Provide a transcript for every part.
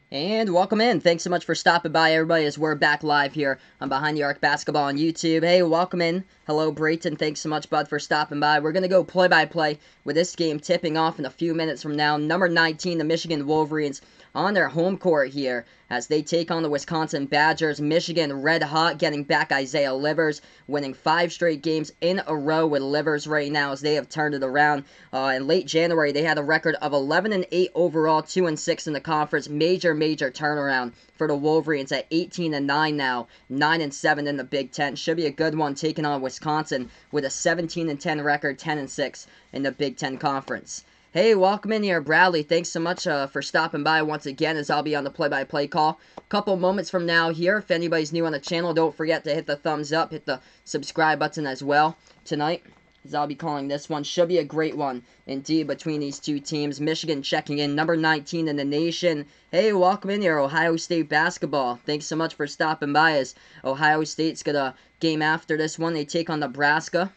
And welcome in. Thanks so much for stopping by, everybody, as we're back live here on Behind the Arc Basketball on YouTube. Hey, welcome in. Hello, Brayton. Thanks so much, bud, for stopping by. We're going to go play-by-play with this game tipping off in a few minutes from now. Number 19, the Michigan Wolverines, on their home court here as they take on the Wisconsin Badgers. Michigan red hot, getting back Isaiah Livers, winning 5 straight games in a row with Livers right now as they have turned it around. In late January, they had a record of 11-8 overall, 2-6 in the conference. Major turnaround for the Wolverines at 18-9 now, 9-7 in the Big Ten. Should be a good one taking on Wisconsin with a 17-10 record, 10-6 in the Big Ten Conference. Hey, welcome in here, Bradley. Thanks so much for stopping by once again as I'll be on the play-by-play call. Couple moments from now here. If anybody's new on the channel, don't forget to hit the thumbs up, hit the subscribe button as well tonight, as I'll be calling this one. Should be a great one indeed between these two teams. Michigan checking in, number 19 in the nation. Hey, welcome in here, Ohio State basketball. Thanks so much for stopping by as Ohio State's got a game after this one. They take on Nebraska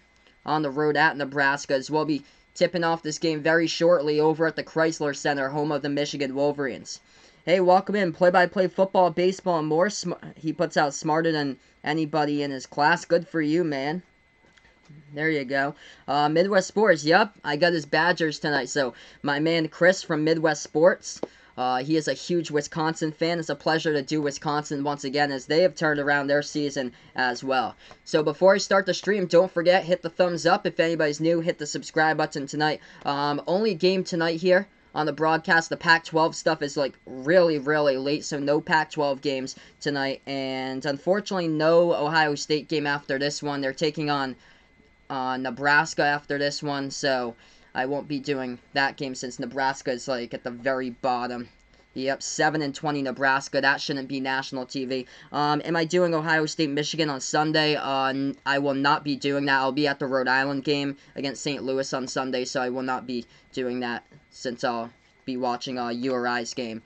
on the road at Nebraska, as we'll be tipping off this game very shortly over at the Chrysler Center, home of the Michigan Wolverines. Hey, welcome in. Play-by-play football, baseball, and more. He puts out smarter than anybody in his class. Good for you, man. There you go. Midwest Sports. Yep, I got his Badgers tonight. So my man Chris from Midwest Sports, he is a huge Wisconsin fan. It's a pleasure to do Wisconsin once again as they have turned around their season as well. So before I start the stream, don't forget, hit the thumbs up. If anybody's new, hit the subscribe button tonight. Only game tonight here on the broadcast. The Pac-12 stuff is like really late, so no Pac-12 games tonight. And unfortunately, no Ohio State game after this one. They're taking on Nebraska after this one, so I won't be doing that game since Nebraska is like at the very bottom. Yep, 7-20 Nebraska. That shouldn't be national TV. Am I doing Ohio State Michigan on Sunday? I will not be doing that. I'll be at the Rhode Island game against St. Louis on Sunday, so I will not be doing that since I'll be watching URI's game.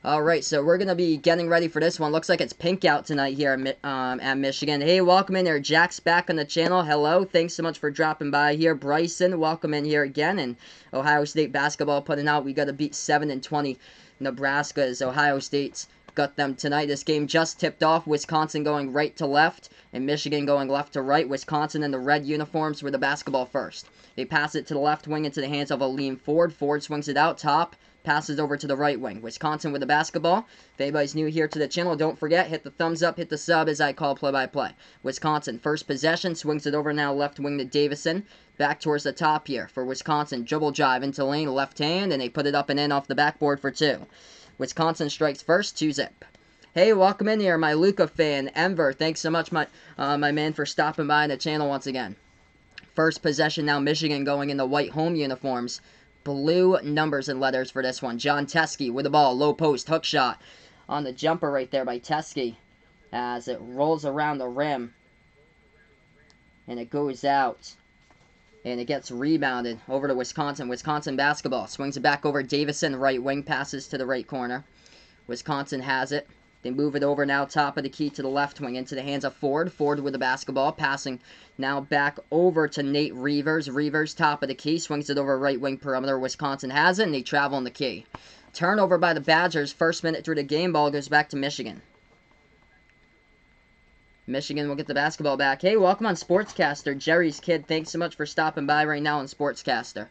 Alright, so we're going to be getting ready for this one. Looks like it's pink out tonight here at Michigan. Hey, welcome in there. Jack's back on the channel. Hello. Thanks so much for dropping by here. Bryson, welcome in here again. And Ohio State basketball putting out. We got to beat 7-20 Nebraska as Ohio State's got them tonight. This game just tipped off. Wisconsin going right to left and Michigan going left to right. Wisconsin in the red uniforms with the basketball first. They pass it to the left wing into the hands of Aleem Ford. Ford swings it out top. Passes over to the right wing. Wisconsin with the basketball. If anybody's new here to the channel, don't forget, hit the thumbs up, hit the sub as I call play-by-play. Wisconsin, first possession, swings it over now left wing to Davison. Back towards the top here for Wisconsin. Dribble drive into lane, left hand, and they put it up and in off the backboard for 2. Wisconsin strikes first, 2-zip. Hey, welcome in here, my Luca fan, Enver. Thanks so much, my man, for stopping by the channel once again. First possession now, Michigan going in the white home uniforms. Blue numbers and letters for this one. John Teskey with the ball. Low post. Hook shot on the jumper right there by Teskey as it rolls around the rim. And it goes out. And it gets rebounded over to Wisconsin. Wisconsin basketball. Swings it back over Davison. Right wing passes to the right corner. Wisconsin has it. They move it over now top of the key to the left wing into the hands of Ford. Ford with the basketball. Passing now back over to Nate Reavers. Reavers top of the key. Swings it over right wing perimeter. Wisconsin has it and they travel in the key. Turnover by the Badgers. First minute through the game. Ball goes back to Michigan. Michigan will get the basketball back. Hey, welcome on Sportscaster. Jerry's Kid. Thanks so much for stopping by right now on Sportscaster.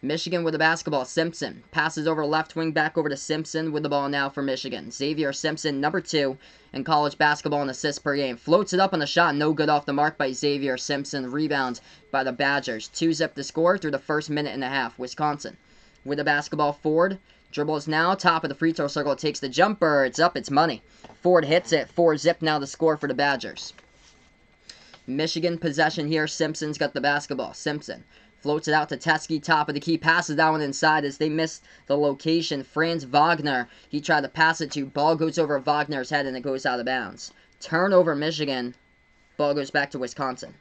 Michigan with the basketball. Simpson passes over left wing back over to Simpson with the ball now for Michigan. Xavier Simpson, number 2 in college basketball in assists per game. Floats it up on the shot. No good off the mark by Xavier Simpson. Rebounds by the Badgers. 2-zip the score through the first minute and a half. Wisconsin with the basketball. Ford dribbles now. Top of the free throw circle. Takes the jumper. It's up. It's money. Ford hits it. 4-zip now the score for the Badgers. Michigan possession here. Simpson's got the basketball. Simpson floats it out to Teskey, top of the key, passes that one inside as they missed the location. Franz Wagner, he tried to pass it to. Ball goes over Wagner's head and it goes out of bounds. Turnover Michigan. Ball goes back to Wisconsin.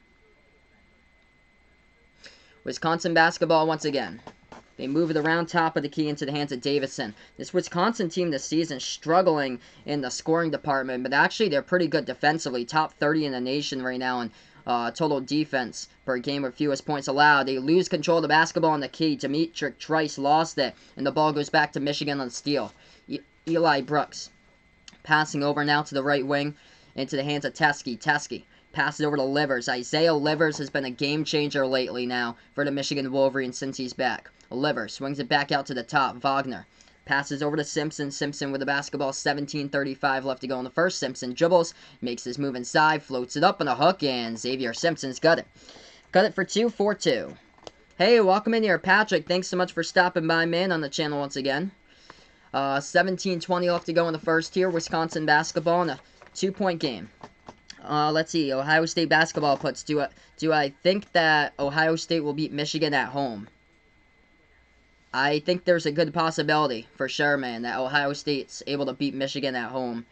Wisconsin basketball once again. They move it around top of the key into the hands of Davison. This Wisconsin team this season struggling in the scoring department, but actually they're pretty good defensively. Top 30 in the nation right now in total defense per game with fewest points allowed. They lose control of the basketball on the key. Demetric Trice lost it, and the ball goes back to Michigan on the steal. Eli Brooks. Passing over now to the right wing into the hands of Teske. Teske passes over to Livers. Isaiah Livers has been a game changer lately now for the Michigan Wolverines since he's back. Livers swings it back out to the top. Wagner passes over to Simpson. Simpson with the basketball. 17:35 left to go in the first. Simpson dribbles, makes his move inside, floats it up on a hook, and Xavier Simpson's got it. Got it for 2, 4-2. Hey, welcome in here, Patrick. Thanks so much for stopping by, man, on the channel once again. 17:20 left to go in the first here. Wisconsin basketball in a 2-point game. Let's see. Ohio State basketball puts. Do I think that Ohio State will beat Michigan at home? I think there's a good possibility, for sure, man, that Ohio State's able to beat Michigan at home.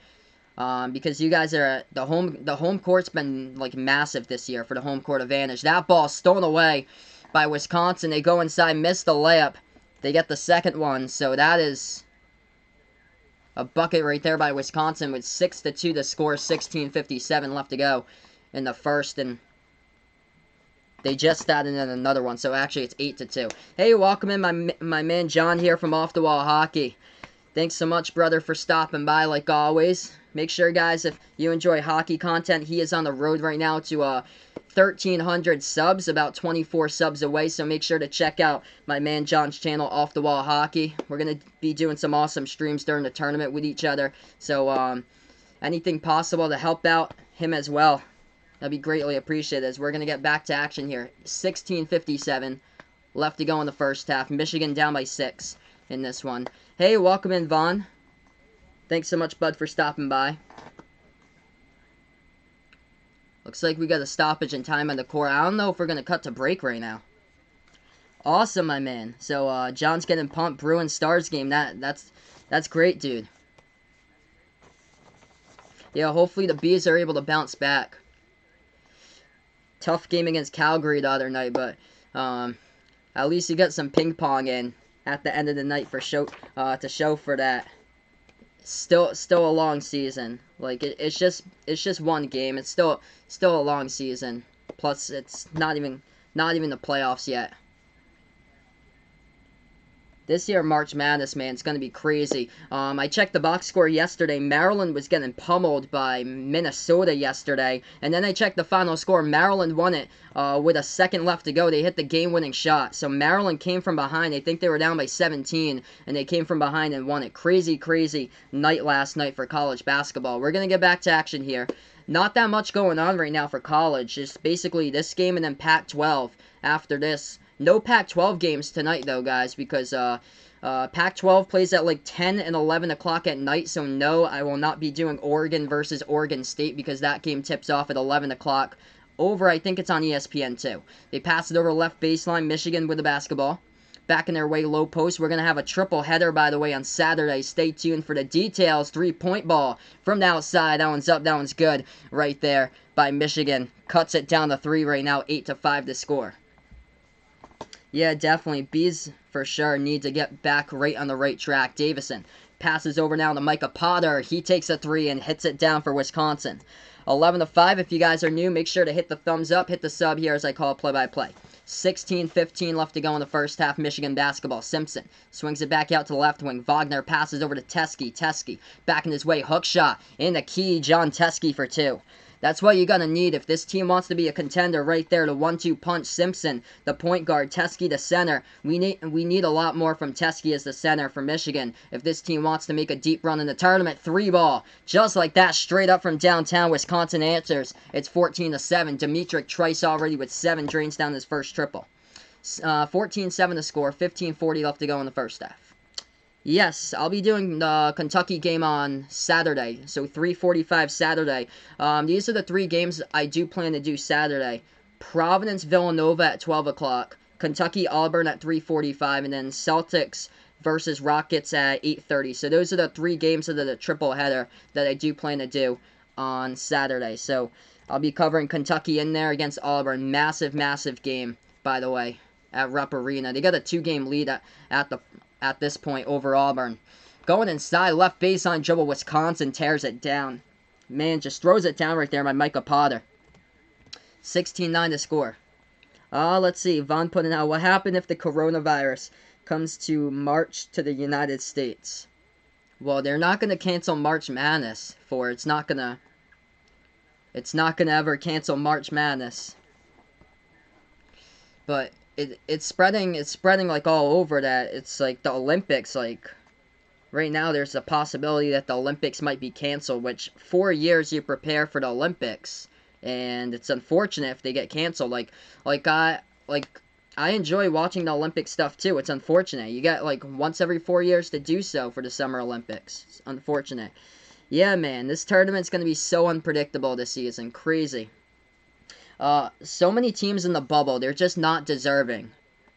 Because you guys are the home court's been like massive this year for the home court advantage. That ball stolen away by Wisconsin. They go inside, miss the layup. They get the second one, so that is a bucket right there by Wisconsin with 6-2 to score. 16:57 left to go in the first, and they just added in another one, so actually it's 8-2. Hey, welcome in my man John here from Off the Wall Hockey. Thanks so much, brother, for stopping by like always. Make sure, guys, if you enjoy hockey content, he is on the road right now to 1,300 subs, about 24 subs away, so make sure to check out my man John's channel, Off the Wall Hockey. We're going to be doing some awesome streams during the tournament with each other, so anything possible to help out him as well, that'd be greatly appreciated, as we're going to get back to action here. 16:57 left to go in the first half. Michigan down by 6 in this one. Hey, welcome in, Vaughn. Thanks so much, bud, for stopping by. Looks like we got a stoppage in time on the court. I don't know if we're going to cut to break right now. Awesome, my man. So, John's getting pumped. Bruins Stars game. That's great, dude. Yeah, hopefully the Bees are able to bounce back. Tough game against Calgary the other night, but at least you got some ping pong in at the end of the night for to show for that. Still a long season. Like it's just one game. It's still a long season. Plus, it's not even the playoffs yet. This year, March Madness, man, it's going to be crazy. I checked the box score yesterday. Maryland was getting pummeled by Minnesota yesterday. And then I checked the final score. Maryland won it with a second left to go. They hit the game-winning shot. So Maryland came from behind. I think they were down by 17, and they came from behind and won it. Crazy, crazy night last night for college basketball. We're going to get back to action here. Not that much going on right now for college. Just basically this game and then Pac-12 after this. No Pac-12 games tonight, though, guys, because Pac-12 plays at like 10 and 11 o'clock at night, so no, I will not be doing Oregon versus Oregon State because that game tips off at 11 o'clock. Over, I think it's on ESPN, too. They pass it over left baseline, Michigan with the basketball. Back in their way, low post. We're going to have a triple header, by the way, on Saturday. Stay tuned for the details. 3-point ball from the outside. That one's up. That one's good right there by Michigan. Cuts it down to 3 right now, 8-5 to score. Yeah, definitely. Bees, for sure, need to get back right on the right track. Davison passes over now to Micah Potter. He takes a 3 and hits it down for Wisconsin. 11-5. If you guys are new, make sure to hit the thumbs up. Hit the sub here as I call it play-by-play. 16:15 left to go in the first half. Michigan basketball. Simpson swings it back out to the left wing. Wagner passes over to Teske. Teske back in his way. Hook shot in the key. John Teske for 2. That's what you're going to need if this team wants to be a contender right there. The 1-2 punch. Simpson, the point guard. Teske, the center. We need a lot more from Teske as the center for Michigan if this team wants to make a deep run in the tournament. 3-ball. Just like that, straight up from downtown. Wisconsin answers. It's 14-7. Demetric Trice already with 7 drains down his first triple. 14-7 to score. 15:40 left to go in the first half. Yes, I'll be doing the Kentucky game on Saturday, so 3:45 Saturday. These are the 3 games I do plan to do Saturday. Providence, Villanova at 12 o'clock. Kentucky, Auburn at 3:45, and then Celtics versus Rockets at 8:30. So those are the 3 games of the triple header that I do plan to do on Saturday. So I'll be covering Kentucky in there against Auburn. Massive, massive game, by the way, at Rupp Arena. They got a 2-game lead at this point over Auburn. Going inside, left baseline dribble, Wisconsin tears it down. Man, just throws it down right there by Micah Potter. 16-9 to score. Let's see. Vaughn putting out, what happened if the coronavirus comes to march to the United States? Well, they're not going to cancel March Madness for it's not going to ever cancel March Madness. But it's spreading like all over that it's like the Olympics, like right now there's a possibility that the Olympics might be canceled, which 4 years you prepare for the Olympics, and it's unfortunate if they get canceled. Like I enjoy watching the Olympic stuff too. It's unfortunate. You get like once every 4 years to do so for the Summer Olympics. It's unfortunate. Yeah, man, this tournament's going to be so unpredictable this season. Crazy. So many teams in the bubble, they're just not deserving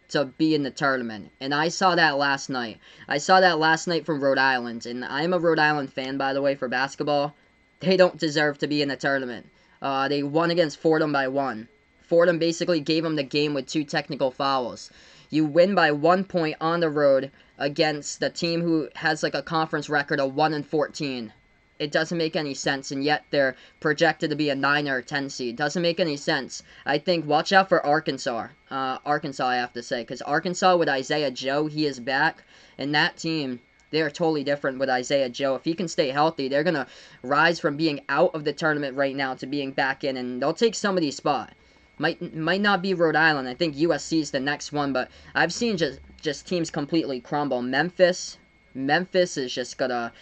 to be in the tournament. And I saw that last night. I saw that last night from Rhode Island. And I'm a Rhode Island fan, by the way, for basketball. They don't deserve to be in the tournament. They won against Fordham by 1. Fordham basically gave them the game with 2 technical fouls. You win by 1 point on the road against the team who has like a conference record of 1-14. It doesn't make any sense, and yet they're projected to be a 9 or a 10 seed. Doesn't make any sense. I think watch out for Arkansas. Arkansas, I have to say, because Arkansas with Isaiah Joe, he is back, and that team, they are totally different with Isaiah Joe. If he can stay healthy, they're going to rise from being out of the tournament right now to being back in, and they'll take somebody's spot. Might not be Rhode Island. I think USC is the next one, but I've seen just teams completely crumble. Memphis is just going to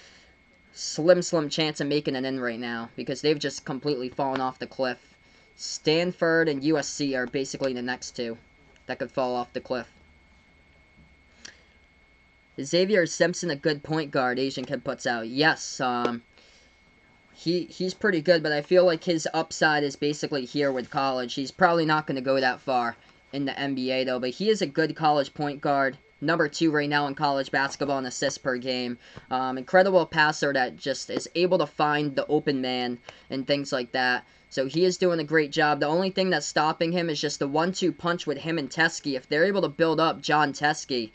slim chance of making it in right now because they've just completely fallen off the cliff. Stanford and USC are basically the next two that could fall off the cliff. Is Xavier Simpson a good point guard? Asian Kid puts out. Yes, he's pretty good, but I feel like his upside is basically here with college. He's probably not going to go that far in the NBA though, but he is a good college point guard. Number 2 right now in college basketball in assists per game. Incredible passer that just is able to find the open man and things like that. So he is doing a great job. The only thing that's stopping him is just the 1-2 punch with him and Teskey. If they're able to build up John Teskey,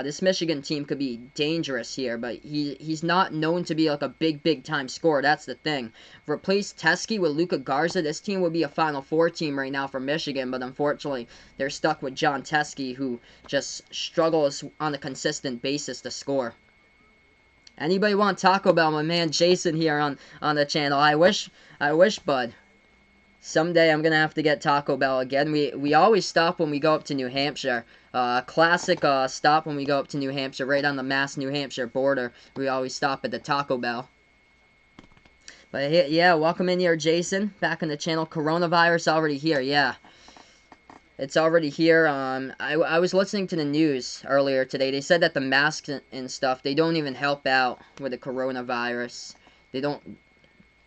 this Michigan team could be dangerous here, but he's not known to be like a big time scorer. That's the thing. Replace Teskey with Luka Garza, this team would be a Final Four team right now for Michigan, but unfortunately they're stuck with John Teskey, who just struggles on a consistent basis to score. Anybody want Taco Bell? My man Jason here on the channel. I wish, bud. Someday I'm going to have to get Taco Bell again. We always stop when we go up to New Hampshire. Classic stop when we go up to New Hampshire, right on the Mass-New Hampshire border. We always stop at the Taco Bell. But yeah, welcome in here, Jason. Back on the channel. Coronavirus already here, yeah. It's already here. I was listening to the news earlier today. They said that the masks and stuff, they don't even help out with the coronavirus. They don't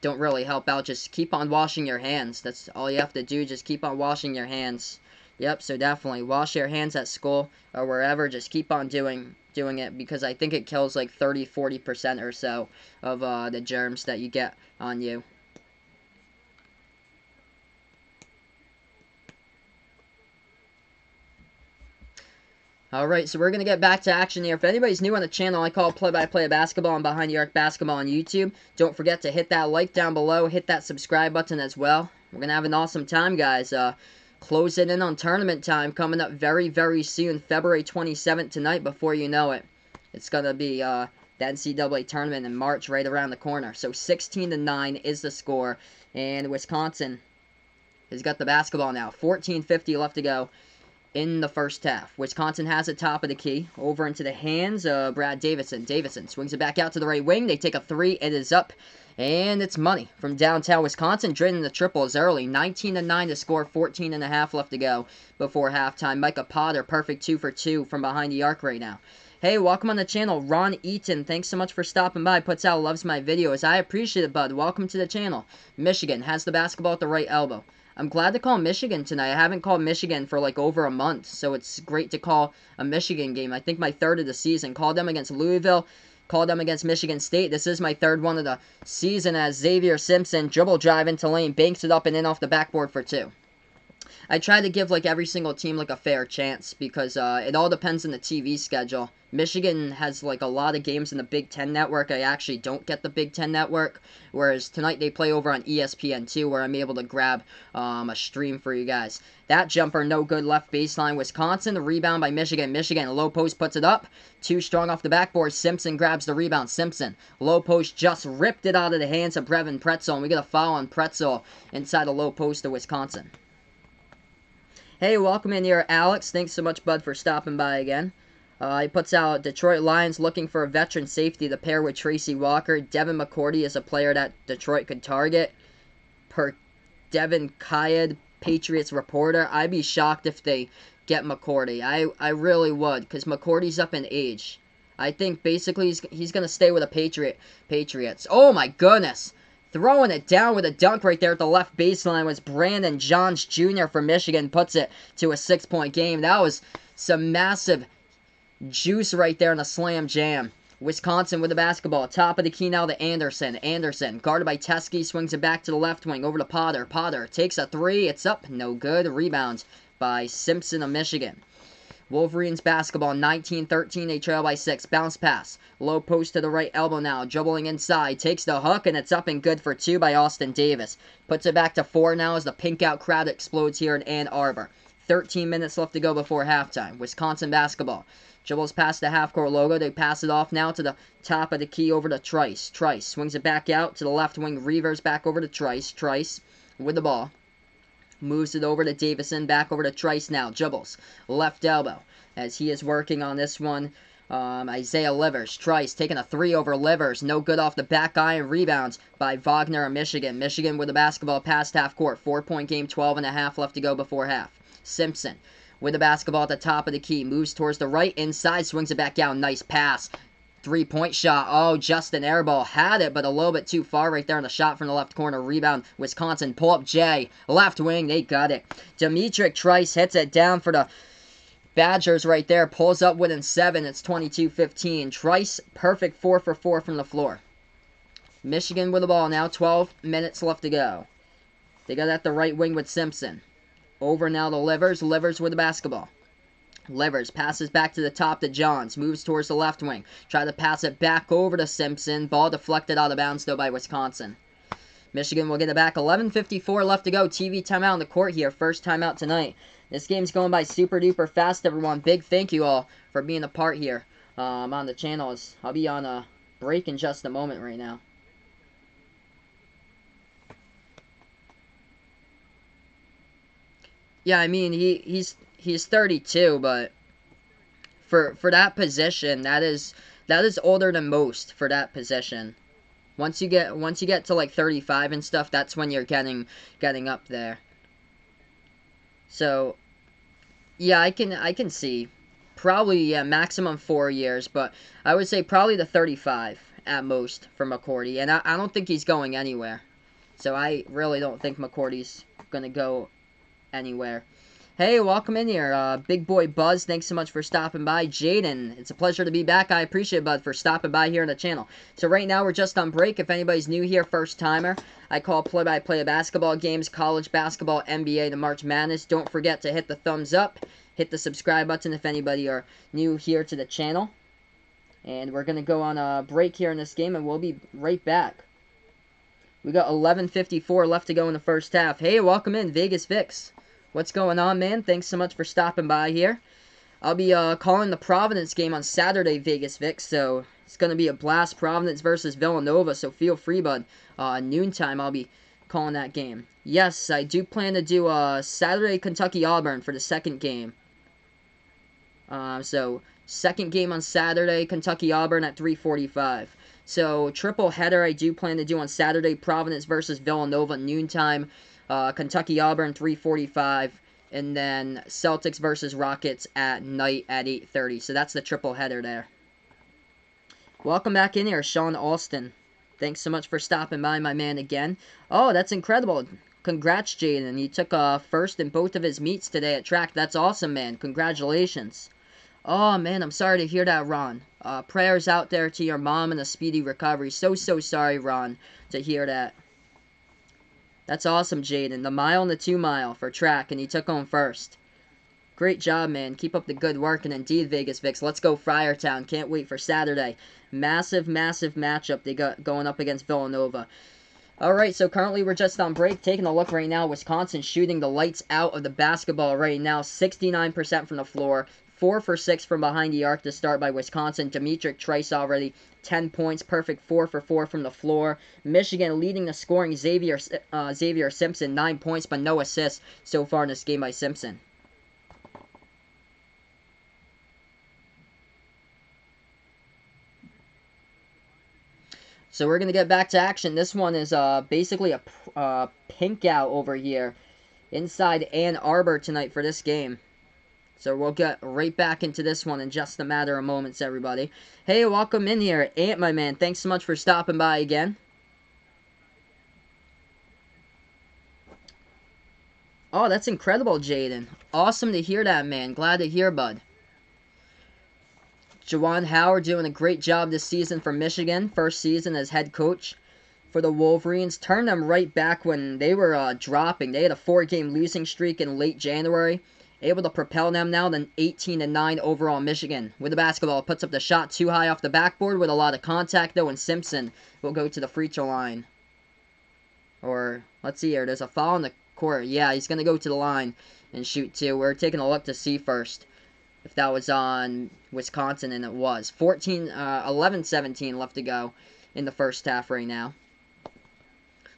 really help out. Just keep on washing your hands. That's all you have to do. Just keep on washing your hands. Yep, so definitely wash your hands at school or wherever. Just keep on doing it because I think it kills like 30-40% or so of the germs that you get on you. Alright, so we're going to get back to action here. If anybody's new on the channel, I call it Play-by-Play Basketball and Behind the Arc Basketball on YouTube. Don't forget to hit that like down below. Hit that subscribe button as well. We're going to have an awesome time, guys. Closing in on tournament time coming up very soon. February 27th tonight, before you know it. It's going to be the NCAA tournament in March right around the corner. So 16-9 is the score. And Wisconsin has got the basketball now. 14:50 left to go in the first half. Wisconsin has it top of the key. Over into the hands of Brad Davison. Davison swings it back out to the right wing. They take a 3. It is up. And it's money from downtown Wisconsin. Draining the triples early. 19-9 to score. 14.5 left to go before halftime. Micah Potter, perfect 2 for 2 from behind the arc right now. Hey, welcome on the channel. Ron Eaton, thanks so much for stopping by. Puts out, loves my videos. I appreciate it, bud. Welcome to the channel. Michigan has the basketball at the right elbow. I'm glad to call Michigan tonight. I haven't called Michigan for like over a month, so it's great to call a Michigan game. I think my 3rd of the season. Called them against Louisville. Called them against Michigan State. This is my 3rd one of the season as Xavier Simpson dribble drive into lane, banks it up and in off the backboard for 2. I try to give like every single team like a fair chance because it all depends on the TV schedule. Michigan has like a lot of games in the Big Ten Network. I actually don't get the Big Ten Network, whereas tonight they play over on ESPN2 where I'm able to grab a stream for you guys. That jumper no good, left baseline Wisconsin. The rebound by Michigan. Michigan low post puts it up. Too strong off the backboard. Simpson grabs the rebound. Simpson low post just ripped it out of the hands of Brevin Pretzel, and we get a foul on Pretzel inside the low post of Wisconsin. Hey, welcome in here, Alex. Thanks so much, bud, for stopping by again. He puts out Detroit Lions looking for a veteran safety to pair with Tracy Walker. Devin McCourty is a player that Detroit could target. Per Devin Kayed, Patriots reporter. I'd be shocked if they get McCourty. I really would, because McCourty's up in age. I think basically he's going to stay with the Patriots. Oh my goodness. Throwing it down with a dunk right there at the left baseline was Brandon Johns Jr. from Michigan. Puts it to a 6-point game. That was some massive juice right there in a slam jam. Wisconsin with the basketball. Top of the key now to Anderson. Anderson, guarded by Teskey, swings it back to the left wing. Over to Potter. Potter takes a three. It's up. No good. Rebound by Simpson of Michigan. Wolverines basketball, 19-13. They trail by 6. Bounce pass. Low post to the right elbow now. Dribbling inside. Takes the hook, and it's up and good for 2 by Austin Davis. Puts it back to 4 now as the pink out crowd explodes here in Ann Arbor. 13 minutes left to go before halftime. Wisconsin basketball. Dribbles past the half-court logo. They pass it off now to the top of the key over to Trice. Trice swings it back out to the left wing. Reavers back over to Trice. Trice with the ball. Moves it over to Davison. Back over to Trice now. Dribbles. Left elbow. As he is working on this one. Isaiah Livers. Trice taking a 3 over Livers. No good off the back iron. Rebounds by Wagner of Michigan. Michigan with the basketball past half court. 4-point game. 12.5 left to go before half. Simpson with the basketball at the top of the key. Moves towards the right. Inside. Swings it back out. Nice pass. 3-point shot. Oh, Justin Airball had it, but a little bit too far right there on the shot from the left corner. Rebound, Wisconsin. Pull up Jay. Left wing. They got it. Demetric Trice hits it down for the Badgers right there. Pulls up within 7. It's 22-15. Trice, perfect 4 for 4 from the floor. Michigan with the ball now. 12 minutes left to go. They got at the right wing with Simpson. Over now to Livers. Livers with the basketball. Livers passes back to the top to Johns. Moves towards the left wing. Try to pass it back over to Simpson. Ball deflected out of bounds, though, by Wisconsin. Michigan will get it back. 11:54 left to go. TV timeout on the court here. First timeout tonight. This game's going by super duper fast, everyone. Big thank you all for being a part here on the channel. I'll be on a break in just a moment right now. Yeah, I mean, he's 32, but for that position, that is older than most for that position. Once you get to like 35 and stuff, that's when you're getting up there. So yeah, I can see probably maximum 4 years, but I would say probably the 35 at most for McCourty, and I don't think he's going anywhere. So I really don't think McCourty's gonna go anywhere. Hey, welcome in here, Big Boy Buzz. Thanks so much for stopping by. Jaden, it's a pleasure to be back. I appreciate it, bud, for stopping by here on the channel. So right now, we're just on break. If anybody's new here, first timer, I call play-by-play of basketball games, college basketball, NBA, the March Madness. Don't forget to hit the thumbs up, hit the subscribe button if anybody are new here to the channel. And we're going to go on a break here in this game, and we'll be right back. We got 11:54 left to go in the first half. Hey, welcome in, Vegas Vix. What's going on, man? Thanks so much for stopping by here. I'll be calling the Providence game on Saturday, Vegas Vix, so it's going to be a blast. Providence versus Villanova, so feel free, bud. Noontime, I'll be calling that game. Yes, I do plan to do Saturday Kentucky-Auburn for the second game. So, second game on Saturday, Kentucky-Auburn at 3:45. So, triple header I do plan to do on Saturday, Providence versus Villanova, noontime. Kentucky-Auburn, 3:45, and then Celtics versus Rockets at night at 8:30. So that's the triple header there. Welcome back in here, Sean Alston. Thanks so much for stopping by, my man, again. Oh, that's incredible. Congrats, Jaden. He took first in both of his meets today at track. That's awesome, man. Congratulations. Oh, man, I'm sorry to hear that, Ron. Prayers out there to your mom and a speedy recovery. So sorry, Ron, to hear that. That's awesome, Jaden. The mile and the 2 mile for track, and he took home first. Great job, man. Keep up the good work. And indeed, Vegas Vix, let's go Friartown. Can't wait for Saturday. Massive, massive matchup they got going up against Villanova. Alright, so currently we're just on break. Taking a look right now, Wisconsin shooting the lights out of the basketball right now. 69% from the floor. 4 for 6 from behind the arc to start by Wisconsin. Demetric Trice already 10 points. Perfect 4 for 4 from the floor. Michigan leading the scoring. Xavier Simpson 9 points, but no assists so far in this game by Simpson. So we're going to get back to action. This one is basically a pink out over here inside Ann Arbor tonight for this game. So we'll get right back into this one in just a matter of moments, everybody. Hey, welcome in here. Ant, my man, thanks so much for stopping by again. Oh, that's incredible, Jaden. Awesome to hear that, man. Glad to hear, bud. Juwan Howard doing a great job this season for Michigan. First season as head coach for the Wolverines. Turned them right back when they were dropping. They had a 4-game losing streak in late January. Able to propel them now to 18-9 overall Michigan. With the basketball, puts up the shot too high off the backboard with a lot of contact though, and Simpson will go to the free throw line. Or, let's see here, there's a foul in the court. Yeah, he's going to go to the line and shoot two. We're taking a look to see first if that was on Wisconsin, and it was. 11-17 left to go in the first half right now.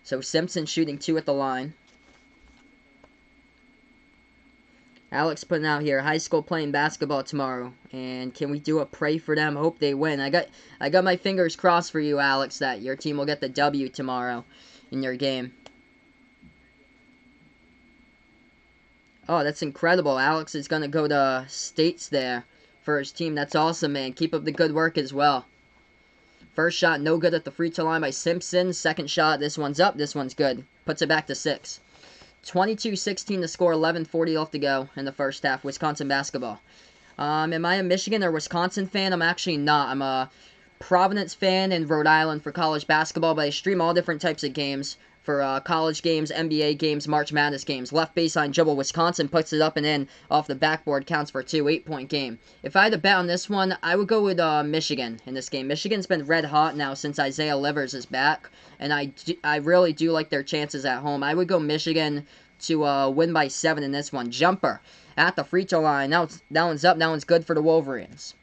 So Simpson shooting 2 at the line. Alex putting out here, high school playing basketball tomorrow, and can we do a pray for them? Hope they win. I got my fingers crossed for you, Alex, that your team will get the W tomorrow in your game. Oh, that's incredible. Alex is going to go to States there for his team. That's awesome, man. Keep up the good work as well. First shot, no good at the free throw line by Simpson. Second shot, this one's up. This one's good. Puts it back to 6. 22-16 to score. 11:40 left to go in the first half. Wisconsin basketball. Am I a Michigan or Wisconsin fan? I'm actually not. I'm a Providence fan in Rhode Island for college basketball, but I stream all different types of games. For college games, NBA games, March Madness games. Left baseline dribble, Wisconsin puts it up and in off the backboard, counts for 2, 8-point game. If I had to bet on this one, I would go with Michigan in this game. Michigan's been red hot now since Isaiah Livers is back, and I really do like their chances at home. I would go Michigan to win by 7 in this one. Jumper at the free throw line. Now that one's up, that one's good for the Wolverines.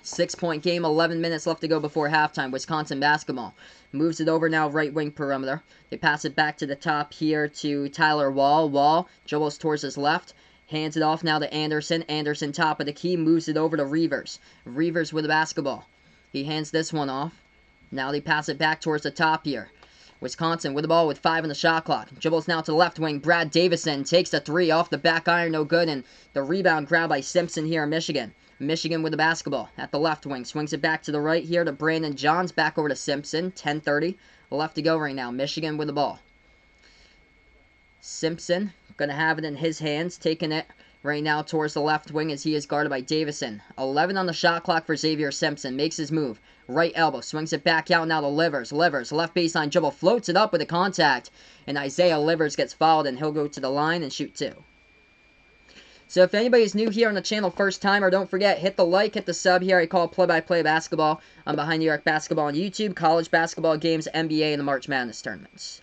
6-point game, 11 minutes left to go before halftime. Wisconsin basketball. Moves it over now, right wing perimeter. They pass it back to the top here to Tyler Wall. Wall dribbles towards his left. Hands it off now to Anderson. Anderson top of the key. Moves it over to Reavers. Reavers with the basketball. He hands this one off. Now they pass it back towards the top here. Wisconsin with the ball with 5 on the shot clock. Dribbles now to the left wing. Brad Davison takes the 3 off the back iron. No good. And the rebound grab by Simpson here in Michigan. Michigan with the basketball at the left wing. Swings it back to the right here to Brandon Johns. Back over to Simpson. 10:30 left to go right now. Michigan with the ball. Simpson going to have it in his hands. Taking it right now towards the left wing as he is guarded by Davison. 11 on the shot clock for Xavier Simpson. Makes his move. Right elbow. Swings it back out now to Livers. Livers, left baseline dribble. Floats it up with a contact. And Isaiah Livers gets fouled and he'll go to the line and shoot 2. So if anybody's new here on the channel, first timer, don't forget, hit the like, hit the sub here. I call play-by-play basketball. I'm Behind the Arc Basketball on YouTube, college basketball games, NBA, and the March Madness tournaments.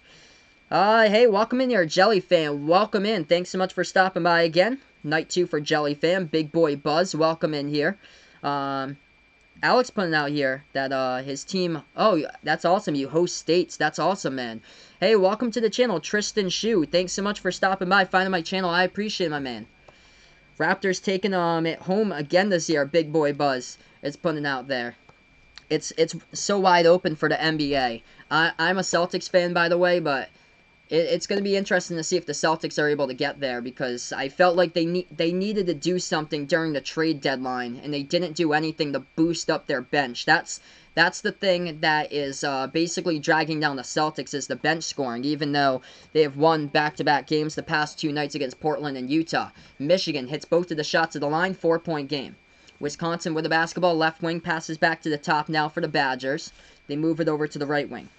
Hey, welcome in here, Jelly Fan. Welcome in. Thanks so much for stopping by again. Night 2 for Jelly Fan. Big Boy Buzz, welcome in here. Alex putting out here that his team... Oh, that's awesome. You host states. That's awesome, man. Hey, welcome to the channel, Tristan Shu. Thanks so much for stopping by, finding my channel. I appreciate it, my man. Raptors taking it home again this year. Big Boy Buzz is putting out there. It's so wide open for the NBA. I'm a Celtics fan, by the way, but it's going to be interesting to see if the Celtics are able to get there, because I felt like they needed to do something during the trade deadline, and they didn't do anything to boost up their bench. That's the thing that is basically dragging down the Celtics, is the bench scoring, even though they have won back-to-back games the past 2 nights against Portland and Utah. Michigan hits both of the shots of the line, 4-point game. Wisconsin with the basketball, left wing, passes back to the top now for the Badgers. They move it over to the right wing.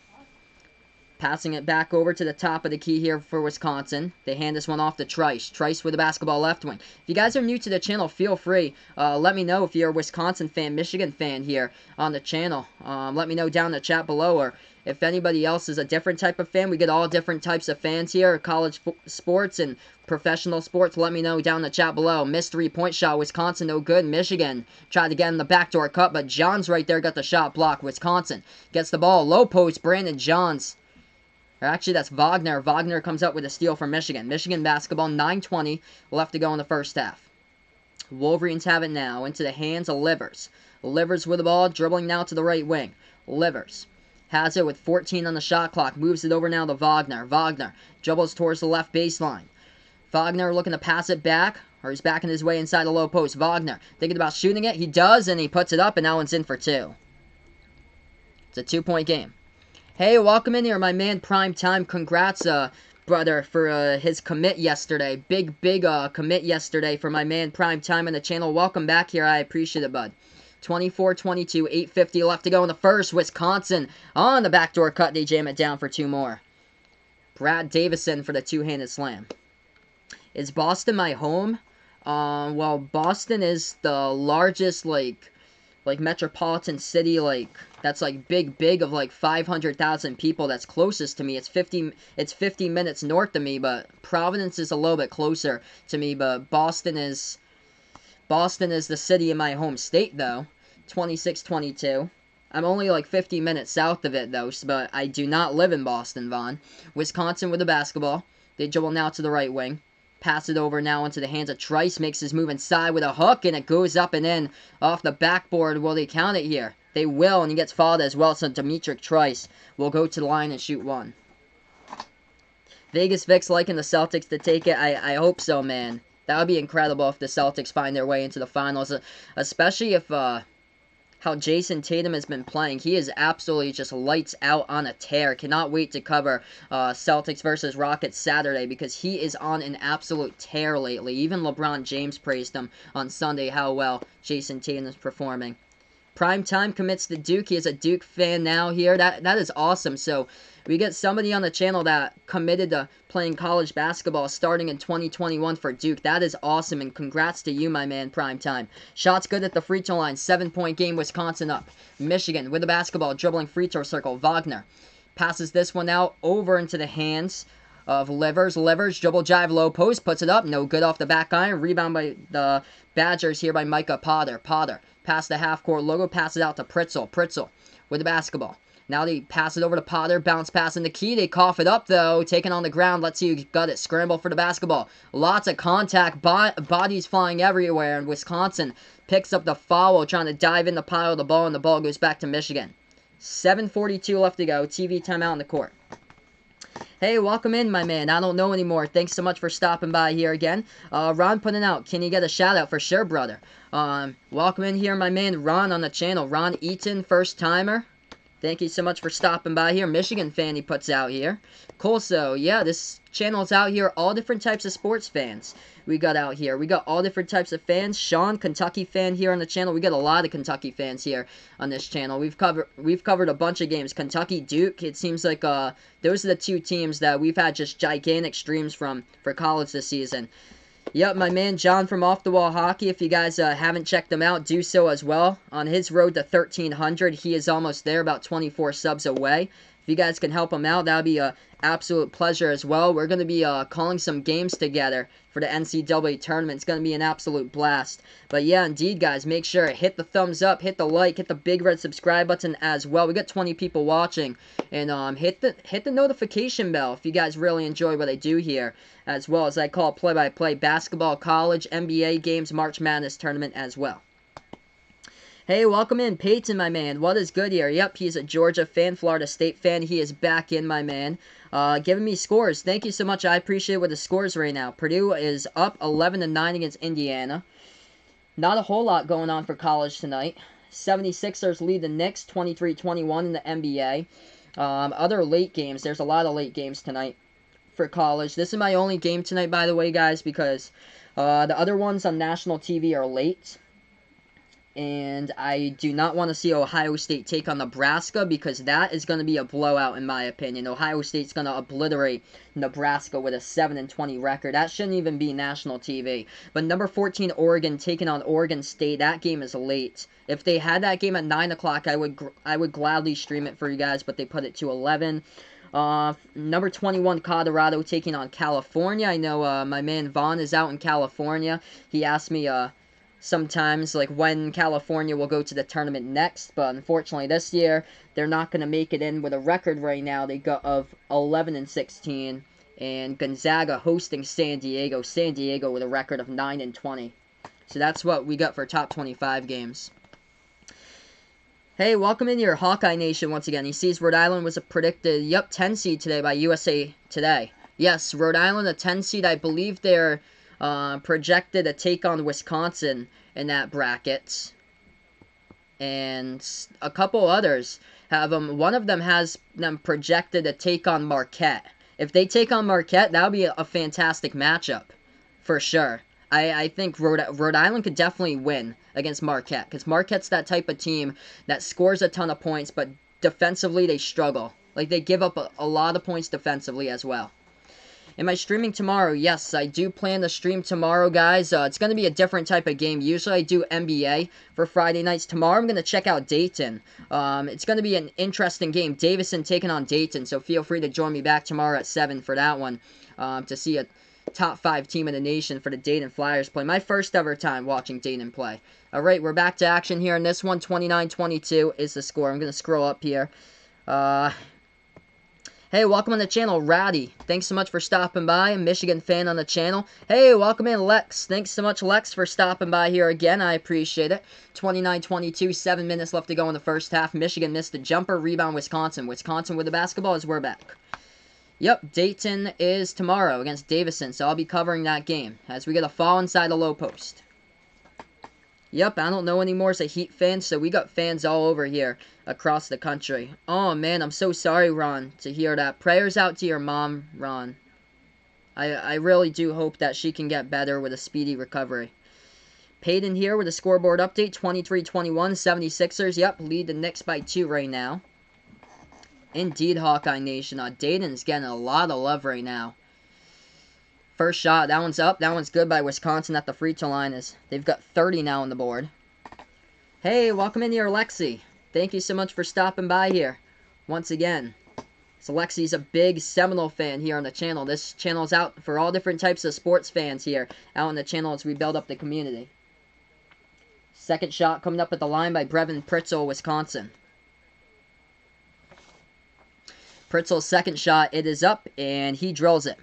Passing it back over to the top of the key here for Wisconsin. They hand this one off to Trice. Trice with the basketball left wing. If you guys are new to the channel, feel free. Let me know if you're a Wisconsin fan, Michigan fan here on the channel. Let me know down in the chat below, or if anybody else is a different type of fan. We get all different types of fans here, college sports and professional sports. Let me know down in the chat below. Missed three-point shot. Wisconsin, no good. Michigan tried to get in the backdoor cut, but Johns right there got the shot blocked. Wisconsin gets the ball. Low post, Brandon Johns. Or actually, that's Wagner. Wagner comes up with a steal for Michigan. Michigan basketball, 9:20 left to go in the first half. Wolverines have it now into the hands of Livers. Livers with the ball, dribbling now to the right wing. Livers has it with 14 on the shot clock. Moves it over now to Wagner. Wagner dribbles towards the left baseline. Wagner looking to pass it back, or he's backing his way inside the low post. Wagner thinking about shooting it. He does, and he puts it up, and that one's in for two. It's a 2-point game. Hey, welcome in here, my man Prime Time. Congrats, brother, for his commit yesterday. Big commit yesterday for my man Prime Time on the channel. Welcome back here. I appreciate it, bud. 24-22, 8:50 left to go in the first. Wisconsin on the backdoor cut. They jam it down for two more. Brad Davison for the two-handed slam. Is Boston my home? Well, Boston is the largest, like metropolitan city, that's big of 500,000 people that's closest to me. It's 50 minutes north of me, but Providence is a little bit closer to me, but Boston is the city in my home state though. 26-22. I'm only 50 minutes south of it though, but I do not live in Boston, Vaughn. Wisconsin with the basketball. They dribble now to the right wing. Pass it over now into the hands of Trice. Makes his move inside with a hook, and it goes up and in off the backboard. Will they count it here? They will, and he gets fouled as well, so Demetric Trice will go to the line and shoot one. Vegas Vic's liking the Celtics to take it. I hope so, man. That would be incredible if the Celtics find their way into the finals, especially if how Jason Tatum has been playing. He is absolutely just lights out on a tear. Cannot wait to cover Celtics versus Rockets Saturday because he is on an absolute tear lately. Even LeBron James praised him on Sunday how well Jason Tatum is performing. Prime Time commits to Duke. He is a Duke fan now here. That is awesome. So we get somebody on the channel that committed to playing college basketball starting in 2021 for Duke. That is awesome, and congrats to you, my man, Prime Time. Shots good at the free throw line. 7-point game, Wisconsin up. Michigan with the basketball, dribbling free throw circle. Wagner passes this one out over into the hands of Livers. Livers, dribble jive, low post, puts it up. No good off the back iron. Rebound by the Badgers here by Micah Potter. Potter past the half-court logo, passes out to Pritzel. Pritzel with the basketball. Now they pass it over to Potter. Bounce pass in the key. They cough it up, though. Taken on the ground. Let's see who got it. Scramble for the basketball. Lots of contact. Bodies flying everywhere. And Wisconsin picks up the foul, trying to dive in the pile of the ball, and the ball goes back to Michigan. 7:42 left to go. TV timeout on the court. Hey, welcome in, my man. I don't know anymore. Thanks so much for stopping by here again. Ron putting out, can you get a shout out for sure, brother? Welcome in here, my man Ron on the channel. Ron Eaton, first timer. Thank you so much for stopping by here. Michigan fan he puts out here. Cool, so yeah, this channel's out here. All different types of sports fans we got out here. We got all different types of fans. Sean, Kentucky fan here on the channel. We got a lot of Kentucky fans here on this channel. We've covered a bunch of games. Kentucky, Duke. It seems like those are the two teams that we've had just gigantic streams from for college this season. Yep, my man John from Off the Wall Hockey. If you guys haven't checked him out, do so as well. On his road to 1,300, he is almost there, about 24 subs away. If you guys can help him out, that would be an absolute pleasure as well. We're going to be calling some games together for the NCAA tournament. It's going to be an absolute blast. But yeah, indeed, guys, make sure to hit the thumbs up, hit the like, hit the big red subscribe button as well. We got 20 people watching. And hit the notification bell if you guys really enjoy what I do here, as well as I call play-by-play basketball, college, NBA games, March Madness tournament as well. Hey, welcome in, Peyton, my man. What is good here? Yep, he's a Georgia fan, Florida State fan. He is back in, my man. Giving me scores. Thank you so much. I appreciate with the scores right now. Purdue is up 11-9 against Indiana. Not a whole lot going on for college tonight. 76ers lead the Knicks 23-21 in the NBA. Other late games. There's a lot of late games tonight for college. This is my only game tonight, by the way, guys, because the other ones on national TV are late. And I do not want to see Ohio State take on Nebraska because that is going to be a blowout in my opinion. Ohio State's going to obliterate Nebraska with a 7-20 record. That shouldn't even be national TV. But number 14 Oregon taking on Oregon State. That game is late. If they had that game at 9 o'clock, I would gladly stream it for you guys, but they put it to 11. Number 21 Colorado taking on California. I know my man Vaughn is out in California. He asked me sometimes like when California will go to the tournament next, but unfortunately this year they're not going to make it in with a record right now. They got of 11-16, and Gonzaga hosting San Diego. San Diego with a record of 9-20. So that's what we got for top 25 games. Hey, welcome in your Hawkeye Nation once again. He sees Rhode Island was a predicted 10 seed today by USA Today. Yes, Rhode Island a 10 seed. I believe they're projected to take on Wisconsin in that bracket, and a couple others have them. One of them has them projected to take on Marquette. If they take on Marquette, that would be a fantastic matchup for sure. I think Rhode Island could definitely win against Marquette because Marquette's that type of team that scores a ton of points, but defensively they struggle. Like they give up a lot of points defensively as well. Am I streaming tomorrow? Yes, I do plan to stream tomorrow, guys. It's going to be a different type of game. Usually I do NBA for Friday nights. Tomorrow I'm going to check out Dayton. It's going to be an interesting game. Davison taking on Dayton, so feel free to join me back tomorrow at 7 for that one to see a top 5 team in the nation for the Dayton Flyers play. My first ever time watching Dayton play. All right, we're back to action here in this one. 29-22 is the score. I'm going to scroll up here. Hey, welcome on the channel, Ratty. Thanks so much for stopping by. Michigan fan on the channel. Hey, welcome in, Lex. Thanks so much, Lex, for stopping by here again. I appreciate it. 29-22, 7 minutes left to go in the first half. Michigan missed the jumper. Rebound, Wisconsin. Wisconsin with the basketball as we're back. Yep, Dayton is tomorrow against Davison, so I'll be covering that game as we get a fall inside the low post. Yep, I don't know anymore as a Heat fan, so we got fans all over here across the country. Oh, man, I'm so sorry, Ron, to hear that. Prayers out to your mom, Ron. I really do hope that she can get better with a speedy recovery. Peyton here with a scoreboard update, 23-21, 76ers. Yep, lead the Knicks by 2 right now. Indeed, Hawkeye Nation. Dayton's getting a lot of love right now. First shot, that one's up. That one's good by Wisconsin at the free throw line. They've got 30 now on the board. Hey, welcome in here, Lexi. Thank you so much for stopping by here once again. So Lexi's a big Seminole fan here on the channel. This channel's out for all different types of sports fans here out on the channel as we build up the community. Second shot coming up at the line by Brevin Pritzel, Wisconsin. Pritzel's second shot, it is up, and he drills it.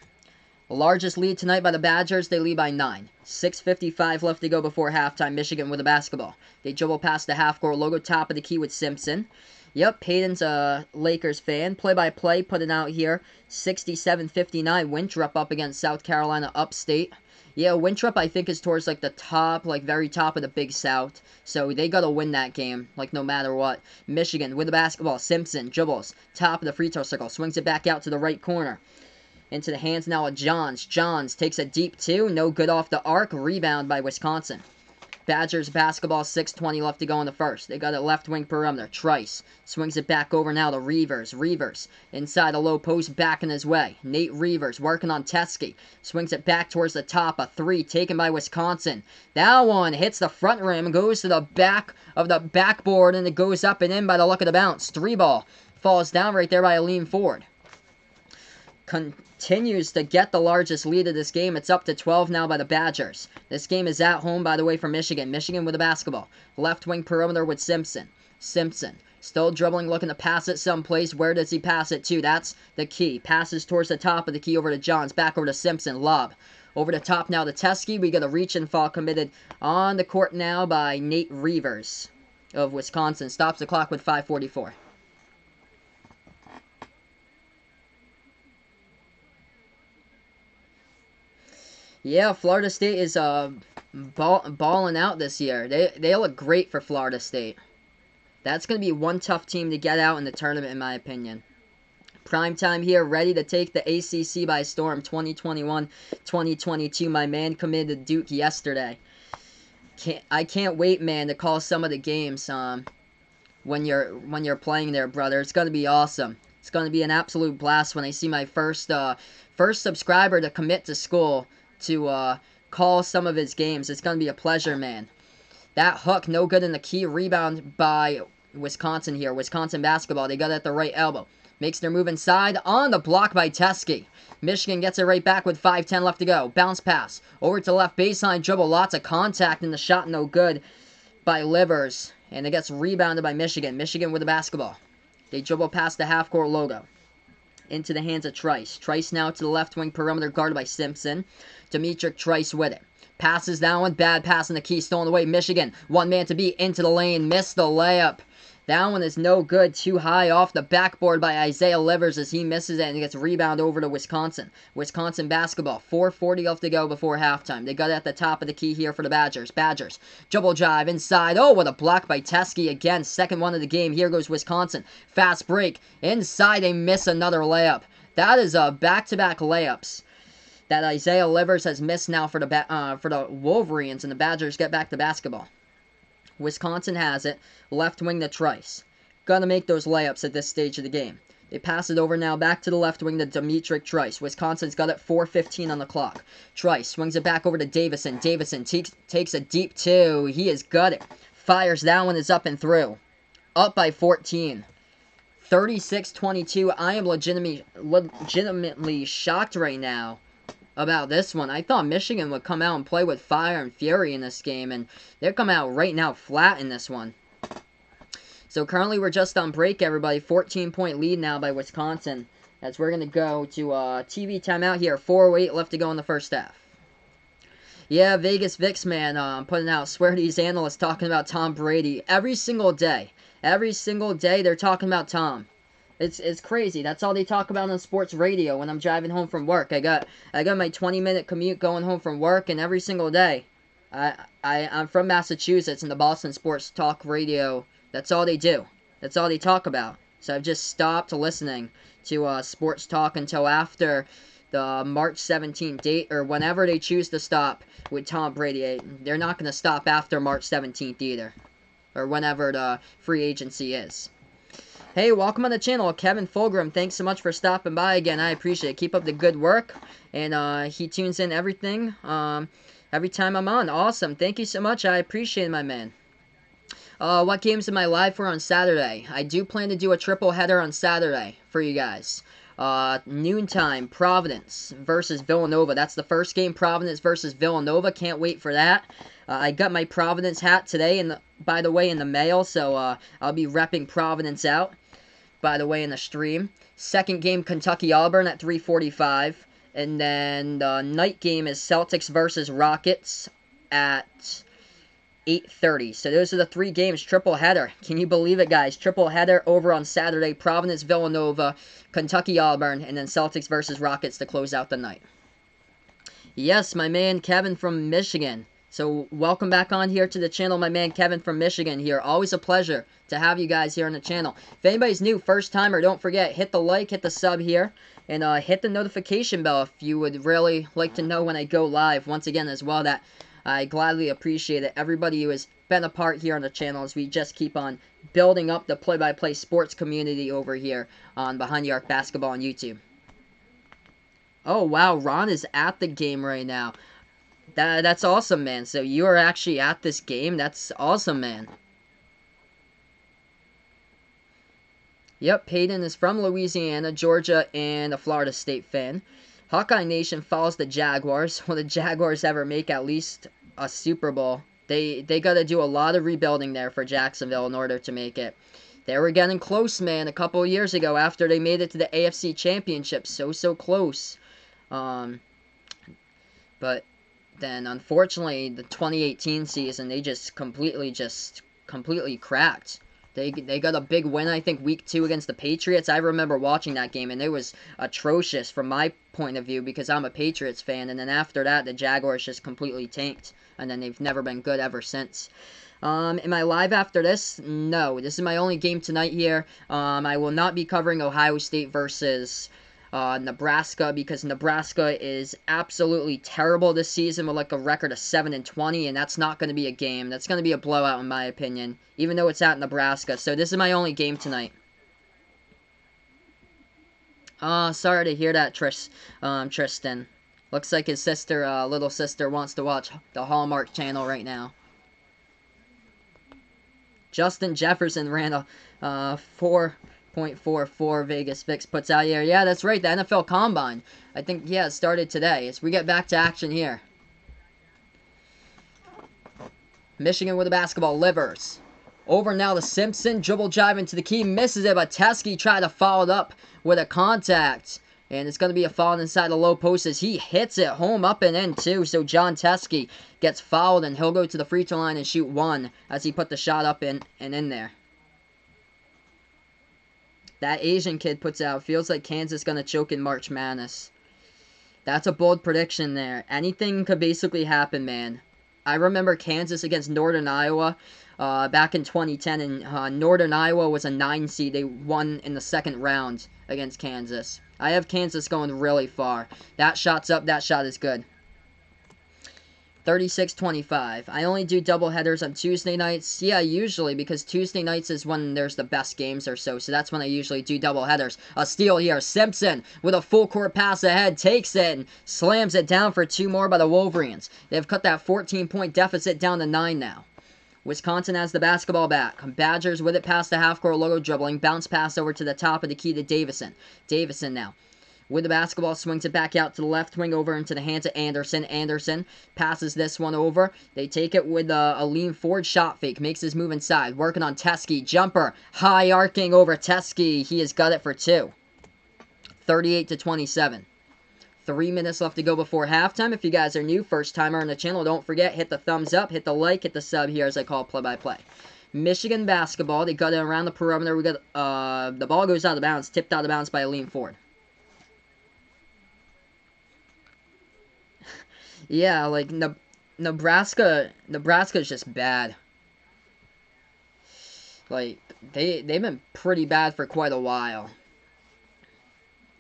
The largest lead tonight by the Badgers, they lead by 9. 6:55 left to go before halftime. Michigan with the basketball. They dribble past the half-court logo, top of the key with Simpson. Yep, Peyton's a Lakers fan. Play-by-play putting out here. 67-59. Winthrop up against South Carolina Upstate. Yeah, Winthrop I think is towards like the top, like very top of the Big South. So they gotta win that game, like no matter what. Michigan with the basketball. Simpson dribbles. Top of the free throw circle. Swings it back out to the right corner. Into the hands now of Johns. Johns takes a deep 2. No good off the arc. Rebound by Wisconsin. Badgers basketball. 6:20 left to go in the first. They got a left wing perimeter. Trice swings it back over now to Reavers. Reavers inside the low post. Back in his way. Nate Reavers working on Teskey. Swings it back towards the top. A 3 taken by Wisconsin. That one hits the front rim. Goes to the back of the backboard. And it goes up and in by the luck of the bounce. 3 ball. Falls down right there by Aleem Ford. Continues to get the largest lead of this game. It's up to 12 now by the Badgers. This game is at home, by the way, for Michigan. Michigan with the basketball. Left wing perimeter with Simpson. Simpson still dribbling, looking to pass it someplace. Where does he pass it to? That's the key. Passes towards the top of the key over to Johns. Back over to Simpson. Lob. Over the top now to Teskey. We got a reach and fall committed on the court now by Nate Reavers of Wisconsin. Stops the clock with 5:44. Yeah, Florida State is balling out this year. They look great for Florida State. That's going to be one tough team to get out in the tournament, in my opinion. Prime time here, ready to take the ACC by storm. 2021-2022. My man committed to Duke yesterday. I can't wait, man, to call some of the games when you're playing there, brother. It's gonna be awesome. It's gonna be an absolute blast when I see my first subscriber to commit to school to call some of his games. It's gonna be a pleasure, man. That hook, no good in the key. Rebound by Wisconsin here. Wisconsin basketball. They got it at the right elbow. Makes their move inside on the block by Teskey. Michigan gets it right back with 5:10 left to go. Bounce pass. Over to left baseline dribble. Lots of contact in the shot. No good by Livers. And it gets rebounded by Michigan. Michigan with the basketball. They dribble past the half-court logo. Into the hands of Trice. Trice now to the left wing perimeter guarded by Simpson. Demetric Trice with it. Passes that one. Bad pass in the key. Stolen away. Michigan. One man to beat. Into the lane. Missed the layup. That one is no good. Too high off the backboard by Isaiah Livers as he misses it and gets rebound over to Wisconsin. Wisconsin basketball. 4:40 left to go before halftime. They got it at the top of the key here for the Badgers. Badgers. Dribble drive inside. Oh, what a block by Teskey again. Second one of the game. Here goes Wisconsin. Fast break. Inside. They miss another layup. That is a back-to-back layups that Isaiah Livers has missed now for the Wolverines, and the Badgers get back to basketball. Wisconsin has it. Left wing to Trice. Gonna make those layups at this stage of the game. They pass it over now back to the left wing to Demetric Trice. Wisconsin's got it 4:15 on the clock. Trice swings it back over to Davison. Davison takes a deep two. He has got it. Fires. That one is up and through. Up by 14. 36-22. I am legitimately shocked right now about this one. I thought Michigan would come out and play with fire and fury in this game, and they're coming out right now flat in this one. So currently we're just on break, everybody. 14-point lead now by Wisconsin, as we're going to go to TV timeout here. 4:08 left to go in the first half. Yeah, Vegas Vix, man, I'm putting out, swear these analysts talking about Tom Brady every single day. Every single day they're talking about Tom. It's crazy. That's all they talk about on sports radio when I'm driving home from work. I got my 20-minute commute going home from work, and every single day, I'm from Massachusetts, and the Boston Sports Talk Radio, that's all they do. That's all they talk about. So I've just stopped listening to sports talk until after the March 17th date, or whenever they choose to stop with Tom Brady. They're not going to stop after March 17th either, or whenever the free agency is. Hey, welcome on the channel, Kevin Fulgrim. Thanks so much for stopping by again. I appreciate it. Keep up the good work. And he tunes in everything every time I'm on. Awesome. Thank you so much. I appreciate it, my man. What games am I live for on Saturday? I do plan to do a triple header on Saturday for you guys. Noontime, Providence versus Villanova. That's the first game, Providence versus Villanova. Can't wait for that. I got my Providence hat today, by the way, in the mail, so I'll be repping Providence out, by the way, in the stream. Second game, Kentucky-Auburn at 3:45. And then the night game is Celtics versus Rockets at 8:30. So those are the three games, triple header. Can you believe it, guys? Triple header over on Saturday. Providence, Villanova, Kentucky-Auburn, and then Celtics versus Rockets to close out the night. Yes, my man Kevin from Michigan. So welcome back on here to the channel, my man Kevin from Michigan here. Always a pleasure to have you guys here on the channel. If anybody's new, first timer, don't forget, hit the like, hit the sub here, and hit the notification bell if you would really like to know when I go live. Once again, as well, that I gladly appreciate it. Everybody who has been a part here on the channel as we just keep on building up the play-by-play sports community over here on Behind the Arc Basketball on YouTube. Oh, wow, Ron is at the game right now. That's awesome, man. So you are actually at this game? That's awesome, man. Yep, Peyton is from Louisiana, Georgia, and a Florida State fan. Hawkeye Nation follows the Jaguars. Will the Jaguars ever make at least a Super Bowl? They got to do a lot of rebuilding there for Jacksonville in order to make it. They were getting close, man, a couple of years ago after they made it to the AFC Championship. So close. But then, unfortunately, the 2018 season, they just completely cracked. They got a big win, I think, week 2 against the Patriots. I remember watching that game, and it was atrocious from my point of view because I'm a Patriots fan. And then after that, the Jaguars just completely tanked, and then they've never been good ever since. Am I live after this? No. This is my only game tonight here. I will not be covering Ohio State versus Nebraska, because Nebraska is absolutely terrible this season with like a record of 7-20, and that's not going to be a game. That's going to be a blowout in my opinion, even though it's at Nebraska. So this is my only game tonight. Sorry to hear that, Tristan. Looks like his sister, little sister, wants to watch the Hallmark Channel right now. Justin Jefferson ran a 4.44 Vegas Fix puts out here. Yeah, that's right, the NFL Combine. I think, yeah, it started today. As we get back to action here. Michigan with the basketball, Livers. Over now to Simpson, dribble drive into the key, misses it, but Teskey tried to follow it up with a contact. And it's going to be a foul inside the low post as he hits it home, up and in too. So John Teskey gets fouled and he'll go to the free throw line and shoot one as he put the shot up and in there. That Asian kid puts out, feels like Kansas going to choke in March Madness. That's a bold prediction there. Anything could basically happen, man. I remember Kansas against Northern Iowa back in 2010, and Northern Iowa was a 9 seed. They won in the second round against Kansas. I have Kansas going really far. That shot's up. That shot is good. 36-25. I only do doubleheaders on Tuesday nights. Yeah, usually, because Tuesday nights is when there's the best games or so. So that's when I usually do doubleheaders. A steal here. Simpson with a full court pass ahead. Takes it and slams it down for 2 more by the Wolverines. They've cut that 14-point deficit down to 9 now. Wisconsin has the basketball back. Badgers with it past the half-court logo dribbling. Bounce pass over to the top of the key to Davison. Davison now. With the basketball, swings it back out to the left wing over into the hands of Anderson. Anderson passes this one over. They take it with a lean forward shot fake. Makes his move inside. Working on Teskey. Jumper. High arcing over Teskey. He has got it for 2. 38-27. 3 minutes left to go before halftime. If you guys are new, first timer on the channel, don't forget, hit the thumbs up, hit the like, hit the sub here as I call play-by-play. Michigan basketball. They got it around the perimeter. We got the ball goes out of bounds. Tipped out of bounds by a lean forward. Yeah, like, Nebraska is just bad. Like, they've been pretty bad for quite a while.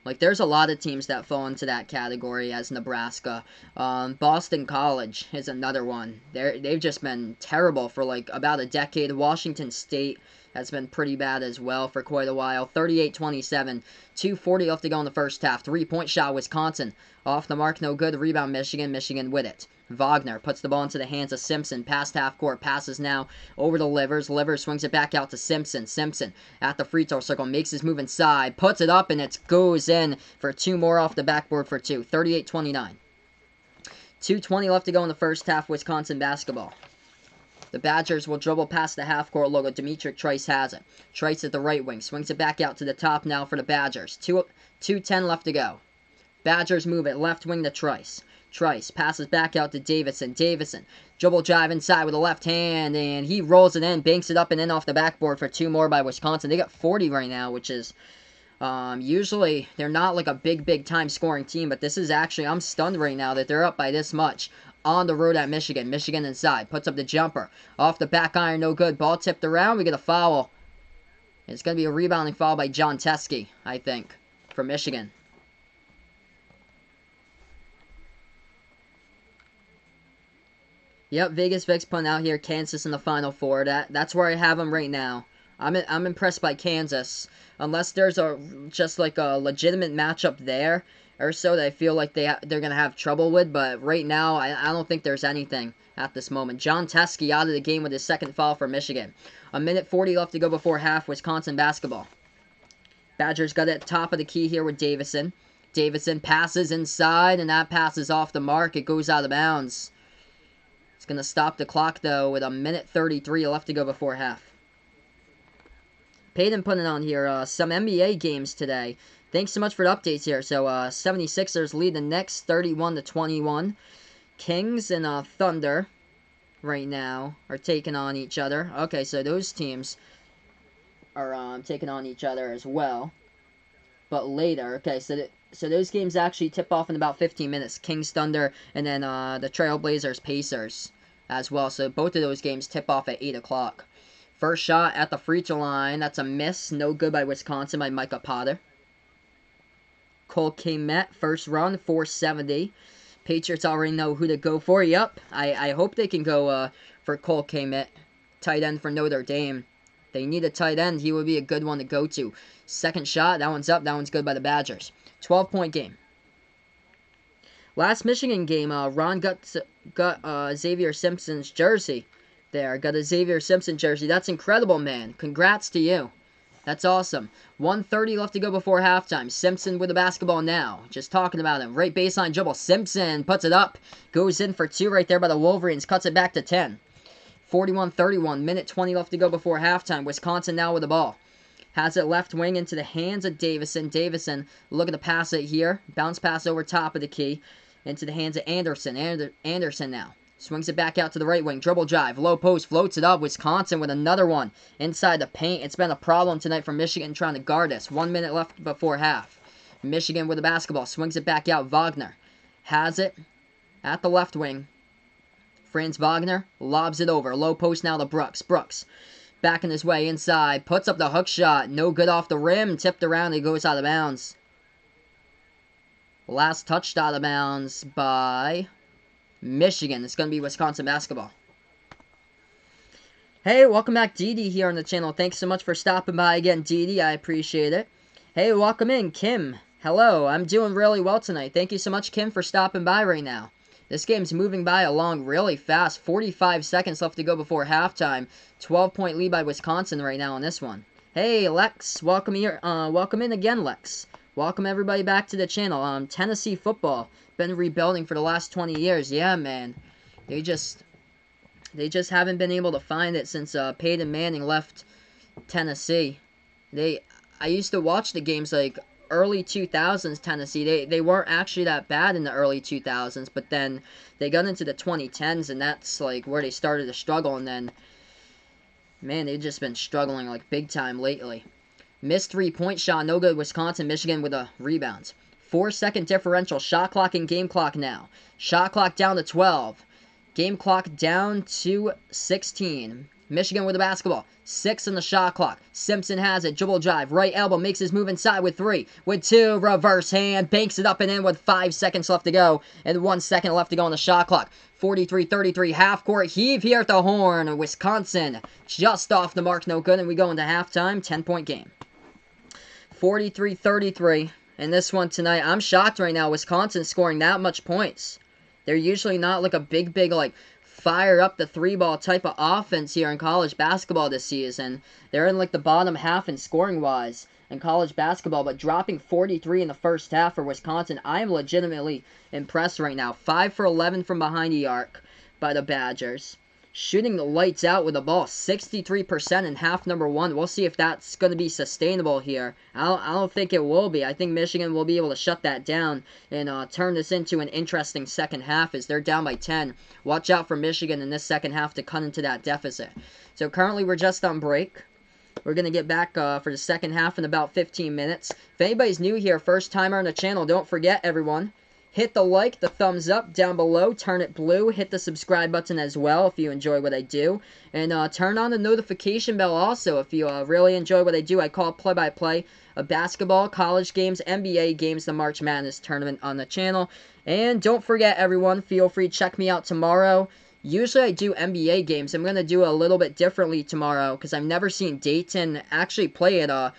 Like, there's a lot of teams that fall into that category as Nebraska. Boston College is another one. They've just been terrible for, like, about a decade. Washington State has been pretty bad as well for quite a while. 38-27. 2:40 left to go in the first half. 3-point shot, Wisconsin. Off the mark, no good. Rebound, Michigan. Michigan with it. Wagner puts the ball into the hands of Simpson. Past half court. Passes now over to Livers. Livers swings it back out to Simpson. Simpson at the free throw circle. Makes his move inside. Puts it up and it goes in for 2 more off the backboard for 2. 38-29. 2:20 left to go in the first half. Wisconsin basketball. The Badgers will dribble past the half-court logo. Demetric Trice has it. Trice at the right wing. Swings it back out to the top now for the Badgers. 2:10 left to go. Badgers move it left wing to Trice. Trice passes back out to Davison. Davison dribble drive inside with the left hand, and he rolls it in, banks it up and in off the backboard for 2 more by Wisconsin. They got 40 right now, which is usually they're not like a big time scoring team, but this is actually, I'm stunned right now that they're up by this much. On the road at Michigan. Michigan inside. Puts up the jumper. Off the back iron. No good. Ball tipped around. We get a foul. It's going to be a rebounding foul by John Teskey, I think, for Michigan. Yep, Vegas Vic's putting out here Kansas in the Final Four. That's where I have them right now. I'm impressed by Kansas. Unless there's just like a legitimate matchup there or so that I feel like they're going to have trouble with. But right now, I don't think there's anything at this moment. John Teskey out of the game with his second foul for Michigan. 1:40 left to go before half. Wisconsin basketball. Badgers got it at the top of the key here with Davison. Davison passes inside, and that pass is off the mark. It goes out of bounds. It's going to stop the clock, though, with 1:33 left to go before half. Peyton putting on here some NBA games today. Thanks so much for the updates here. So, 76ers lead the Knicks 31-21. Kings and Thunder right now are taking on each other. Okay, so those teams are taking on each other as well. But later, okay, so those games actually tip off in about 15 minutes. Kings, Thunder, and then the Trailblazers, Pacers as well. So both of those games tip off at 8 o'clock. First shot at the free throw line. That's a miss. No good by Wisconsin by Micah Potter. Cole Kmet, first run, 470. Patriots already know who to go for. Yep, I hope they can go for Cole Kmet, tight end for Notre Dame. They need a tight end. He would be a good one to go to. Second shot, that one's up. That one's good by the Badgers. 12-point game. Last Michigan game, Ron got Xavier Simpson's jersey there. Got a Xavier Simpson jersey. That's incredible, man. Congrats to you. That's awesome. 1:30 left to go before halftime. Simpson with the basketball now. Just talking about him. Right baseline dribble. Simpson puts it up. Goes in for two right there by the Wolverines. Cuts it back to 10. 41-31. Minute 20 left to go before halftime. Wisconsin now with the ball. Has it left wing into the hands of Davison. Davison looking to pass it here. Bounce pass over top of the key. Into the hands of Anderson. Anderson now. Swings it back out to the right wing. Dribble drive. Low post. Floats it up. Wisconsin with another one. Inside the paint. It's been a problem tonight for Michigan trying to guard us. 1 minute left before half. Michigan with the basketball. Swings it back out. Wagner has it at the left wing. Franz Wagner lobs it over. Low post now to Brooks. Brooks backing his way inside. Puts up the hook shot. No good off the rim. Tipped around. He goes out of bounds. Last touched out of bounds by Michigan. It's going to be Wisconsin basketball. Hey, welcome back, Dee here on the channel. Thanks so much for stopping by again, Dee. I appreciate it. Hey, welcome in, Kim. Hello, I'm doing really well tonight. Thank you so much, Kim, for stopping by right now. This game's moving by along really fast. 45 seconds left to go before halftime. 12-point lead by Wisconsin right now on this one. Hey, Lex, welcome here. Welcome in again, Lex. Welcome everybody back to the channel. Tennessee football been rebuilding for the last 20 years. Yeah, man. They just haven't been able to find it since Peyton Manning left Tennessee. I used to watch the games like early 2000s Tennessee. They weren't actually that bad in the early 2000s, but then they got into the 2010s and that's like where they started to struggle, and then man, they've just been struggling like big time lately. Missed 3-point shot, no good. Wisconsin, Michigan with a rebound. 4-second differential. Shot clock and game clock now. Shot clock down to 12. Game clock down to 16. Michigan with the basketball. 6 on the shot clock. Simpson has it. Dribble drive. Right elbow. Makes his move inside with 3. With 2. Reverse hand. Banks it up and in with 5 seconds left to go. And 1 second left to go on the shot clock. 43-33. Half court heave here at the horn. Wisconsin just off the mark. No good. And we go into halftime. 10-point game. 43-33. And this one tonight, I'm shocked right now. Wisconsin scoring that much points. They're usually not like a big, like, fire up the three-ball type of offense here in college basketball this season. They're in like the bottom half in scoring-wise in college basketball, but dropping 43 in the first half for Wisconsin, I am legitimately impressed right now. 5 for 11 from behind the arc by the Badgers. Shooting the lights out with the ball, 63% in half number 1. We'll see if that's going to be sustainable here. I don't think it will be. I think Michigan will be able to shut that down and turn this into an interesting second half as they're down by 10. Watch out for Michigan in this second half to cut into that deficit. So currently we're just on break. We're going to get back for the second half in about 15 minutes. If anybody's new here, first timer on the channel, don't forget, everyone, hit the like, the thumbs up down below, turn it blue, hit the subscribe button as well if you enjoy what I do, and turn on the notification bell also if you really enjoy what I do. I call play-by-play of basketball, college games, NBA games, the March Madness tournament on the channel. And don't forget, everyone, feel free to check me out tomorrow. Usually I do NBA games. I'm going to do a little bit differently tomorrow because I've never seen Dayton actually play at a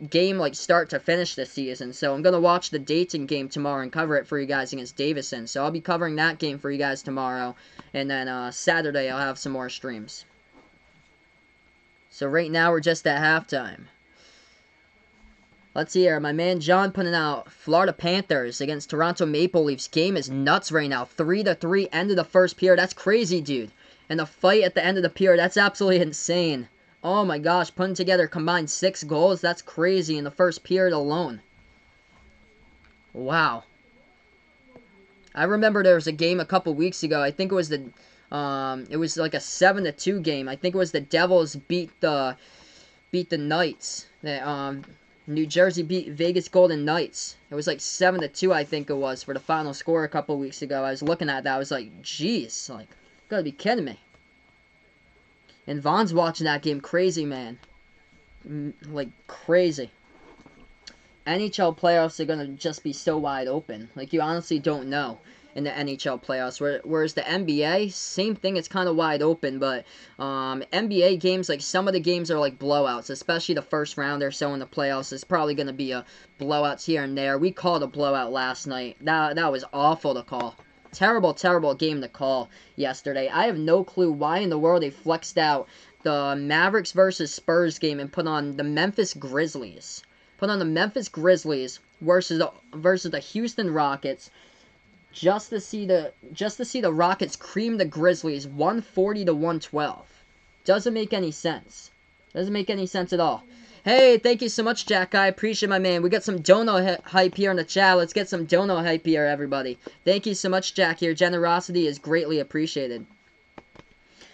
game like start to finish this season. So I'm going to watch the Dayton game tomorrow and cover it for you guys against Davison. So I'll be covering that game for you guys tomorrow. And then Saturday I'll have some more streams. So right now we're just at halftime. Let's see here. My man John putting out Florida Panthers against Toronto Maple Leafs. Game is nuts right now. 3-3 end of the first period. That's crazy, dude. And the fight at the end of the period. That's absolutely insane. Oh my gosh, putting together combined 6 goals, that's crazy in the first period alone. Wow. I remember there was a game a couple weeks ago. I think it was it was like a 7-2 game. I think it was the Devils beat the Knights. New Jersey beat Vegas Golden Knights. It was like 7-2, I think it was, for the final score a couple weeks ago. I was looking at that. I was like, jeez, like, you gotta be kidding me. And Vaughn's watching that game. Crazy, man. Like, crazy. NHL playoffs are going to just be so wide open. Like, you honestly don't know in the NHL playoffs. Whereas the NBA, same thing, it's kind of wide open. But NBA games, like, some of the games are like blowouts, especially the first round or so in the playoffs. It's probably going to be a blowouts here and there. We called a blowout last night. That was awful to call. Terrible, terrible game to call yesterday. I have no clue why in the world they flexed out the Mavericks versus Spurs game and put on the Memphis Grizzlies. Put on the Memphis Grizzlies versus the Houston Rockets just to see the Rockets cream the Grizzlies 140 to 112. Doesn't make any sense. Doesn't make any sense at all. Hey, thank you so much, Jack. I appreciate my man. We got some dono hype here in the chat. Let's get some dono hype here, everybody. Thank you so much, Jack. Your generosity is greatly appreciated.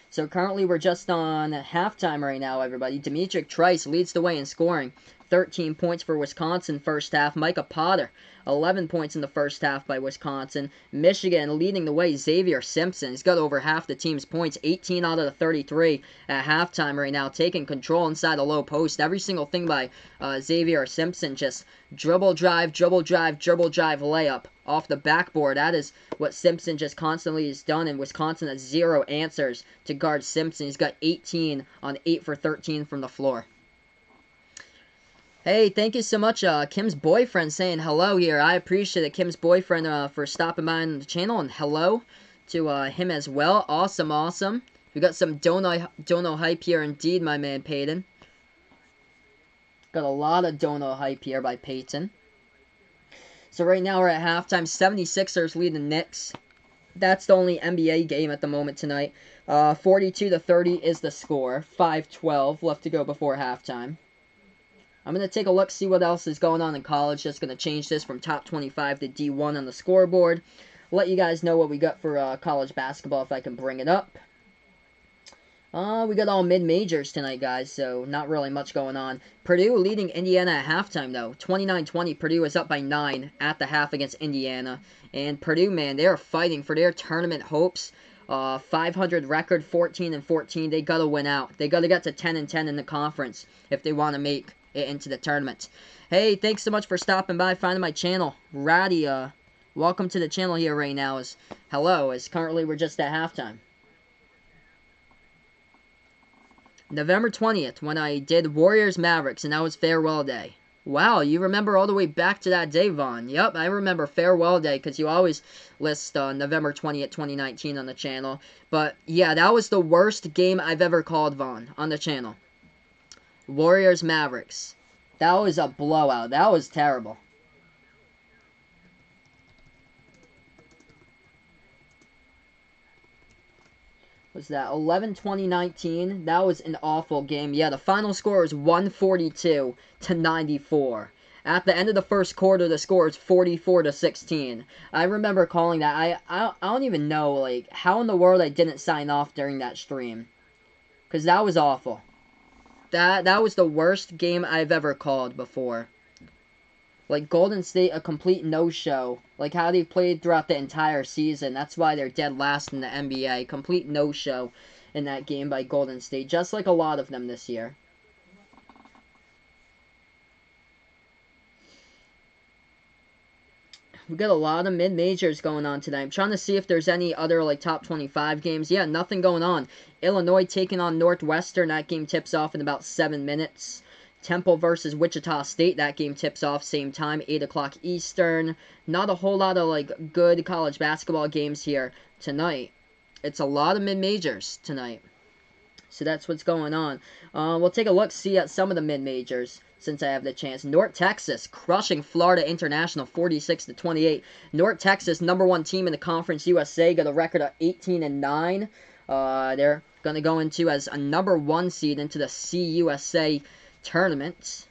So currently we're just on halftime right now, everybody. Demetric Trice leads the way in scoring. 13 points for Wisconsin first half. Micah Potter, 11 points in the first half by Wisconsin. Michigan leading the way. Xavier Simpson, he's got over half the team's points. 18 out of the 33 at halftime right now. Taking control inside the low post. Every single thing by Xavier Simpson. Just dribble drive, layup off the backboard. That is what Simpson just constantly has done, and Wisconsin has zero answers to guard Simpson. He's got 18 on 8 for 13 from the floor. Hey, thank you so much, Kim's boyfriend saying hello here. I appreciate it, Kim's boyfriend, for stopping by on the channel, and hello to him as well. Awesome, awesome. We got some dono hype here indeed, my man Peyton. Got a lot of dono hype here by Peyton. So right now we're at halftime. 76ers lead the Knicks. That's the only NBA game at the moment tonight. 42 to 30 is the score. 5:12 left to go before halftime. I'm going to take a look, see what else is going on in college. Just going to change this from top 25 to D1 on the scoreboard. Let you guys know what we got for college basketball if I can bring it up. We got all mid-majors tonight, guys, so not really much going on. Purdue leading Indiana at halftime, though. 29-20, Purdue is up by 9 at the half against Indiana. And Purdue, man, they are fighting for their tournament hopes. 500 record, 14-14. They got to win out. They got to get to 10-10 in the conference if they want to make it into the tournament. Hey, thanks so much for stopping by, finding my channel. Ratty, welcome to the channel here right now. Hello, as currently we're just at halftime. November 20th, when I did Warriors Mavericks, and that was farewell day. Wow, you remember all the way back to that day, Vaughn. Yep, I remember farewell day, because you always list November 20th, 2019 on the channel. But, yeah, that was the worst game I've ever called, Vaughn, on the channel. Warriors Mavericks. That was a blowout. That was terrible. Was that 11-20-19? That was an awful game. Yeah, the final score was 142 to 94. At the end of the first quarter, the score is 44 to 16. I remember calling that. I don't even know, like, how in the world I didn't sign off during that stream. Because that was awful. That was the worst game I've ever called before. Like, Golden State, a complete no-show. Like, how they played throughout the entire season. That's why they're dead last in the NBA. Complete no-show in that game by Golden State. Just like a lot of them this year. We got a lot of mid-majors going on tonight. I'm trying to see if there's any other, like, top 25 games. Yeah, nothing going on. Illinois taking on Northwestern. That game tips off in about 7 minutes. Temple versus Wichita State. That game tips off same time, 8 o'clock Eastern. Not a whole lot of, like, good college basketball games here tonight. It's a lot of mid-majors tonight. So that's what's going on. We'll take a look, see at some of the mid-majors. Since I have the chance. North Texas crushing Florida International 46 to 28. North Texas, #1 team in the Conference USA, got a record of 18-9. They're going to go into as a #1 seed into the CUSA tournament.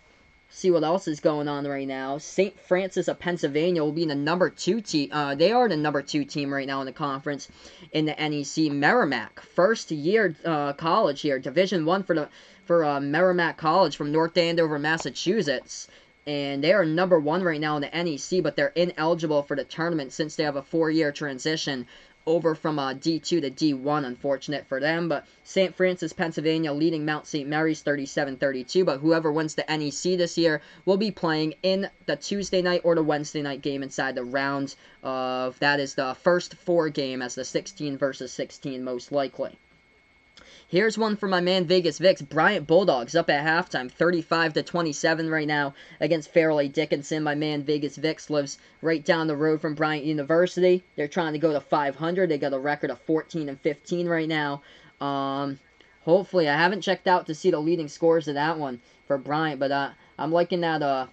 See what else is going on right now. St. Francis of Pennsylvania will be the #2 team. They are the #2 team right now in the conference in the NEC. Merrimack, first year college here, Division I for Merrimack College from North Andover, Massachusetts. And they are #1 right now in the NEC, but they're ineligible for the tournament since they have a 4-year transition over from D2 to D1, unfortunate for them. But St. Francis, Pennsylvania leading Mount St. Mary's 37-32. But whoever wins the NEC this year will be playing in the Tuesday night or the Wednesday night game inside the round of, that is the first 4 game as the 16 versus 16 most likely. Here's one for my man Vegas Vicks. Bryant Bulldogs up at halftime, 35-27 right now against Fairleigh Dickinson. My man Vegas Vicks lives right down the road from Bryant University. They're trying to go to 500. They got a record of 14-15 right now. Hopefully, I haven't checked out to see the leading scores of that one for Bryant, but I'm liking that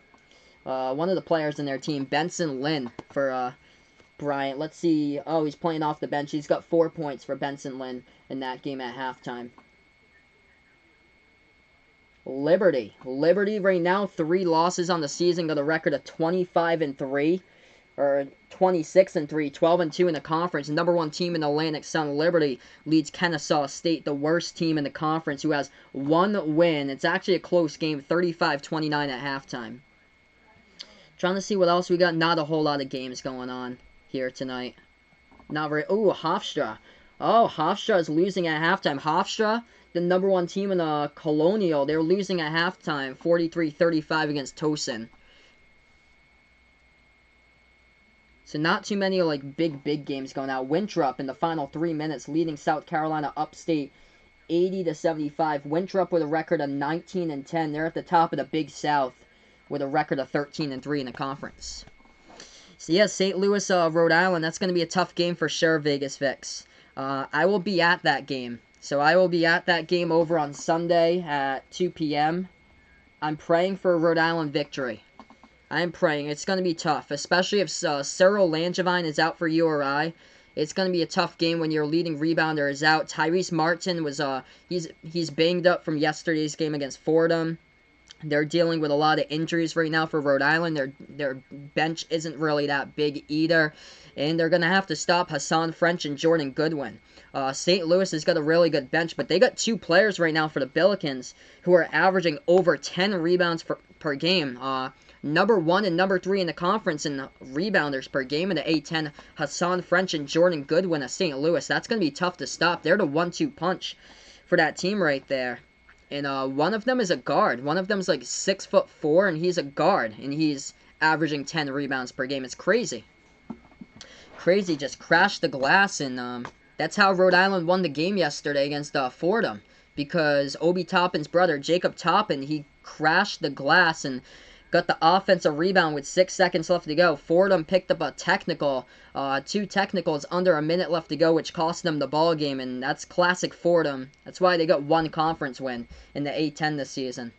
one of the players in their team, Benson Lynn, for Bryant. Let's see. Oh, he's playing off the bench. He's got 4 points for Benson Lynn in that game at halftime. Liberty right now, 3 losses on the season, got a record of 25-3, or 26-3, 12-2 in the conference. Number 1 team in the Atlantic Sun, Liberty, leads Kennesaw State, the worst team in the conference, who has 1 win. It's actually a close game, 35-29 at halftime. Trying to see what else we got. Not a whole lot of games going on here tonight. Not very. Oh, Hofstra. Oh, Hofstra is losing at halftime. Hofstra, the number 1 team in the Colonial, they're losing at halftime, 43-35 against Towson. So not too many like big games going out. Winthrop in the final 3 minutes leading South Carolina Upstate 80-75. Winthrop with a record of 19-10. They're at the top of the Big South with a record of 13-3 in the conference. So yeah, St. Louis, Rhode Island, that's going to be a tough game for sure, Vegas Vicks. I will be at that game. So I will be at that game over on Sunday at 2 p.m. I'm praying for a Rhode Island victory. I am praying. It's going to be tough, especially if Cyril Langevin is out for URI. It's going to be a tough game when your leading rebounder is out. Tyrese Martin was he's banged up from yesterday's game against Fordham. They're dealing with a lot of injuries right now for Rhode Island. Their bench isn't really that big either. And they're going to have to stop Hassan French and Jordan Goodwin. St. Louis has got a really good bench, but they got 2 players right now for the Billikens who are averaging over 10 rebounds per game. Number 1 and number 3 in the conference in rebounders per game in the A10, Hassan French and Jordan Goodwin of St. Louis. That's going to be tough to stop. They're the 1-2 punch for that team right there. And one of them is a guard. One of them is like 6'4", and he's a guard, and he's averaging 10 rebounds per game. It's crazy. Crazy, just crashed the glass, and that's how Rhode Island won the game yesterday against Fordham, because Obi Toppin's brother, Jacob Toppin, he crashed the glass and got the offensive rebound with 6 seconds left to go. Fordham picked up a technical, 2 technicals under a minute left to go, which cost them the ball game, and that's classic Fordham. That's why they got 1 conference win in the A10 this season.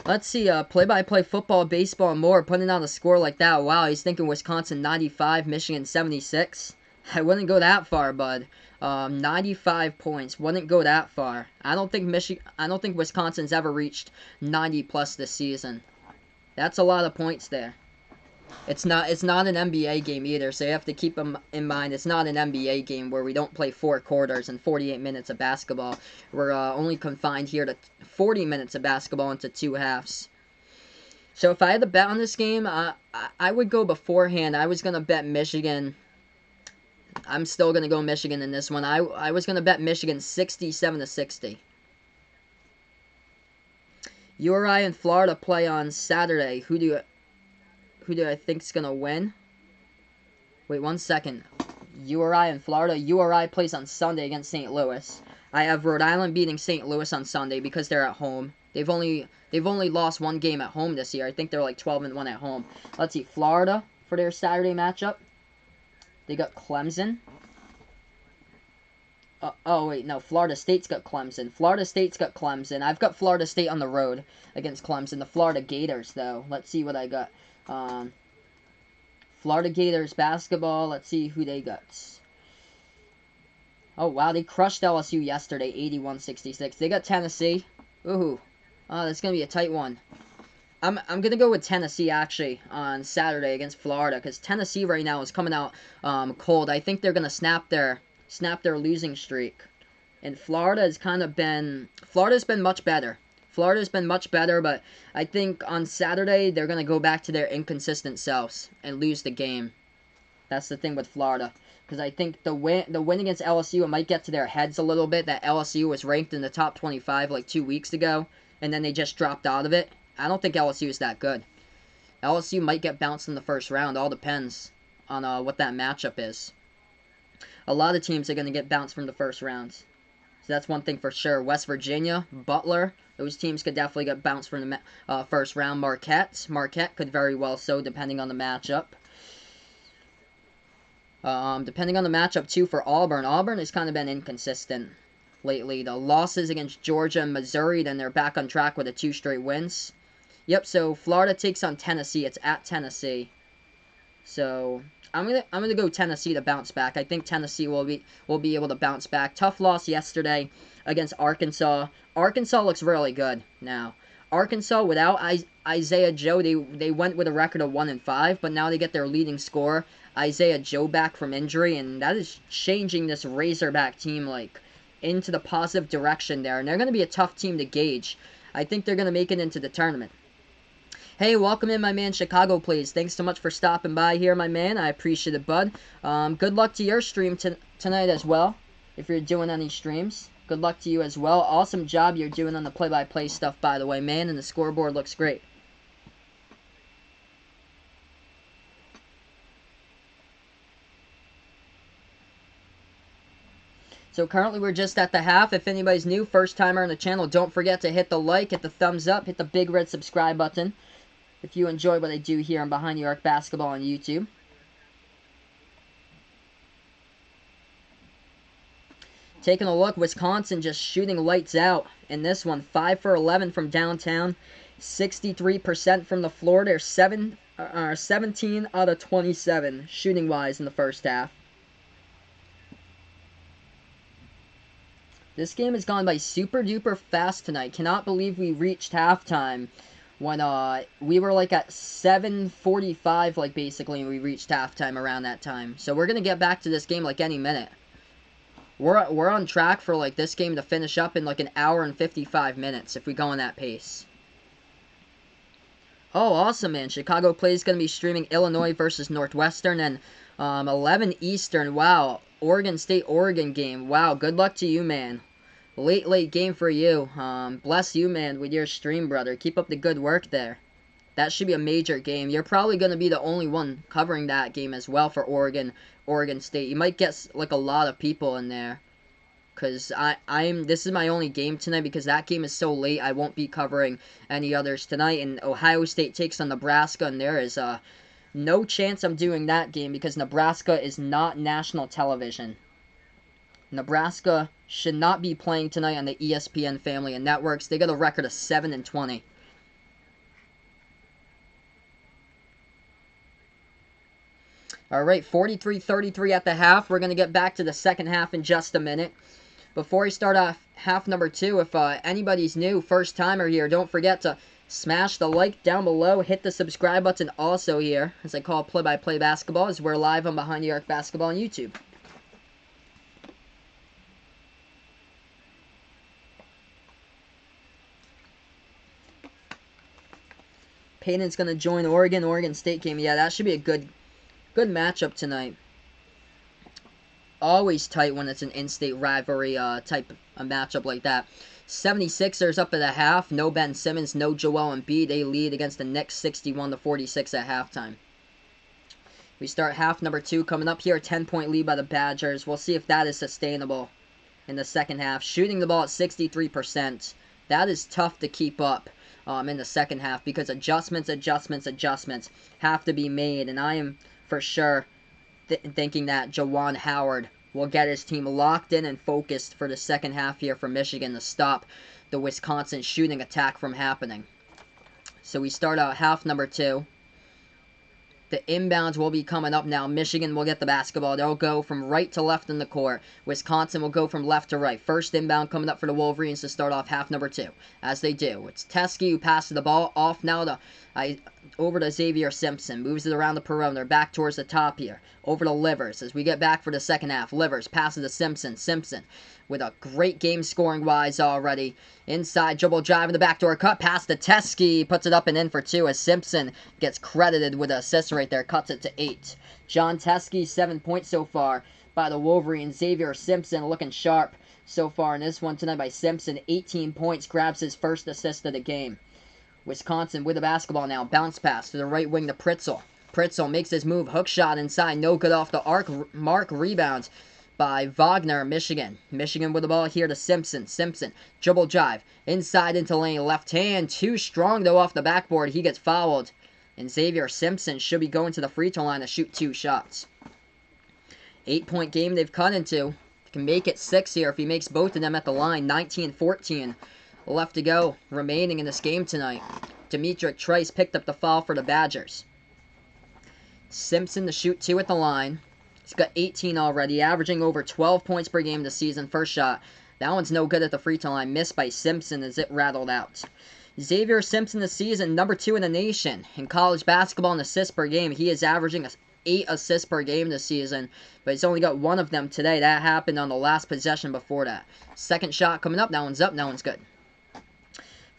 Let's see, play-by-play football, baseball, and more, putting out a score like that. Wow, he's thinking Wisconsin 95, Michigan 76. I wouldn't go that far, bud. 95 points. Wouldn't go that far. I don't think Wisconsin's ever reached 90 plus this season. That's a lot of points there. It's not an NBA game either, so you have to keep in mind it's not an NBA game where we don't play 4 quarters and 48 minutes of basketball. We're only confined here to 40 minutes of basketball into 2 halves. So if I had to bet on this game, I would go beforehand. I was going to bet Michigan. I'm still going to go Michigan in this one. I was going to bet Michigan 67-60. URI and Florida play on Saturday. Who do I think is going to win? Wait 1 second. URI and Florida. URI plays on Sunday against St. Louis. I have Rhode Island beating St. Louis on Sunday because they're at home. They've only lost 1 game at home this year. I think they're like 12-1 at home. Let's see. Florida for their Saturday matchup. They got Clemson. Oh, wait, no. Florida State's got Clemson. Florida State's got Clemson. I've got Florida State on the road against Clemson. The Florida Gators, though. Let's see what I got. Florida Gators basketball. Let's see who they got. Oh, wow. They crushed LSU yesterday, 81-66. They got Tennessee. Ooh. Oh, that's going to be a tight one. I'm going to go with Tennessee, actually, on Saturday against Florida, because Tennessee right now is coming out cold. I think they're going to snap their losing streak. And Florida's been much better. Florida's been much better, but I think on Saturday they're going to go back to their inconsistent selves and lose the game. That's the thing with Florida. Because I think the win against LSU, it might get to their heads a little bit that LSU was ranked in the top 25 like 2 weeks ago, and then they just dropped out of it. I don't think LSU is that good. LSU might get bounced in the first round. All depends on what that matchup is. A lot of teams are going to get bounced from the first round. So that's one thing for sure. West Virginia, Butler, those teams could definitely get bounced from the first round. Marquette could very well so, depending on the matchup. Depending on the matchup, too, for Auburn. Auburn has kind of been inconsistent lately. The losses against Georgia and Missouri, then they're back on track with 2 straight wins. Yep, so Florida takes on Tennessee. It's at Tennessee. So I'm gonna go Tennessee to bounce back. I think Tennessee will be able to bounce back. Tough loss yesterday against Arkansas. Arkansas looks really good now. Arkansas, without Isaiah Joe, they went with a record of 1-5, but now they get their leading scorer, Isaiah Joe, back from injury, and that is changing this Razorback team like into the positive direction there. And they're going to be a tough team to gauge. I think they're going to make it into the tournament. Hey, welcome in, my man, Chicago Plays. Thanks so much for stopping by here, my man. I appreciate it, bud. Good luck to your stream tonight as well, if you're doing any streams. Good luck to you as well. Awesome job you're doing on the play-by-play stuff, by the way, man, and the scoreboard looks great. So currently we're just at the half. If anybody's new, first timer on the channel, don't forget to hit the like, hit the thumbs up, hit the big red subscribe button if you enjoy what I do here on Behind the Arc Basketball on YouTube. Taking a look, Wisconsin just shooting lights out in this one. 5 for 11 from downtown, 63% from the floor. They're 17 out of 27 shooting-wise in the first half. This game has gone by super duper fast tonight. Cannot believe we reached halftime when we were like at 7:45, like basically we reached halftime around that time. So we're gonna get back to this game like any minute. We're on track for like this game to finish up in like an hour and 55 minutes if we go on that pace. Oh, awesome, man. Chicago Plays gonna be streaming Illinois versus Northwestern and 11 Eastern. Wow. Oregon State Oregon game. Wow, good luck to you, man. Late game for you. Bless you, man, with your stream, brother. Keep up the good work there. That should be a major game. You're probably going to be the only one covering that game as well for Oregon State. You might get like a lot of people in there. Because this is my only game tonight because that game is so late. I won't be covering any others tonight. And Ohio State takes on Nebraska, and there is no chance I'm doing that game because Nebraska is not national television. Nebraska should not be playing tonight on the ESPN family of networks. They got a record of 7-20. All right, 43-33 at the half. We're going to get back to the second half in just a minute. Before we start off half number 2, if anybody's new, first timer here, don't forget to smash the like down below, hit the subscribe button also here, as I call play-by-play basketball, as we're live on Behind the Arc Basketball on YouTube. Payton's going to join Oregon State game. Yeah, that should be a good matchup tonight. Always tight when it's an in-state rivalry type of matchup like that. 76ers up at the half. No Ben Simmons, no Joel Embiid. They lead against the Knicks 61-46 at halftime. We start half number 2 coming up here. 10-point lead by the Badgers. We'll see if that is sustainable in the second half. Shooting the ball at 63%. That is tough to keep up in the second half because adjustments have to be made. And I am for sure thinking that Juwan Howard will get his team locked in and focused for the second half here for Michigan to stop the Wisconsin shooting attack from happening. So we start out half number 2. The inbounds will be coming up now. Michigan will get the basketball. They'll go from right to left in the court. Wisconsin will go from left to right. First inbound coming up for the Wolverines to start off half number 2. As they do. It's Teskey who passes the ball off now to over to Xavier Simpson. Moves it around the perimeter. Back towards the top here. Over to Livers as we get back for the second half. Livers passes to Simpson. Simpson with a great game scoring-wise already. Inside, dribble drive in the backdoor cut. Pass to Teskey. Puts it up and in for two as Simpson gets credited with an assist right there. Cuts it to 8. John Teskey, 7 points so far by the Wolverines. Xavier Simpson looking sharp so far in this one tonight by Simpson. 18 points. Grabs his first assist of the game. Wisconsin with the basketball now. Bounce pass to the right wing to Pritzel. Pritzel makes his move. Hook shot inside. No good off the arc. Mark rebounds by Wagner, Michigan. Michigan with the ball here to Simpson. Simpson, dribble drive. Inside into lane. Left hand. Too strong though off the backboard. He gets fouled. And Xavier Simpson should be going to the free throw line to shoot 2 shots. 8-point game they've cut into. Can make it 6 here if he makes both of them at the line. 19-14. Left to go remaining in this game tonight. Demetric Trice picked up the foul for the Badgers. Simpson to shoot 2 at the line. He's got 18 already, averaging over 12 points per game this season. First shot. That one's no good at the free throw line. Missed by Simpson as it rattled out. Xavier Simpson this season, number 2 in the nation in college basketball in assists per game. He is averaging 8 assists per game this season, but he's only got 1 of them today. That happened on the last possession before that. Second shot coming up. That one's up. That one's good.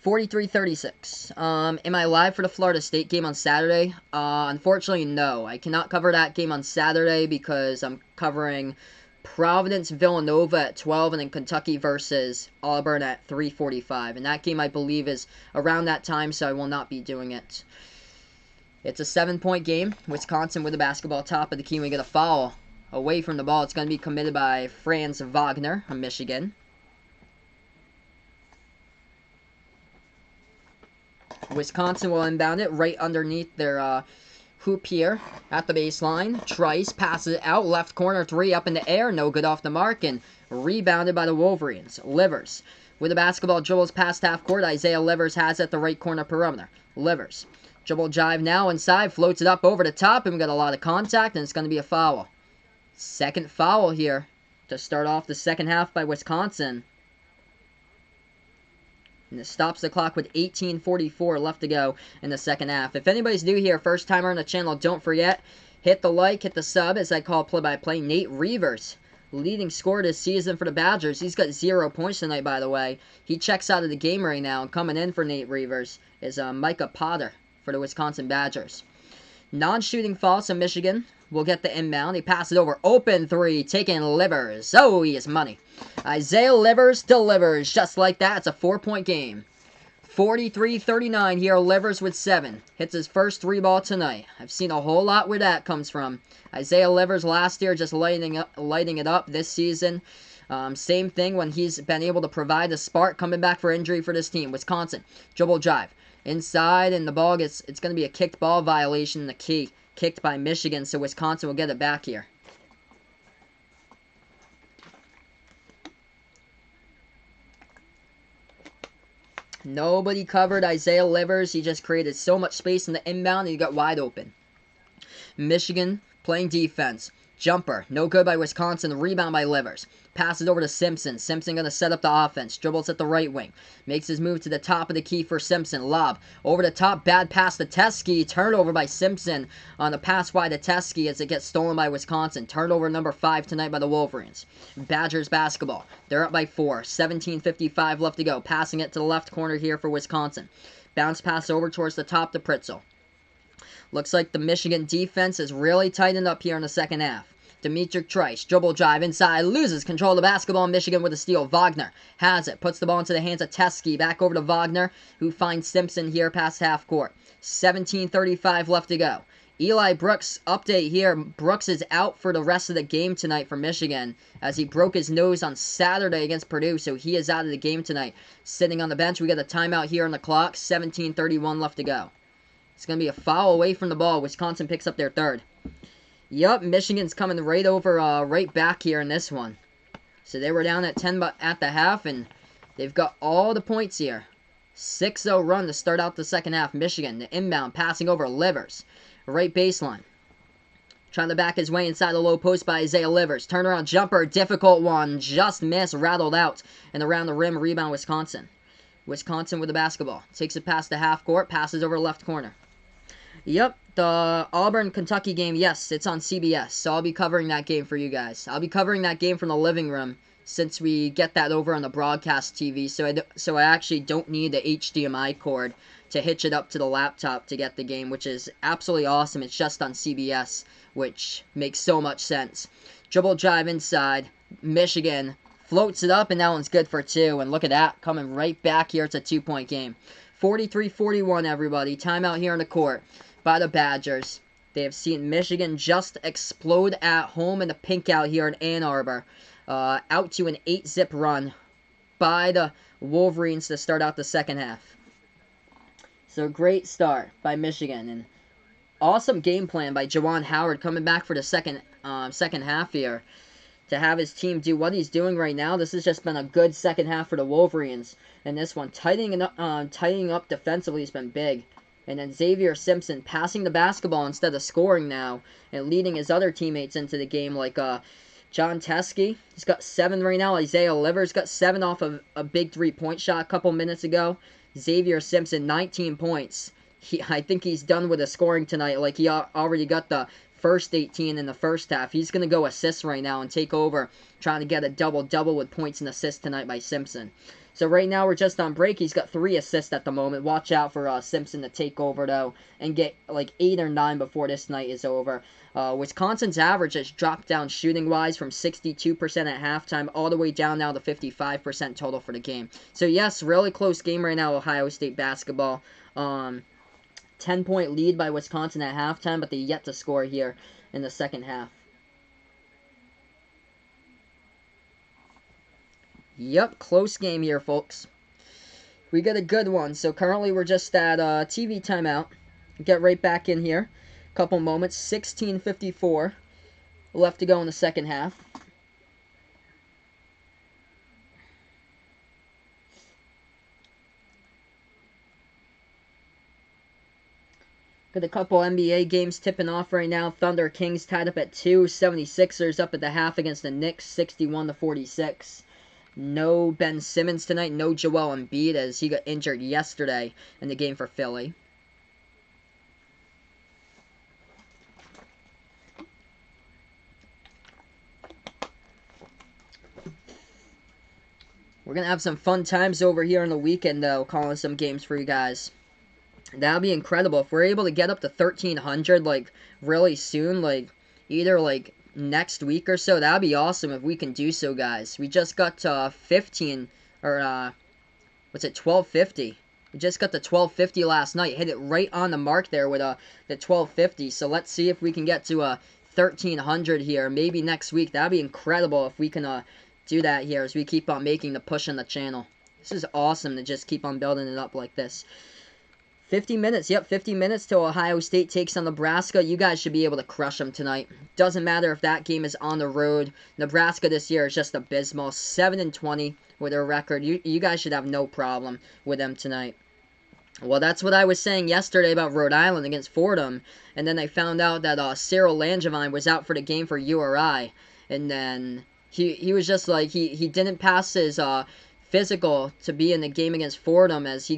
43-36. Am I live for the Florida State game on Saturday? Unfortunately, no. I cannot cover that game on Saturday because I'm covering Providence Villanova at 12 and then Kentucky versus Auburn at 3:45. And that game, I believe, is around that time, so I will not be doing it. It's a 7-point game. Wisconsin with the basketball top of the key. We get a foul away from the ball. It's going to be committed by Franz Wagner of Michigan. Wisconsin will inbound it right underneath their hoop here at the baseline. Trice passes it out. Left corner 3 up in the air. No good off the mark and rebounded by the Wolverines. Livers with the basketball dribbles past half court. Isaiah Livers has it at the right corner perimeter. Livers. Dribble drive now inside. Floats it up over the top and we got a lot of contact and it's going to be a foul. Second foul here to start off the second half by Wisconsin. And it stops the clock with 18:44 left to go in the second half. If anybody's new here, first timer on the channel, don't forget, hit the like, hit the sub, as I call play-by-play. Nate Reavers, leading scorer this season for the Badgers. He's got 0 points tonight, by the way. He checks out of the game right now. And coming in for Nate Reavers is Micah Potter for the Wisconsin Badgers. Non-shooting foul, so Michigan will get the inbound. He passes it over. Open 3, taking Livers. Oh, he is money. Isaiah Livers delivers. Just like that, it's a 4-point game. 43-39 here. Livers with 7. Hits his first 3 ball tonight. I've seen a whole lot where that comes from. Isaiah Livers last year just lighting it up this season. Same thing when he's been able to provide a spark coming back for injury for this team. Wisconsin, dribble drive. Inside, and the ball it's going to be a kicked ball violation in the key. Kicked by Michigan, so Wisconsin will get it back here. Nobody covered Isaiah Livers. He just created so much space in the inbound, and he got wide open. Michigan playing defense. Jumper, no good by Wisconsin. Rebound by Livers. Passes over to Simpson. Simpson going to set up the offense. Dribbles at the right wing. Makes his move to the top of the key for Simpson. Lob over the top. Bad pass to Teskey. Turnover by Simpson on the pass wide to Teskey as it gets stolen by Wisconsin. Turnover number 5 tonight by the Wolverines. Badgers basketball. They're up by 4. 17:55 left to go. Passing it to the left corner here for Wisconsin. Bounce pass over towards the top to Pritzel. Looks like the Michigan defense is really tightened up here in the second half. Demetric Trice, dribble drive inside, loses control of the basketball. Michigan with a steal. Wagner has it, puts the ball into the hands of Teskey. Back over to Wagner, who finds Simpson here past half court. 17:35 left to go. Eli Brooks, update here. Brooks is out for the rest of the game tonight for Michigan as he broke his nose on Saturday against Purdue, so he is out of the game tonight. Sitting on the bench, we got a timeout here on the clock. 17:31 left to go. It's going to be a foul away from the ball. Wisconsin picks up their third. Yup, Michigan's coming right over, right back here in this one. So they were down at 10 at the half, and they've got all the points here. 6-0 run to start out the second half. Michigan, the inbound, passing over Livers. Right baseline. Trying to back his way inside the low post by Isaiah Livers. Turnaround jumper, difficult one. Just missed, rattled out. And around the rim, rebound Wisconsin. Wisconsin with the basketball. Takes it past the half court, passes over left corner. Yep, the Auburn-Kentucky game, yes, it's on CBS, so I'll be covering that game for you guys. I'll be covering that game from the living room since we get that over on the broadcast TV, so I actually don't need the HDMI cord to hitch it up to the laptop to get the game, which is absolutely awesome. It's just on CBS, which makes so much sense. Dribble drive inside, Michigan floats it up, and that one's good for two, and look at that, coming right back here. It's a two-point game. 43-41, everybody. Timeout here in the court by the Badgers. They have seen Michigan just explode at home in the pink out here in Ann Arbor. Out to an 8-zip run by the Wolverines to start out the second half. So great start by Michigan, and awesome game plan by Juwan Howard coming back for the second half here to have his team do what he's doing right now. This has just been a good second half for the Wolverines. And this one, tightening up defensively has been big. And then Xavier Simpson passing the basketball instead of scoring now and leading his other teammates into the game, like John Teskey. He's got 7 right now. Isaiah Livers got 7 off of a big three-point shot a couple minutes ago. Xavier Simpson, 19 points. I think he's done with the scoring tonight. Like, he already got the first 18 in the first half. He's going to go assists right now and take over, trying to get a double-double with points and assists tonight by Simpson. So right now we're just on break. He's got 3 assists at the moment. Watch out for Simpson to take over, though, and get like 8 or 9 before this night is over. Wisconsin's average has dropped down shooting-wise from 62% at halftime all the way down now to 55% total for the game. So yes, really close game right now, Ohio State basketball. 10-point lead by Wisconsin at halftime, but they yet to score here in the second half. Yep, close game here, folks. We got a good one. So currently we're just at TV timeout. Get right back in here. Couple moments. 16:54 left to go in the second half. Got a couple NBA games tipping off right now. Thunder Kings tied up at 2. 76ers up at the half against the Knicks, 61-46. No Ben Simmons tonight. No Joel Embiid, as he got injured yesterday in the game for Philly. We're going to have some fun times over here on the weekend, though, calling some games for you guys. That would be incredible. If we're able to get up to 1,300, like, really soon, like, either, like, next week or so, that would be awesome if we can do so, guys. We just got to 15, or, what's it, 1250. We just got the 1250 last night. Hit it right on the mark there with the 1250. So let's see if we can get to 1,300 here, maybe next week. That would be incredible if we can do that here as we keep on making the push on the channel. This is awesome to just keep on building it up like this. 50 minutes, yep, 50 minutes till Ohio State takes on Nebraska. You guys should be able to crush them tonight. Doesn't matter if that game is on the road. Nebraska this year is just abysmal. 7-20 with their record. You guys should have no problem with them tonight. Well, that's what I was saying yesterday about Rhode Island against Fordham. And then I found out that Cyril Langevin was out for the game for URI. And then he was just like, he didn't pass his physical to be in the game against Fordham, as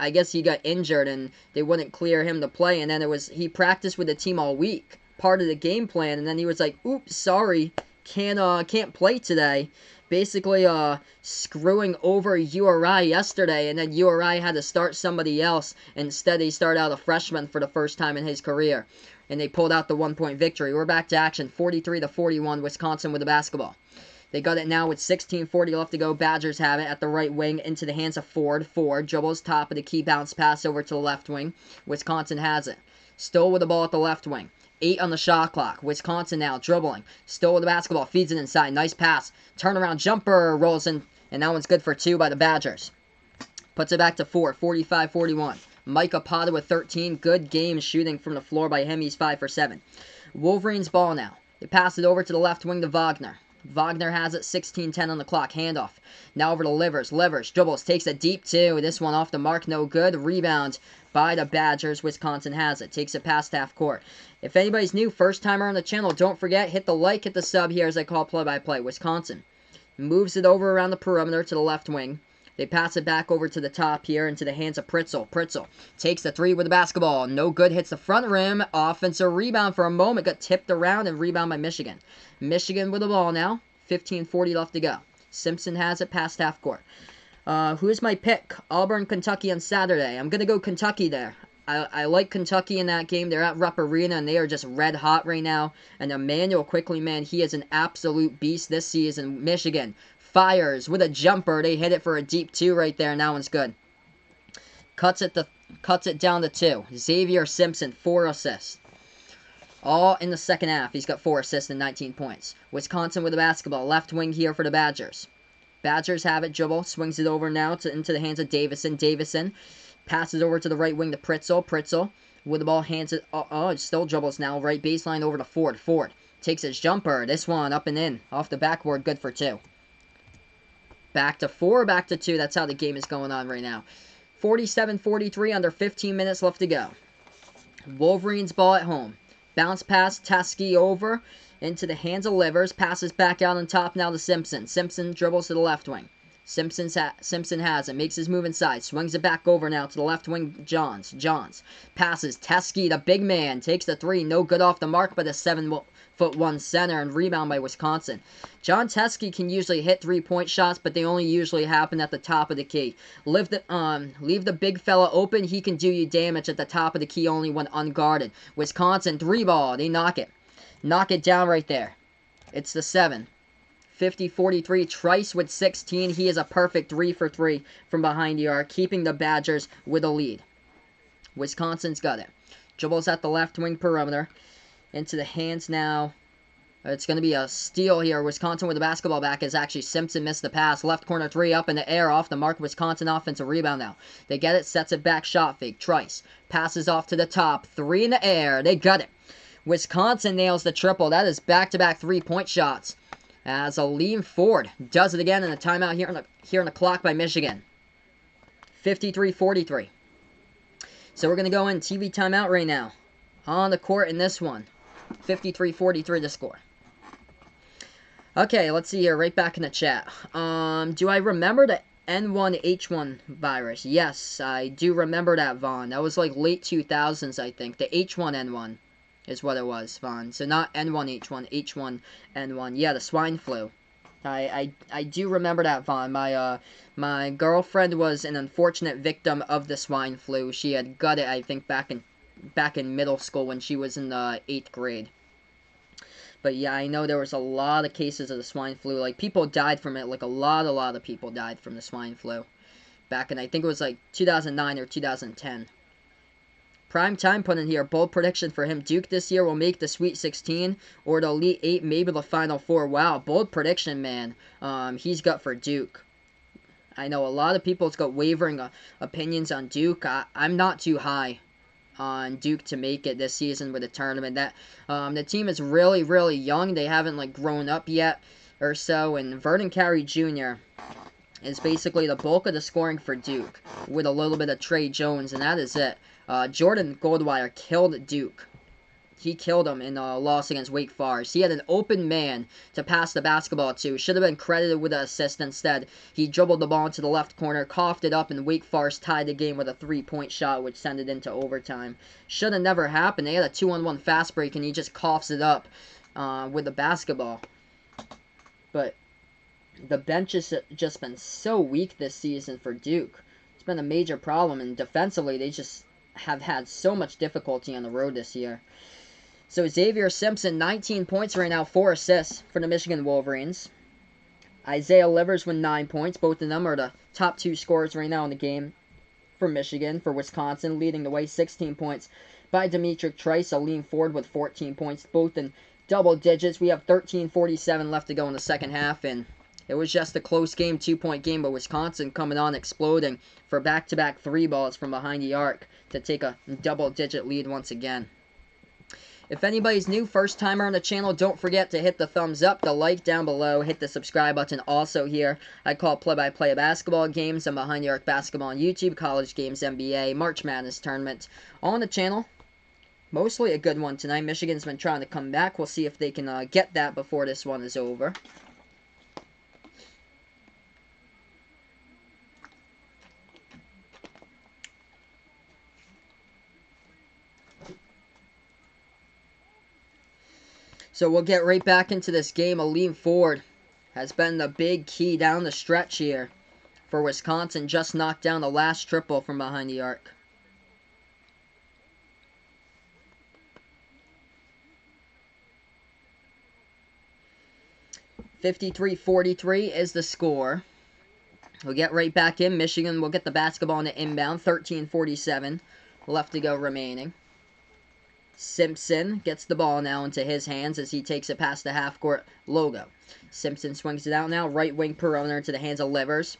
I guess he got injured and they wouldn't clear him to play. And then he practiced with the team all week, part of the game plan. And then he was like, "Oops, sorry, can't play today." Basically, screwing over URI yesterday. And then URI had to start somebody else. Instead, he started out a freshman for the first time in his career. And they pulled out the 1-point victory. We're back to action, 43-41, Wisconsin with the basketball. They got it now with 16:40 left to go. Badgers have it at the right wing into the hands of Ford. Ford dribbles top of the key bounce pass over to the left wing. Wisconsin has it. Still with the ball at the left wing. 8 on the shot clock. Wisconsin now dribbling. Still with the basketball. Feeds it inside. Nice pass. Turnaround jumper rolls in. And that one's good for 2 by the Badgers. Puts it back to 4. 45-41. Micah Potter with 13. Good game shooting from the floor by him. He's 5 for 7. Wolverines ball now. They pass it over to the left wing to Wagner. Wagner has it, 16:10 on the clock. Handoff. Now over to Livers. Livers dribbles, takes a deep 2. This one off the mark, no good. Rebound by the Badgers. Wisconsin has it. Takes it past half court. If anybody's new, first timer on the channel, don't forget, hit the like, hit the sub here as I call play-by-play. Wisconsin moves it over around the perimeter to the left wing. They pass it back over to the top here into the hands of Pritzel. Pritzel takes the three with the basketball. No good. Hits the front rim. Offensive rebound for a moment. Got tipped around and rebound by Michigan. Michigan with the ball now. 15:40 left to go. Simpson has it past half court. Who's my pick? Auburn, Kentucky on Saturday. I'm going to go Kentucky there. I like Kentucky in that game. They're at Rupp Arena, and they are just red hot right now. And Emmanuel Quickly, man, he is an absolute beast this season. Michigan fires with a jumper. They hit it for a deep 2 right there, and that one's good. Cuts it down to 2. Xavier Simpson, 4 assists. All in the second half. He's got 4 assists and 19 points. Wisconsin with the basketball. Left wing here for the Badgers. Badgers have it. Dribble. Swings it over now into the hands of Davison. Davison passes over to the right wing to Pritzel. Pritzel with the ball hands it. It still dribbles now. Right baseline over to Ford. Ford takes his jumper. This one up and in. Off the backboard. Good for 2. Back to 4. Back to 2. That's how the game is going on right now. 47-43. Under 15 minutes left to go. Wolverines ball at home. Bounce pass. Teskey over into the hands of Livers. Passes back out on top now to Simpson. Simpson dribbles to the left wing. Simpson has it. Makes his move inside. Swings it back over now to the left wing. Johns passes. Teskey, the big man, takes the 3. No good off the mark by the 7'1" center, and rebound by Wisconsin. John Teskey can usually hit 3-point shots, but they only usually happen at the top of the key. Leave the big fella open. He can do you damage at the top of the key only when unguarded. Wisconsin 3-ball. They knock it. Knock it down right there. It's the 7. 50-43. Trice with 16. He is a perfect 3 for 3 from behind the arc, keeping the Badgers with a lead. Wisconsin's got it. Dribbles at the left wing perimeter. Into the hands now. It's going to be a steal here. Wisconsin with the basketball back as actually Simpson missed the pass. Left corner 3 up in the air off the mark. Wisconsin offensive rebound now. They get it. Sets it back. Shot fake. Trice passes off to the top. 3 in the air. They got it. Wisconsin nails the triple. That is back-to-back 3-point shots. As Aleem Ford does it again in a timeout here on the clock by Michigan. 53-43. So we're going to go in TV timeout right now. On the court in this one. 53-43 the score. Okay, let's see here. Right back in the chat. Do I remember the N1H1 virus? Yes, I do remember that, Vaughn. That was like late 2000s, I think. The H1N1 is what it was, Vaughn. So not N1H1, H1N1. Yeah, the swine flu. I do remember that, Vaughn. My girlfriend was an unfortunate victim of the swine flu. She had got it, I think, back in middle school when she was in the 8th grade. But yeah, I know there was a lot of cases of the swine flu. Like, people died from it. Like, a lot of people died from the swine flu. Back in, I think it was like 2009 or 2010. Prime time put in here. Bold prediction for him. Duke this year will make the Sweet 16 or the Elite 8, maybe the Final 4. Wow, bold prediction, man. He's got for Duke. I know a lot of people's got wavering opinions on Duke. I'm not too high on Duke to make it this season with the tournament. That the team is really, really young. They haven't like grown up yet or so. And Vernon Carey Jr. is basically the bulk of the scoring for Duke with a little bit of Trey Jones, and that is it. Jordan Goldwire killed Duke. He killed him in a loss against Wake Forest. He had an open man to pass the basketball to. Should have been credited with an assist. Instead, he dribbled the ball into the left corner, coughed it up, and Wake Forest tied the game with a 3-point shot, which sent it into overtime. Should have never happened. They had a 2-on-1 fast break, and he just coughs it up with the basketball. But the bench has just been so weak this season for Duke. It's been a major problem, and defensively, they just have had so much difficulty on the road this year. So Xavier Simpson, 19 points right now, 4 assists for the Michigan Wolverines. Isaiah Livers with 9 points. Both of them are the top 2 scorers right now in the game for Michigan. For Wisconsin, leading the way, 16 points by Demetric Trice. Aleem Ford with 14 points, both in double digits. We have 13:47 left to go in the second half, and it was just a close game, 2-point game, but Wisconsin coming on exploding for back-to-back 3 balls from behind the arc to take a double-digit lead once again. If anybody's new, first timer on the channel, don't forget to hit the thumbs up, the like down below, hit the subscribe button also here. I call play-by-play of basketball games. I'm Behind the Arc Basketball on YouTube, college games, NBA, March Madness tournament on the channel. Mostly a good one tonight. Michigan's been trying to come back. We'll see if they can get that before this one is over. So we'll get right back into this game. A lean forward has been the big key down the stretch here for Wisconsin. Just knocked down the last triple from behind the arc. (53-43) is the score. We'll get right back in. Michigan will get the basketball on the inbound. 13:47 left to go remaining. Simpson gets the ball now into his hands as he takes it past the half-court logo. Simpson swings it out now. Right wing perimeter into the hands of Livers.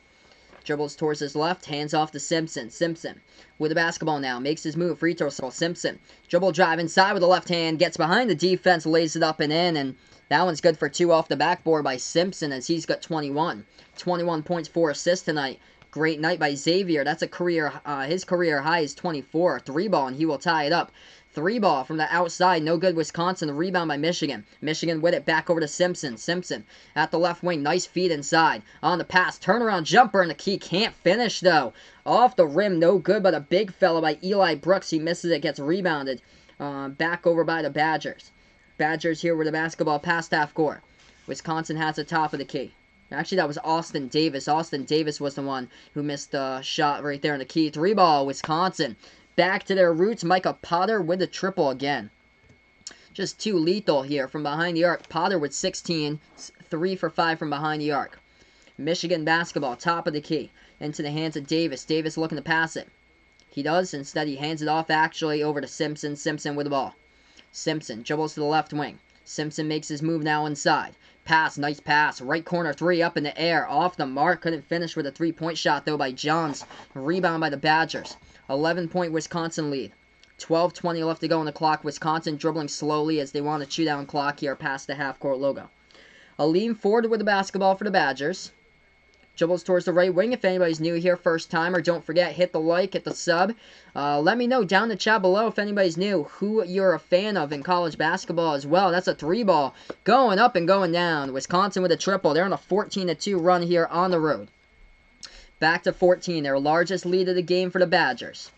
Dribbles towards his left. Hands off to Simpson. Simpson with the basketball now. Makes his move. Free throw circle. Simpson. Dribble drive inside with the left hand. Gets behind the defense. Lays it up and in. And that one's good for 2 off the backboard by Simpson as he's got 21. 21 points, 4 assists tonight. Great night by Xavier. That's his career high is 24. 3-ball and he will tie it up. 3-ball from the outside. No good, Wisconsin. The rebound by Michigan. Michigan with it back over to Simpson. Simpson at the left wing. Nice feed inside. On the pass. Turnaround jumper and the key. Can't finish though. Off the rim. No good, but a big fella by Eli Brooks. He misses it. Gets rebounded. Back over by the Badgers. Badgers here with the basketball past half court. Wisconsin has the top of the key. Actually, that was Austin Davis. Austin Davis was the one who missed the shot right there in the key. 3-ball, Wisconsin. Back to their roots. Micah Potter with the triple again. Just too lethal here from behind the arc. Potter with 16. 3 for 5 from behind the arc. Michigan basketball, top of the key. Into the hands of Davis. Davis looking to pass it. He does. Instead, he hands it off actually over to Simpson. Simpson with the ball. Simpson dribbles to the left wing. Simpson makes his move now inside. Pass, nice pass. Right corner 3 up in the air. Off the mark. Couldn't finish with a 3-point shot though by Johns. Rebound by the Badgers. 11-point Wisconsin lead. 12:20 left to go on the clock. Wisconsin dribbling slowly as they want to chew down clock here past the half-court logo. A lean forward with the basketball for the Badgers. Dribbles towards the right wing. If anybody's new here, first timer, don't forget, hit the like, hit the sub. Let me know down in the chat below if anybody's new who you're a fan of in college basketball as well. That's a 3-ball going up and going down. Wisconsin with a triple. They're on a 14-2 run here on the road. Back to 14, their largest lead of the game for the Badgers.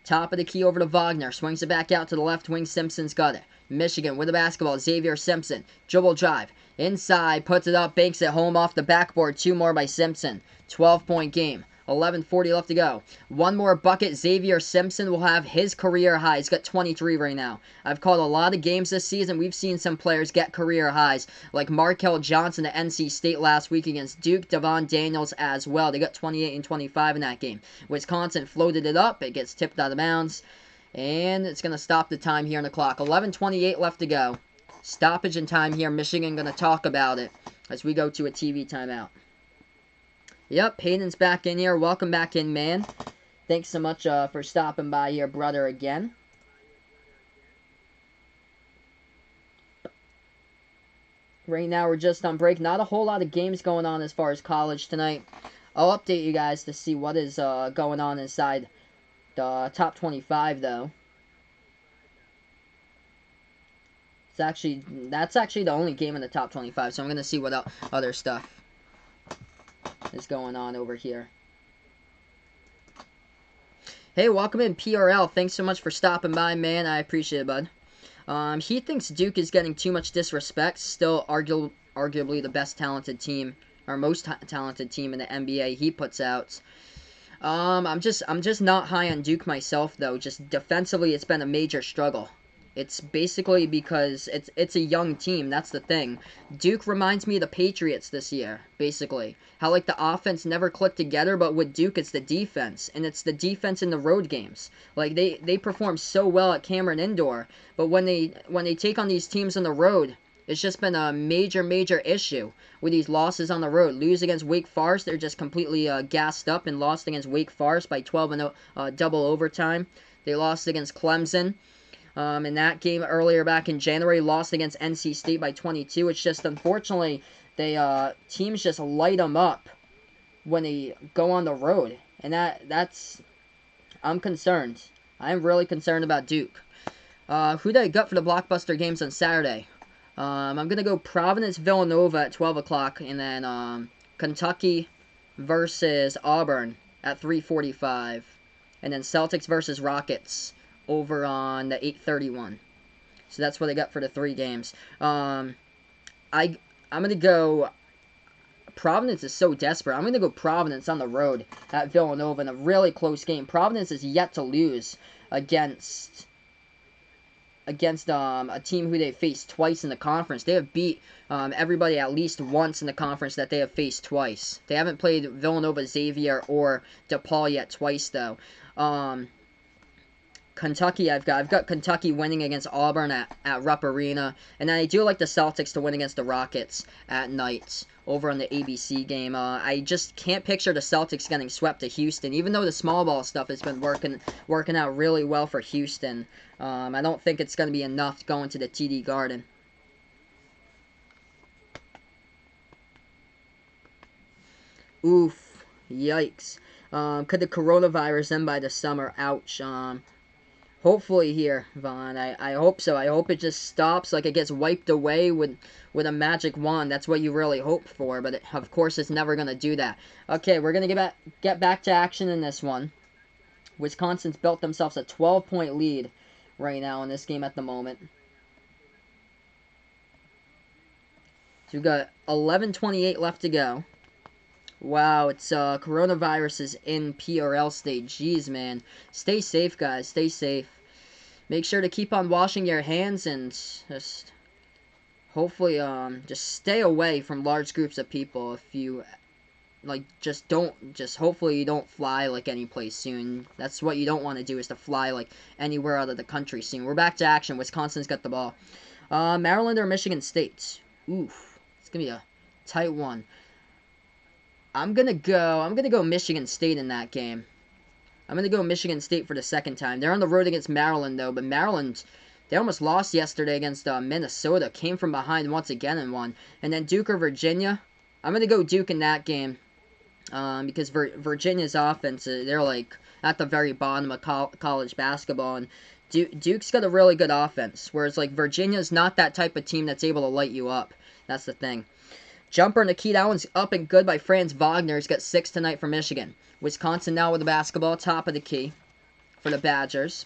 Top of the key over to Wagner. Swings it back out to the left wing. Simpson's got it. Michigan with the basketball. Xavier Simpson. Dribble drive. Inside. Puts it up. Banks it home off the backboard. 2 more by Simpson. 12-point game. 11:40 left to go. 1 more bucket. Xavier Simpson will have his career high. He's got 23 right now. I've called a lot of games this season. We've seen some players get career highs, like Markel Johnson at NC State last week against Duke. Devon Daniels as well. They got 28 and 25 in that game. Wisconsin floated it up. It gets tipped out of bounds. And it's going to stop the time here on the clock. 11:28 left to go. Stoppage in time here. Michigan going to talk about it as we go to a TV timeout. Yep, Hayden's back in here. Welcome back in, man. Thanks so much for stopping by here, brother, again. Right now, we're just on break. Not a whole lot of games going on as far as college tonight. I'll update you guys to see what is going on inside the top 25, though. That's actually the only game in the top 25, so I'm going to see what other stuff is going on over here. Hey, welcome in, PRL. Thanks so much for stopping by, man. I appreciate it, bud. He thinks Duke is getting too much disrespect. Still arguably the best talented team, or most talented team in the NBA. He puts out. I'm just not high on Duke myself, though. Just defensively, it's been a major struggle. It's basically because it's a young team. That's the thing. Duke reminds me of the Patriots this year, basically. How, like, the offense never clicked together, but with Duke, it's the defense. And it's the defense in the road games. Like, they perform so well at Cameron Indoor, but when they take on these teams on the road, it's just been a major issue with these losses on the road. Lose against Wake Forest, they're just completely gassed up, and lost against Wake Forest by 12 and double overtime. They lost against Clemson. In that game earlier back in January, lost against NC State by 22. It's just, unfortunately, teams just light them up when they go on the road. And that's I'm concerned. I'm really concerned about Duke. Who did I gut for the blockbuster games on Saturday? I'm going to go Providence-Villanova at 12 o'clock, and then Kentucky versus Auburn at 3:45. And then Celtics versus Rockets over on the 8:31. So that's what I got for the 3 games. I'm going to go... Providence is so desperate. I'm going to go Providence on the road at Villanova in a really close game. Providence is yet to lose against a team who they faced twice in the conference. They have beat everybody at least once in the conference that they have faced twice. They haven't played Villanova, Xavier, or DePaul yet twice, though. Kentucky, I've got Kentucky winning against Auburn at Rupp Arena. And then I do like the Celtics to win against the Rockets at night over on the ABC game. I just can't picture the Celtics getting swept to Houston, even though the small ball stuff has been working out really well for Houston. I don't think it's going to be enough going to the TD Garden. Oof. Yikes. Could the coronavirus end by the summer? Ouch. Hopefully here, Vaughn. I hope so. I hope it just stops, like it gets wiped away with a magic wand. That's what you really hope for, but of course it's never going to do that. Okay, we're going to get back to action in this one. Wisconsin's built themselves a 12-point lead right now in this game at the moment. So we've got 11:28 left to go. Wow, it's coronavirus is in PRL state. Jeez, man. Stay safe, guys. Stay safe. Make sure to keep on washing your hands and just hopefully just stay away from large groups of people. If you like, hopefully you don't fly like any place soon. That's what you don't want to do, is to fly like anywhere out of the country soon. We're back to action. Wisconsin's got the ball. Maryland or Michigan State? Oof, it's gonna be a tight one. I'm gonna go Michigan State in that game. I'm gonna go Michigan State for the second time. They're on the road against Maryland though, but Maryland, they almost lost yesterday against Minnesota. Came from behind once again and won. And then Duke or Virginia, I'm gonna go Duke in that game, because Virginia's offense, they're like at the very bottom of college basketball, and Duke's got a really good offense, whereas like Virginia's not that type of team that's able to light you up. That's the thing. Jumper Nikita Allen's up and good by Franz Wagner. He's got 6 tonight for Michigan. Wisconsin now with the basketball, top of the key for the Badgers.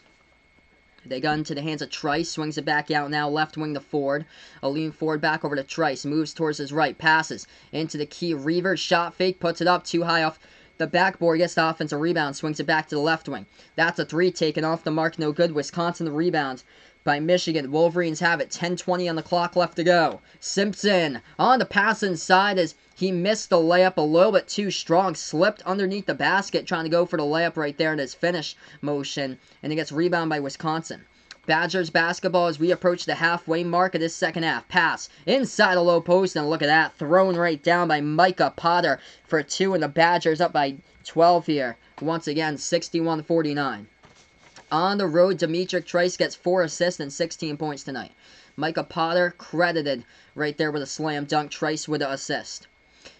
They got into the hands of Trice, swings it back out now, left wing to Ford. A lean Ford back over to Trice, moves towards his right, passes into the key. Reavers, shot fake, puts it up, too high off the backboard, gets the offensive rebound, swings it back to the left wing. That's a 3 taken off the mark, no good. Wisconsin the rebound by Michigan. Wolverines have it. 10:20 on the clock left to go. Simpson on the pass inside as he missed the layup a little bit too strong. Slipped underneath the basket trying to go for the layup right there in his finish motion. And he gets rebound by Wisconsin. Badgers basketball as we approach the halfway mark of this second half. Pass inside the low post, and look at that. Thrown right down by Micah Potter for 2, and the Badgers up by 12 here. Once again, 61-49. On the road, Demetric Trice gets 4 assists and 16 points tonight. Micah Potter credited right there with a slam dunk. Trice with the assist.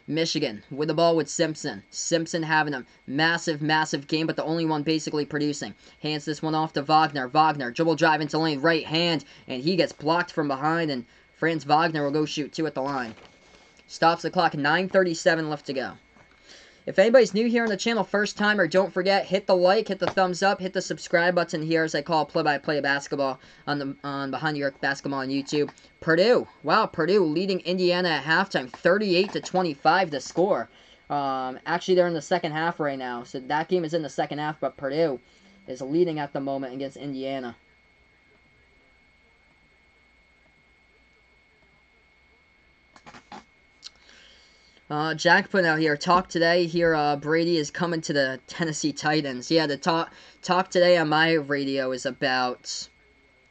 Michigan with the ball with Simpson. Simpson having a massive, massive game, but the only one basically producing. Hands this one off to Wagner. Wagner, dribble drive into lane, right hand, and he gets blocked from behind, and Franz Wagner will go shoot 2 at the line. Stops the clock, 9:37 left to go. If anybody's new here on the channel, first timer, don't forget, hit the like, hit the thumbs up, hit the subscribe button here as I call play-by-play basketball on Behind New York Basketball on YouTube. Purdue, wow, Purdue leading Indiana at halftime, 38-25 to score. Actually, they're in the second half right now, so that game is in the second half, but Purdue is leading at the moment against Indiana. Jack put out here, talk today here, Brady is coming to the Tennessee Titans. Yeah, the talk today on my radio is about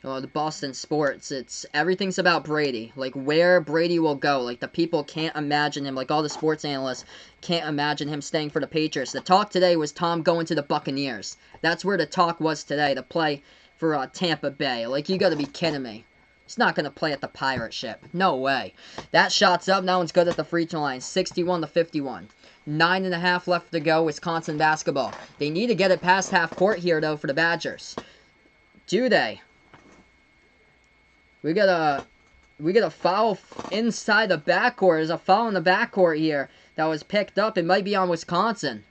the Boston sports. Everything's about Brady, like where Brady will go. Like the people can't imagine him, like all the sports analysts can't imagine him staying for the Patriots. The talk today was Tom going to the Buccaneers. That's where the talk was today, to play for Tampa Bay. Like, you gotta be kidding me. He's not going to play at the Pirate Ship. No way. That shot's up. That one's good at the free throw line. 61-51. 9.5 left to go. Wisconsin basketball. They need to get it past half court here, though, for the Badgers. Do they? We got a foul inside the backcourt. There's a foul in the backcourt here that was picked up. It might be on Wisconsin.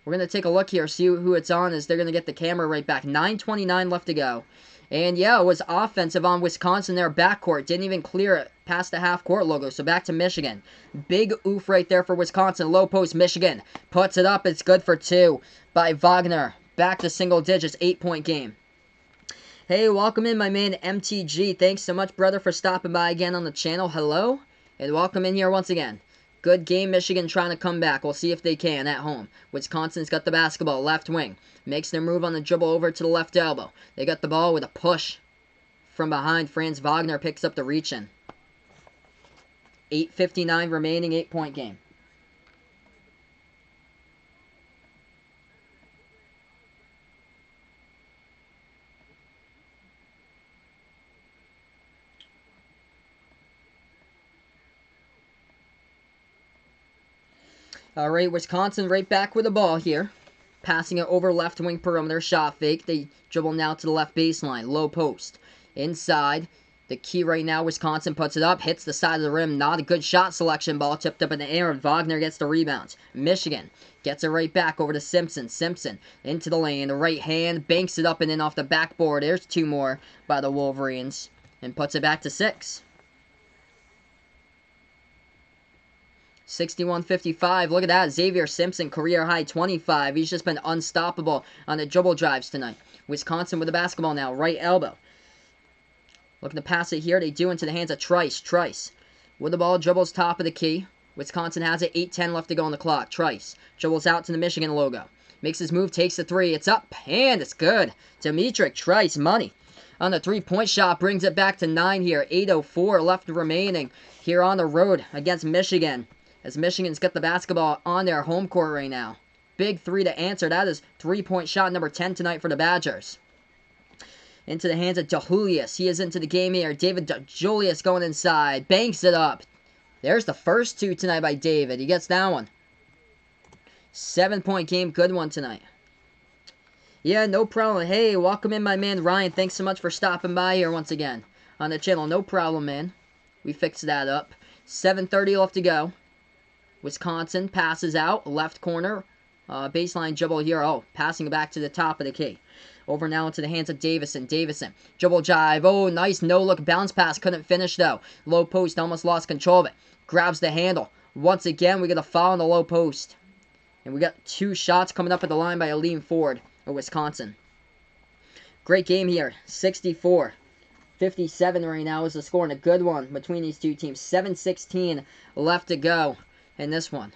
We're going to take a look here, see who it's on, as they're going to get the camera right back. 9:29 left to go And yeah, it was offensive on Wisconsin. Their backcourt didn't even clear it past the half-court logo. So back to Michigan. Big oof right there for Wisconsin. Low post, Michigan puts it up. It's good for 2 by Wagner. Back to single digits, 8-point game. Hey, welcome in my man MTG. Thanks so much, brother, for stopping by again on the channel. Hello, and welcome in here once again. Good game, Michigan trying to come back. We'll see if they can at home. Wisconsin's got the basketball, left wing. Makes their move on the dribble over to the left elbow. They got the ball with a push from behind. Franz Wagner picks up the reach-in. 8:59 remaining, 8-point game. Alright, Wisconsin right back with the ball here. Passing it over left wing perimeter. Shot fake. They dribble now to the left baseline. Low post. Inside. The key right now, Wisconsin puts it up. Hits the side of the rim. Not a good shot selection. Ball tipped up in the air, and Wagner gets the rebound. Michigan gets it right back over to Simpson. Simpson into the lane. The right hand. Banks it up and in off the backboard. There's 2 more by the Wolverines. And puts it back to 6. 61-55. Look at that. Xavier Simpson, career high 25. He's just been unstoppable on the dribble drives tonight. Wisconsin with the basketball now. Right elbow. Looking to pass it here. They do into the hands of Trice. Trice with the ball. Dribbles top of the key. Wisconsin has it. 8:10 left to go on the clock. Trice dribbles out to the Michigan logo. Makes his move. Takes the 3. It's up. And it's good. Demetric Trice. Money on the 3-point shot. Brings it back to 9 here. 8:04 left remaining here on the road against Michigan. As Michigan's got the basketball on their home court right now. Big 3 to answer. That is 3-point shot number 10 tonight for the Badgers. Into the hands of DeJulius. He is into the game here. David DeJulius going inside. Banks it up. There's the first 2 tonight by David. He gets that one. 7-point game. Good one tonight. Yeah, no problem. Hey, welcome in my man Ryan. Thanks so much for stopping by here once again on the channel. No problem, man. We fixed that up. 7:30 left to go. Wisconsin passes out, left corner, baseline dribble here. Oh, passing it back to the top of the key. Over now into the hands of Davison. Davison, dribble jive. Oh, nice no-look bounce pass. Couldn't finish, though. Low post, almost lost control of it. Grabs the handle. Once again, we get a foul on the low post. And we got 2 shots coming up at the line by Aleem Ford of Wisconsin. Great game here. 64-57 right now is the score, and a good one between these 2 teams. 7:16 left to go in this one.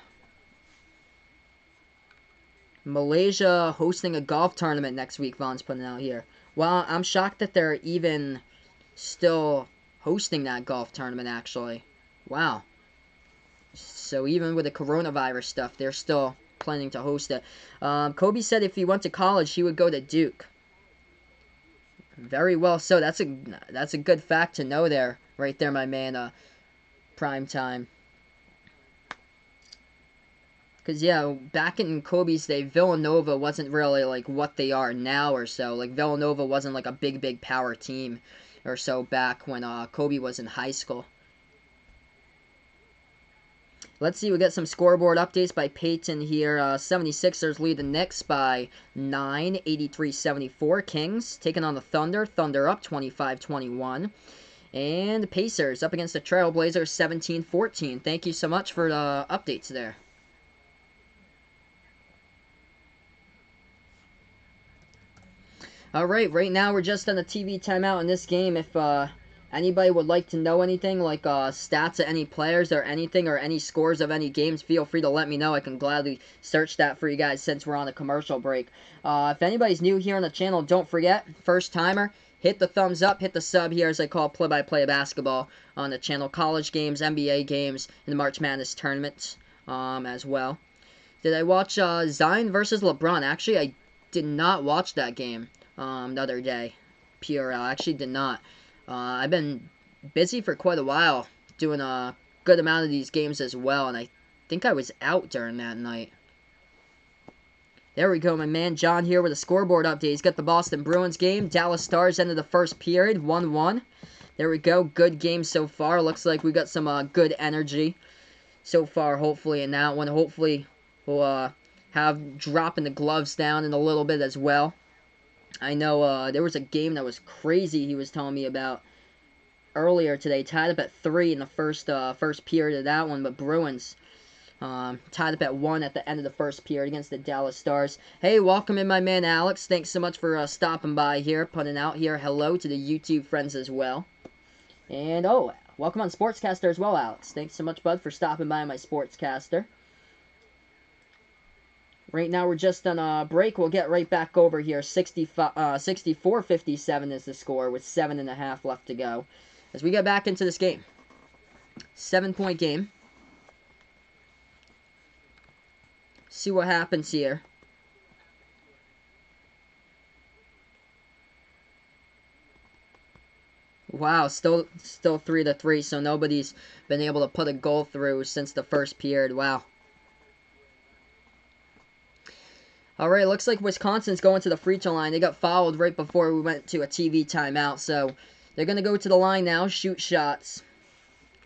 Malaysia hosting a golf tournament next week, Vaughn's putting out here. Well, I'm shocked that they're even still hosting that golf tournament, actually. Wow. So even with the coronavirus stuff, they're still planning to host it. Kobe said if he went to college, he would go to Duke. Very well so. That's a good fact to know there. Right there, my man. Prime time. Because, yeah, back in Kobe's day, Villanova wasn't really, like, what they are now or so. Like, Villanova wasn't, like, a big power team or so back when Kobe was in high school. Let's see, we got some scoreboard updates by Peyton here. 76ers lead the Knicks by 9, 83-74. Kings taking on the Thunder. Thunder up 25-21. And the Pacers up against the Trailblazers 17-14. Thank you so much for the updates there. Alright, right now we're just on a TV timeout in this game. If anybody would like to know anything, like stats of any players or anything, or any scores of any games, feel free to let me know. I can gladly search that for you guys since we're on a commercial break. If anybody's new here on the channel, don't forget, first timer, hit the thumbs up, hit the sub here as I call play-by-play basketball on the channel. College games, NBA games, and the March Madness tournaments as well. Did I watch Zion versus LeBron? Actually, I did not watch that game. The other day. PRL. I actually did not. I've been busy for quite a while doing a good amount of these games as well, and I think I was out during that night. There we go, my man John here with a scoreboard update. He's got the Boston Bruins game. Dallas Stars ended the first period, 1-1. There we go. Good game so far. Looks like we got some good energy so far, hopefully, in that one. Hopefully, we'll have dropping the gloves down in a little bit as well. I know there was a game that was crazy he was telling me about earlier today. Tied up at 3 in the first period of that one, but Bruins tied up at 1 at the end of the first period against the Dallas Stars. Hey, welcome in, my man Alex. Thanks so much for stopping by here, putting out here. Hello to the YouTube friends as well. And, oh, welcome on Sportscaster as well, Alex. Thanks so much, bud, for stopping by my Sportscaster. Right now, we're just on a break. We'll get right back over here. 64-57 is the score with 7.5 left to go. As we get back into this game. 7-point game. See what happens here. Wow, still 3-3, so nobody's been able to put a goal through since the first period. Wow. Alright, looks like Wisconsin's going to the free throw line. They got fouled right before we went to a TV timeout, so they're going to go to the line now, shoot shots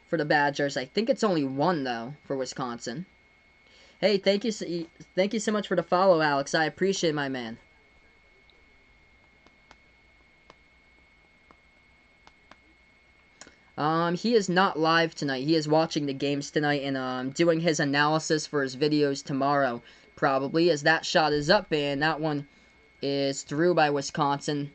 for the Badgers. I think it's only 1, though, for Wisconsin. Hey, thank you so much for the follow, Alex. I appreciate it, my man. He is not live tonight. He is watching the games tonight and doing his analysis for his videos tomorrow, probably, as that shot is up, and that one is through by Wisconsin.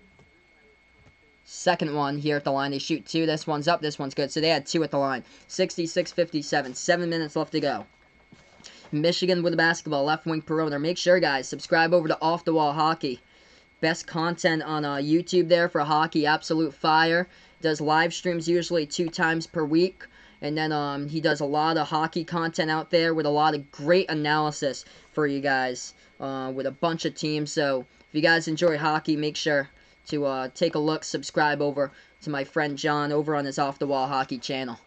Second one here at the line. They shoot 2. This one's up. This one's good. So they had 2 at the line. 66-57. 7 minutes left to go. Michigan with the basketball. Left wing perimeter. Make sure, guys, subscribe over to Off the Wall Hockey. Best content on YouTube there for hockey. Absolute fire. Does live streams usually 2 times per week. And then he does a lot of hockey content out there with a lot of great analysis for you guys with a bunch of teams. So if you guys enjoy hockey, make sure to take a look, subscribe over to my friend John over on his Off the Wall Hockey channel.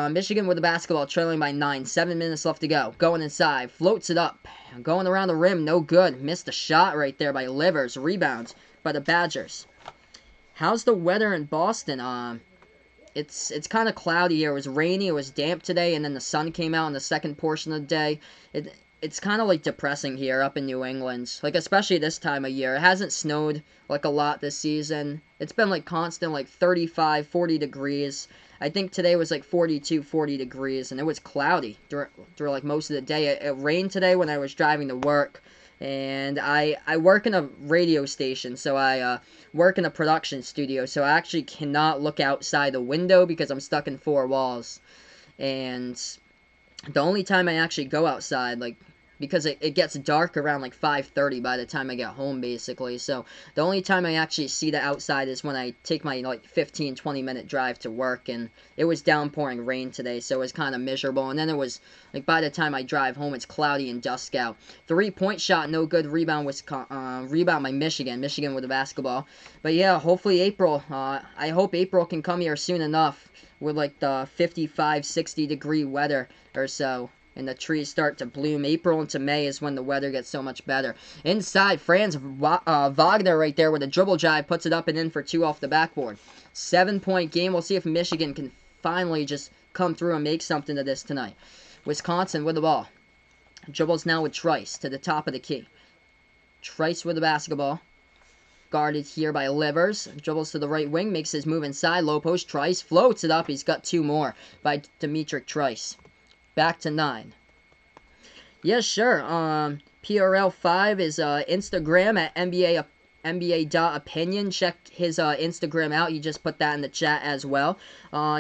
Michigan with the basketball, trailing by 9. 7 minutes left to go. Going inside, floats it up, going around the rim, no good. Missed a shot right there by Livers. Rebounds by the Badgers. How's the weather in Boston? It's kind of cloudy here. It was rainy, it was damp today, and then the sun came out in the second portion of the day. It's kind of like depressing here up in New England, like especially this time of year. It hasn't snowed like a lot this season. It's been like constant like 35, 40 degrees. I think today was like 42, 40 degrees, and it was cloudy during like most of the day. It rained today when I was driving to work, and I work in a radio station, so I work in a production studio, so I actually cannot look outside the window because I'm stuck in 4 walls. And the only time I actually go outside, like, because it gets dark around like 5:30 by the time I get home, basically. So the only time I actually see the outside is when I take my like 15-20 minute drive to work, and it was downpouring rain today, so it was kind of miserable. And then it was like by the time I drive home, it's cloudy and dusk out. 3-point shot, no good. Rebound by Michigan. Michigan with the basketball. But yeah, hopefully April. I hope April can come here soon enough with like the 55, 60 degree weather or so, and the trees start to bloom. April into May is when the weather gets so much better. Inside, Franz Wagner right there with a dribble drive, puts it up and in for 2 off the backboard. 7-point game. We'll see if Michigan can finally just come through and make something of this tonight. Wisconsin with the ball. Dribbles now with Trice to the top of the key. Trice with the basketball. Guarded here by Livers. Dribbles to the right wing, makes his move inside. Low post, Trice floats it up. He's got 2 more by Dimitri Trice. Back to 9. Yes, sure. PRL5 is Instagram at NBA.opinion. Check his Instagram out. He just put that in the chat as well.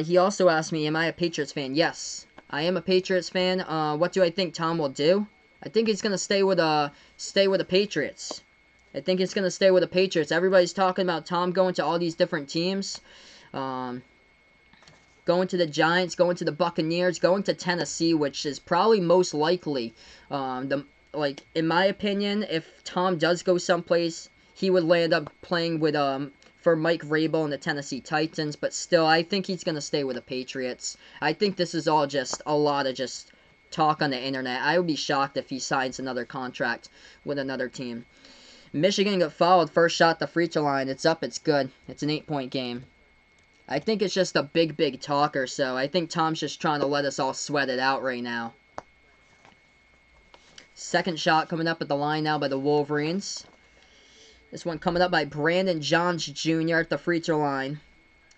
He also asked me, am I a Patriots fan? Yes, I am a Patriots fan. What do I think Tom will do? I think he's gonna stay with the Patriots. I think he's gonna stay with the Patriots. Everybody's talking about Tom going to all these different teams. Going to the Giants, going to the Buccaneers, going to Tennessee, which is probably most likely. In my opinion, if Tom does go someplace, he would land up playing with for Mike Vrabel and the Tennessee Titans. But still, I think he's gonna stay with the Patriots. I think this is all just a lot of just talk on the internet. I would be shocked if he signs another contract with another team. Michigan got fouled. First shot, the free throw line. It's up. It's good. It's an 8-point game. I think it's just a big talker, so I think Tom's just trying to let us all sweat it out right now. Second shot coming up at the line now by the Wolverines. This one coming up by Brandon Johns Jr. at the free throw line.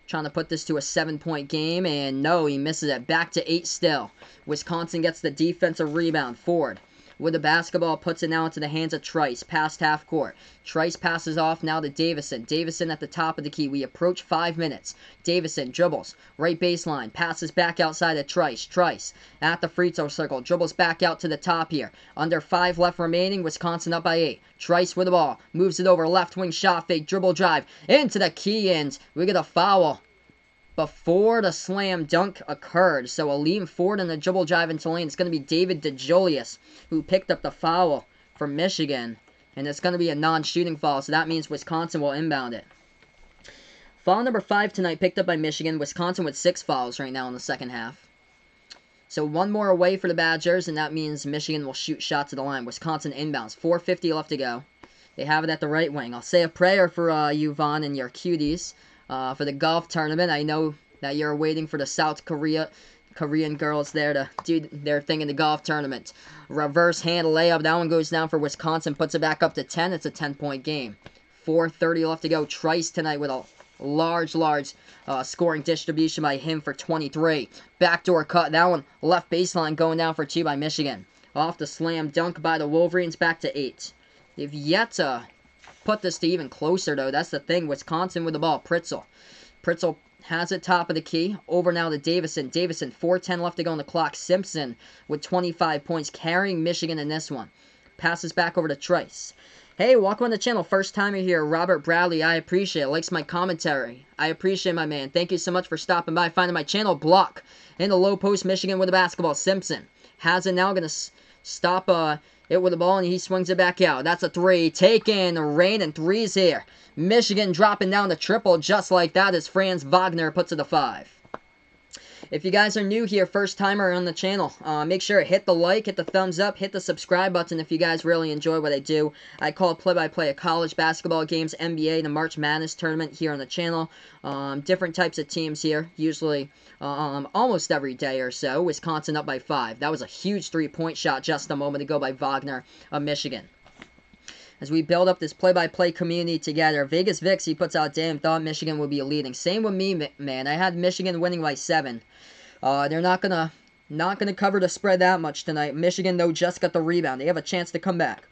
Trying to put this to a 7-point game, and no, he misses it. Back to 8 still. Wisconsin gets the defensive rebound. Ford with the basketball, puts it now into the hands of Trice, past half court. Trice passes off now to Davison. Davison at the top of the key. We approach 5 minutes. Davison dribbles, right baseline, passes back outside of Trice. Trice at the free throw circle, dribbles back out to the top here. Under 5 left remaining, Wisconsin up by 8. Trice with the ball, moves it over, left wing shot fake, dribble drive, into the key ends. We get a foul before the slam dunk occurred. So Aleem Ford in the dribble drive into lane. It's going to be David DeJulius who picked up the foul for Michigan. And it's going to be a non-shooting foul, so that means Wisconsin will inbound it. Foul number 5 tonight picked up by Michigan. Wisconsin with 6 fouls right now in the second half. So one more away for the Badgers, and that means Michigan will shoot shots at the line. Wisconsin inbounds. 4:50 left to go. They have it at the right wing. I'll say a prayer for you, Vaughn, and your cuties. For the golf tournament. I know that you're waiting for the Korean girls there to do their thing in the golf tournament. Reverse hand layup. That one goes down for Wisconsin. Puts it back up to 10. It's a 10-point game. 4:30 left to go. Trice tonight with a large scoring distribution by him for 23. Backdoor cut. That one left baseline going down for 2 by Michigan. Off the slam dunk by the Wolverines. Back to 8. They've yet to put this to even closer, though. That's the thing. Wisconsin with the ball. Pritzel has it top of the key. Over now to Davison. Davison, 4:10 left to go on the clock. Simpson with 25 points, carrying Michigan in this one. Passes back over to Trice. Hey, welcome on the channel. First timer here, Robert Bradley. I appreciate it. Likes my commentary. I appreciate my man. Thank you so much for stopping by. Finding my channel. Block in the low post. Michigan with the basketball. Simpson has it now. Going to stop it with the ball, and he swings it back out. That's a 3. Taken. Rain and 3s here. Michigan dropping down the triple just like that as Franz Wagner puts it to 5. If you guys are new here, first timer on the channel, make sure to hit the like, hit the thumbs up, hit the subscribe button if you guys really enjoy what I do. I call play-by-play of college basketball games, NBA, the March Madness tournament here on the channel. Different types of teams here, usually almost every day or so. Wisconsin up by 5. That was a huge 3-point shot just a moment ago by Wagner of Michigan. As we build up this play-by-play community together, Vegas Vix, he puts out, damn, thought Michigan would be leading. Same with me, man. I had Michigan winning by 7. They're not gonna cover the spread that much tonight. Michigan, though, just got the rebound. They have a chance to come back.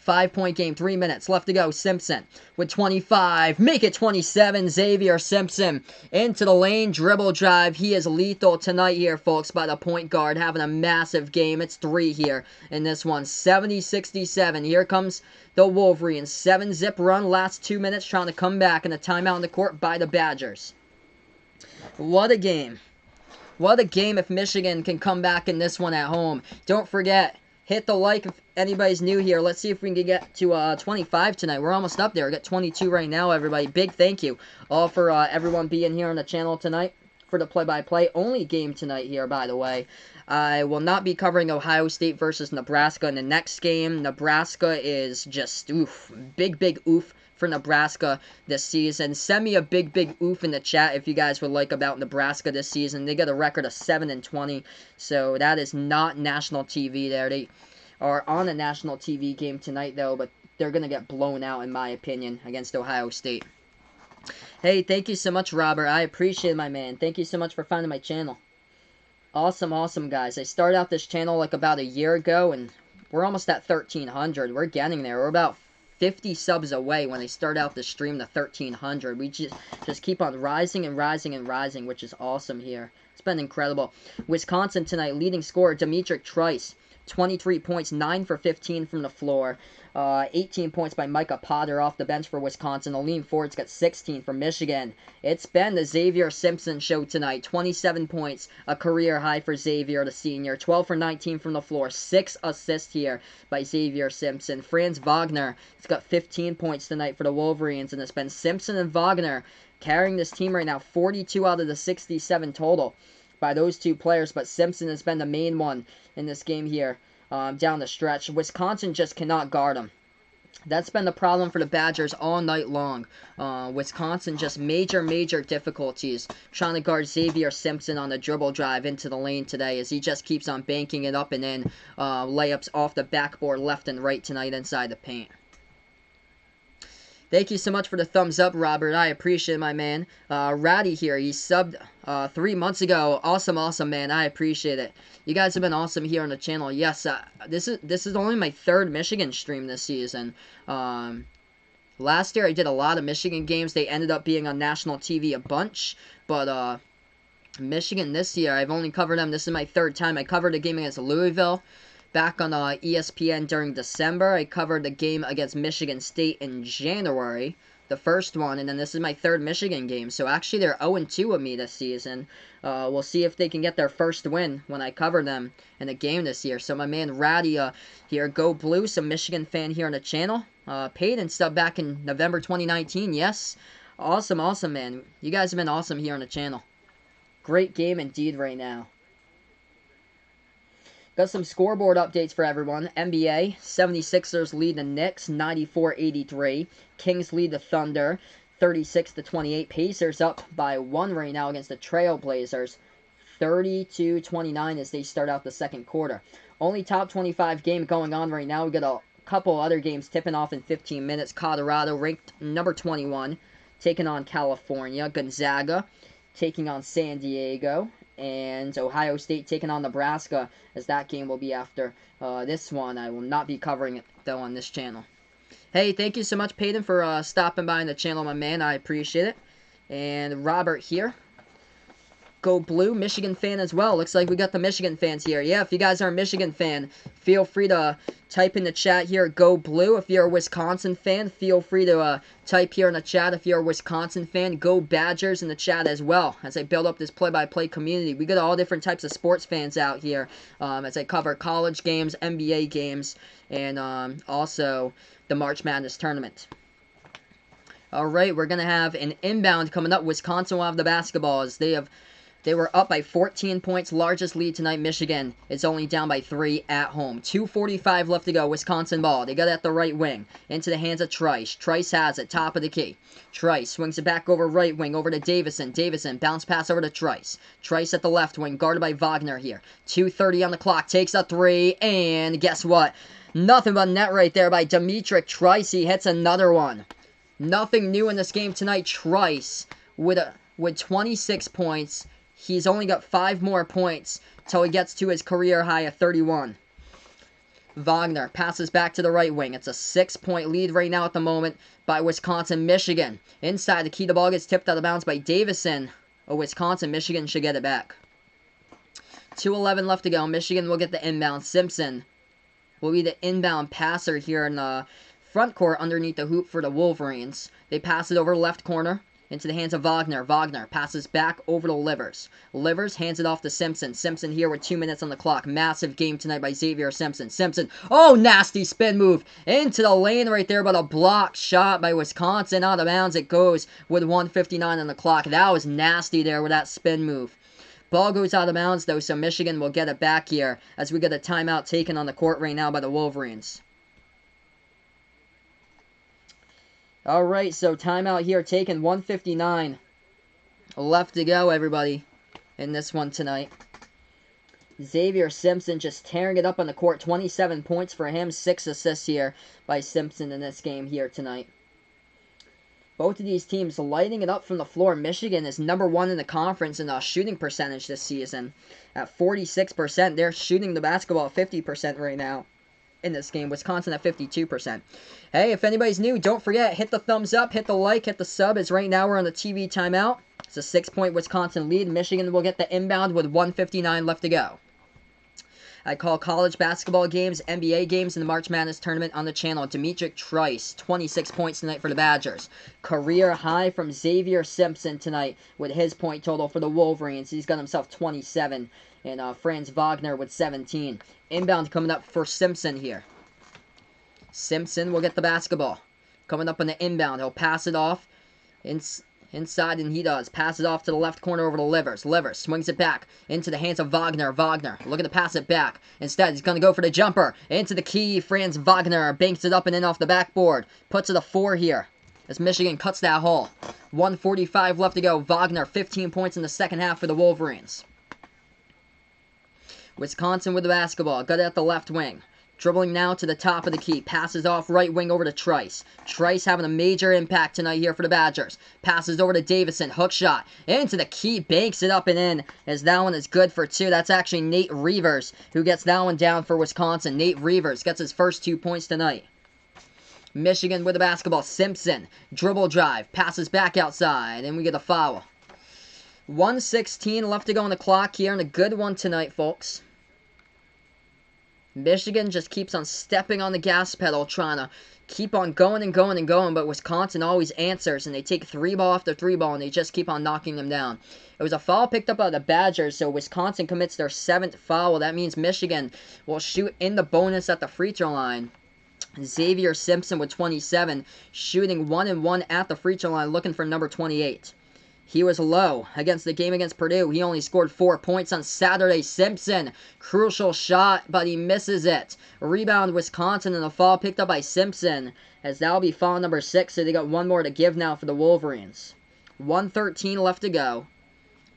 5-point game, 3 minutes left to go. Simpson with 25. Make it 27. Xavier Simpson into the lane. Dribble drive. He is lethal tonight here, folks, by the point guard. Having a massive game. It's 3 here in this one. 70-67. Here comes the Wolverines. 7-zip run. Last 2 minutes trying to come back in a timeout in the court by the Badgers. What a game. What a game if Michigan can come back in this one at home. Don't forget, hit the like if anybody's new here. Let's see if we can get to 25 tonight. We're almost up there. We got 22 right now, everybody. Big thank you all for everyone being here on the channel tonight for the play-by-play. Only game tonight here, by the way. I will not be covering Ohio State versus Nebraska in the next game. Nebraska is just oof. Big oof for Nebraska this season. Send me a big oof in the chat if you guys would like about Nebraska this season. They got a record of 7-20, so that is not national TV there. They are on a national TV game tonight, though, but they're going to get blown out, in my opinion, against Ohio State. Hey, thank you so much, Robert. I appreciate it, my man. Thank you so much for finding my channel. Awesome, guys. I started out this channel like about a year ago, and we're almost at 1,300. We're getting there. We're about 50 subs away when they start out the stream to 1,300. We just keep on rising and rising, which is awesome here. It's been incredible. Wisconsin tonight, leading scorer, Demetric Trice. 23 points, 9 for 15 from the floor. 18 points by Micah Potter off the bench for Wisconsin. Aleem Ford's got 16 for Michigan. It's been the Xavier Simpson show tonight. 27 points, a career high for Xavier, the senior. 12 for 19 from the floor. 6 assists here by Xavier Simpson. Franz Wagner has got 15 points tonight for the Wolverines. And it's been Simpson and Wagner carrying this team right now. 42 out of the 67 total by those two players. But Simpson has been the main one in this game here. Down the stretch. Wisconsin just cannot guard them. That's been the problem for the Badgers all night long. Wisconsin just major difficulties trying to guard Xavier Simpson on the dribble drive into the lane today as he just keeps on banking it up and in layups off the backboard left and right tonight inside the paint. Thank you so much for the thumbs up, Robert. I appreciate it, my man. Ratty here, he subbed 3 months ago. Awesome, awesome, man. I appreciate it. You guys have been awesome here on the channel. Yes, this is only my 3rd Michigan stream this season. Last year I did a lot of Michigan games. They ended up being on national TV a bunch, but Michigan this year, I've only covered them. This is my 3rd time. I covered a game against Louisville back on ESPN during December. I covered the game against Michigan State in January, the first one, and then this is my 3rd Michigan game. So actually they're 0-2 with me this season. We'll see if they can get their first win when I cover them in a game this year. So my man Ratty here, Go Blue, some Michigan fan here on the channel. Paid and stuff back in November 2019, yes. Awesome, awesome, man. You guys have been awesome here on the channel. Great game indeed right now. Got some scoreboard updates for everyone. NBA, 76ers lead the Knicks, 94-83. Kings lead the Thunder, 36-28. Pacers up by 1 right now against the Trailblazers, 32-29 as they start out the second quarter. Only top 25 game going on right now. We got a couple other games tipping off in 15 minutes. Colorado ranked number 21, taking on California. Gonzaga taking on San Diego, and Ohio State taking on Nebraska, as that game will be after this one. I will not be covering it, though, on this channel. Hey, thank you so much, Peyton, for stopping by on the channel, my man. I appreciate it. And Robert here. Go Blue, Michigan fan as well. Looks like we got the Michigan fans here. Yeah, if you guys are a Michigan fan, feel free to type in the chat here, Go Blue. If you're a Wisconsin fan, feel free to type here in the chat. If you're a Wisconsin fan, Go Badgers in the chat as well. As I build up this play-by-play community, we got all different types of sports fans out here as I cover college games, NBA games, and also the March Madness tournament. Alright, we're going to have an inbound coming up. Wisconsin will have the basketballs. They were up by 14 points. Largest lead tonight, Michigan. It's only down by 3 at home. 2:45 left to go. Wisconsin ball. They got it at the right wing. Into the hands of Trice. Trice has it. Top of the key. Trice swings it back over right wing. Over to Davison. Davison bounce pass over to Trice. Trice at the left wing. Guarded by Wagner here. 2:30 on the clock. Takes a 3. And guess what? Nothing but net right there by Demetric Trice. He hits another one. Nothing new in this game tonight. Trice with 26 points. He's only got 5 more points till he gets to his career high of 31. Wagner passes back to the right wing. It's a 6-point lead right now at the moment by Wisconsin. Michigan inside the key. The ball gets tipped out of bounds by Davison. Wisconsin. Michigan should get it back. 2:11 left to go. Michigan will get the inbound. Simpson will be the inbound passer here in the front court underneath the hoop for the Wolverines. They pass it over left corner. Into the hands of Wagner. Wagner passes back over to Livers. Livers hands it off to Simpson. Simpson here with 2 minutes on the clock. Massive game tonight by Xavier Simpson. Simpson, oh, nasty spin move into the lane right there, but a block shot by Wisconsin. Out of bounds it goes with 1:59 on the clock. That was nasty there with that spin move. Ball goes out of bounds, though, so Michigan will get it back here as we get a timeout taken on the court right now by the Wolverines. Alright, so timeout here taken. 1:59 left to go, everybody, in this one tonight. Xavier Simpson just tearing it up on the court. 27 points for him. 6 assists here by Simpson in this game here tonight. Both of these teams lighting it up from the floor. Michigan is number 1 in the conference in shooting percentage this season at 46%. They're shooting the basketball at 50% right now in this game. Wisconsin at 52%. Hey, if anybody's new, don't forget, hit the thumbs up, hit the like, hit the sub, as right now we're on the TV timeout. It's a 6-point Wisconsin lead. Michigan will get the inbound with 1:59 left to go. I call college basketball games, NBA games, and the March Madness tournament on the channel. Demetric Trice, 26 points tonight for the Badgers. Career high from Xavier Simpson tonight with his point total for the Wolverines. He's got himself 27. And Franz Wagner with 17. Inbound coming up for Simpson here. Simpson will get the basketball. Coming up on the inbound. He'll pass it off inside, and he does. Pass it off to the left corner over to Livers. Livers swings it back into the hands of Wagner. Wagner looking to pass it back. Instead, he's going to go for the jumper. Into the key. Franz Wagner banks it up and in off the backboard. Puts it a 4 here as Michigan cuts that hole. 1:45 left to go. Wagner, 15 points in the second half for the Wolverines. Wisconsin with the basketball. Got it at the left wing. Dribbling now to the top of the key. Passes off right wing over to Trice. Trice having a major impact tonight here for the Badgers. Passes over to Davison. Hook shot. Into the key. Banks it up and in. As that one is good for 2. That's actually Nate Reavers who gets that one down for Wisconsin. Nate Reavers gets his first 2 points tonight. Michigan with the basketball. Simpson. Dribble drive. Passes back outside. And we get a foul. 1:16 left to go on the clock here. And a good one tonight, folks. Michigan just keeps on stepping on the gas pedal, trying to keep on going and going and going, but Wisconsin always answers, and they take 3-ball after 3-ball, and they just keep on knocking them down. It was a foul picked up by the Badgers, so Wisconsin commits their 7th foul. That means Michigan will shoot in the bonus at the free throw line. Xavier Simpson with 27, shooting 1-1 at the free throw line, looking for number 28. He was low against the game against Purdue. He only scored 4 points on Saturday. Simpson, crucial shot, but he misses it. Rebound Wisconsin, and the foul picked up by Simpson, as that will be foul number 6, so they got one more to give now for the Wolverines. 1:13 left to go.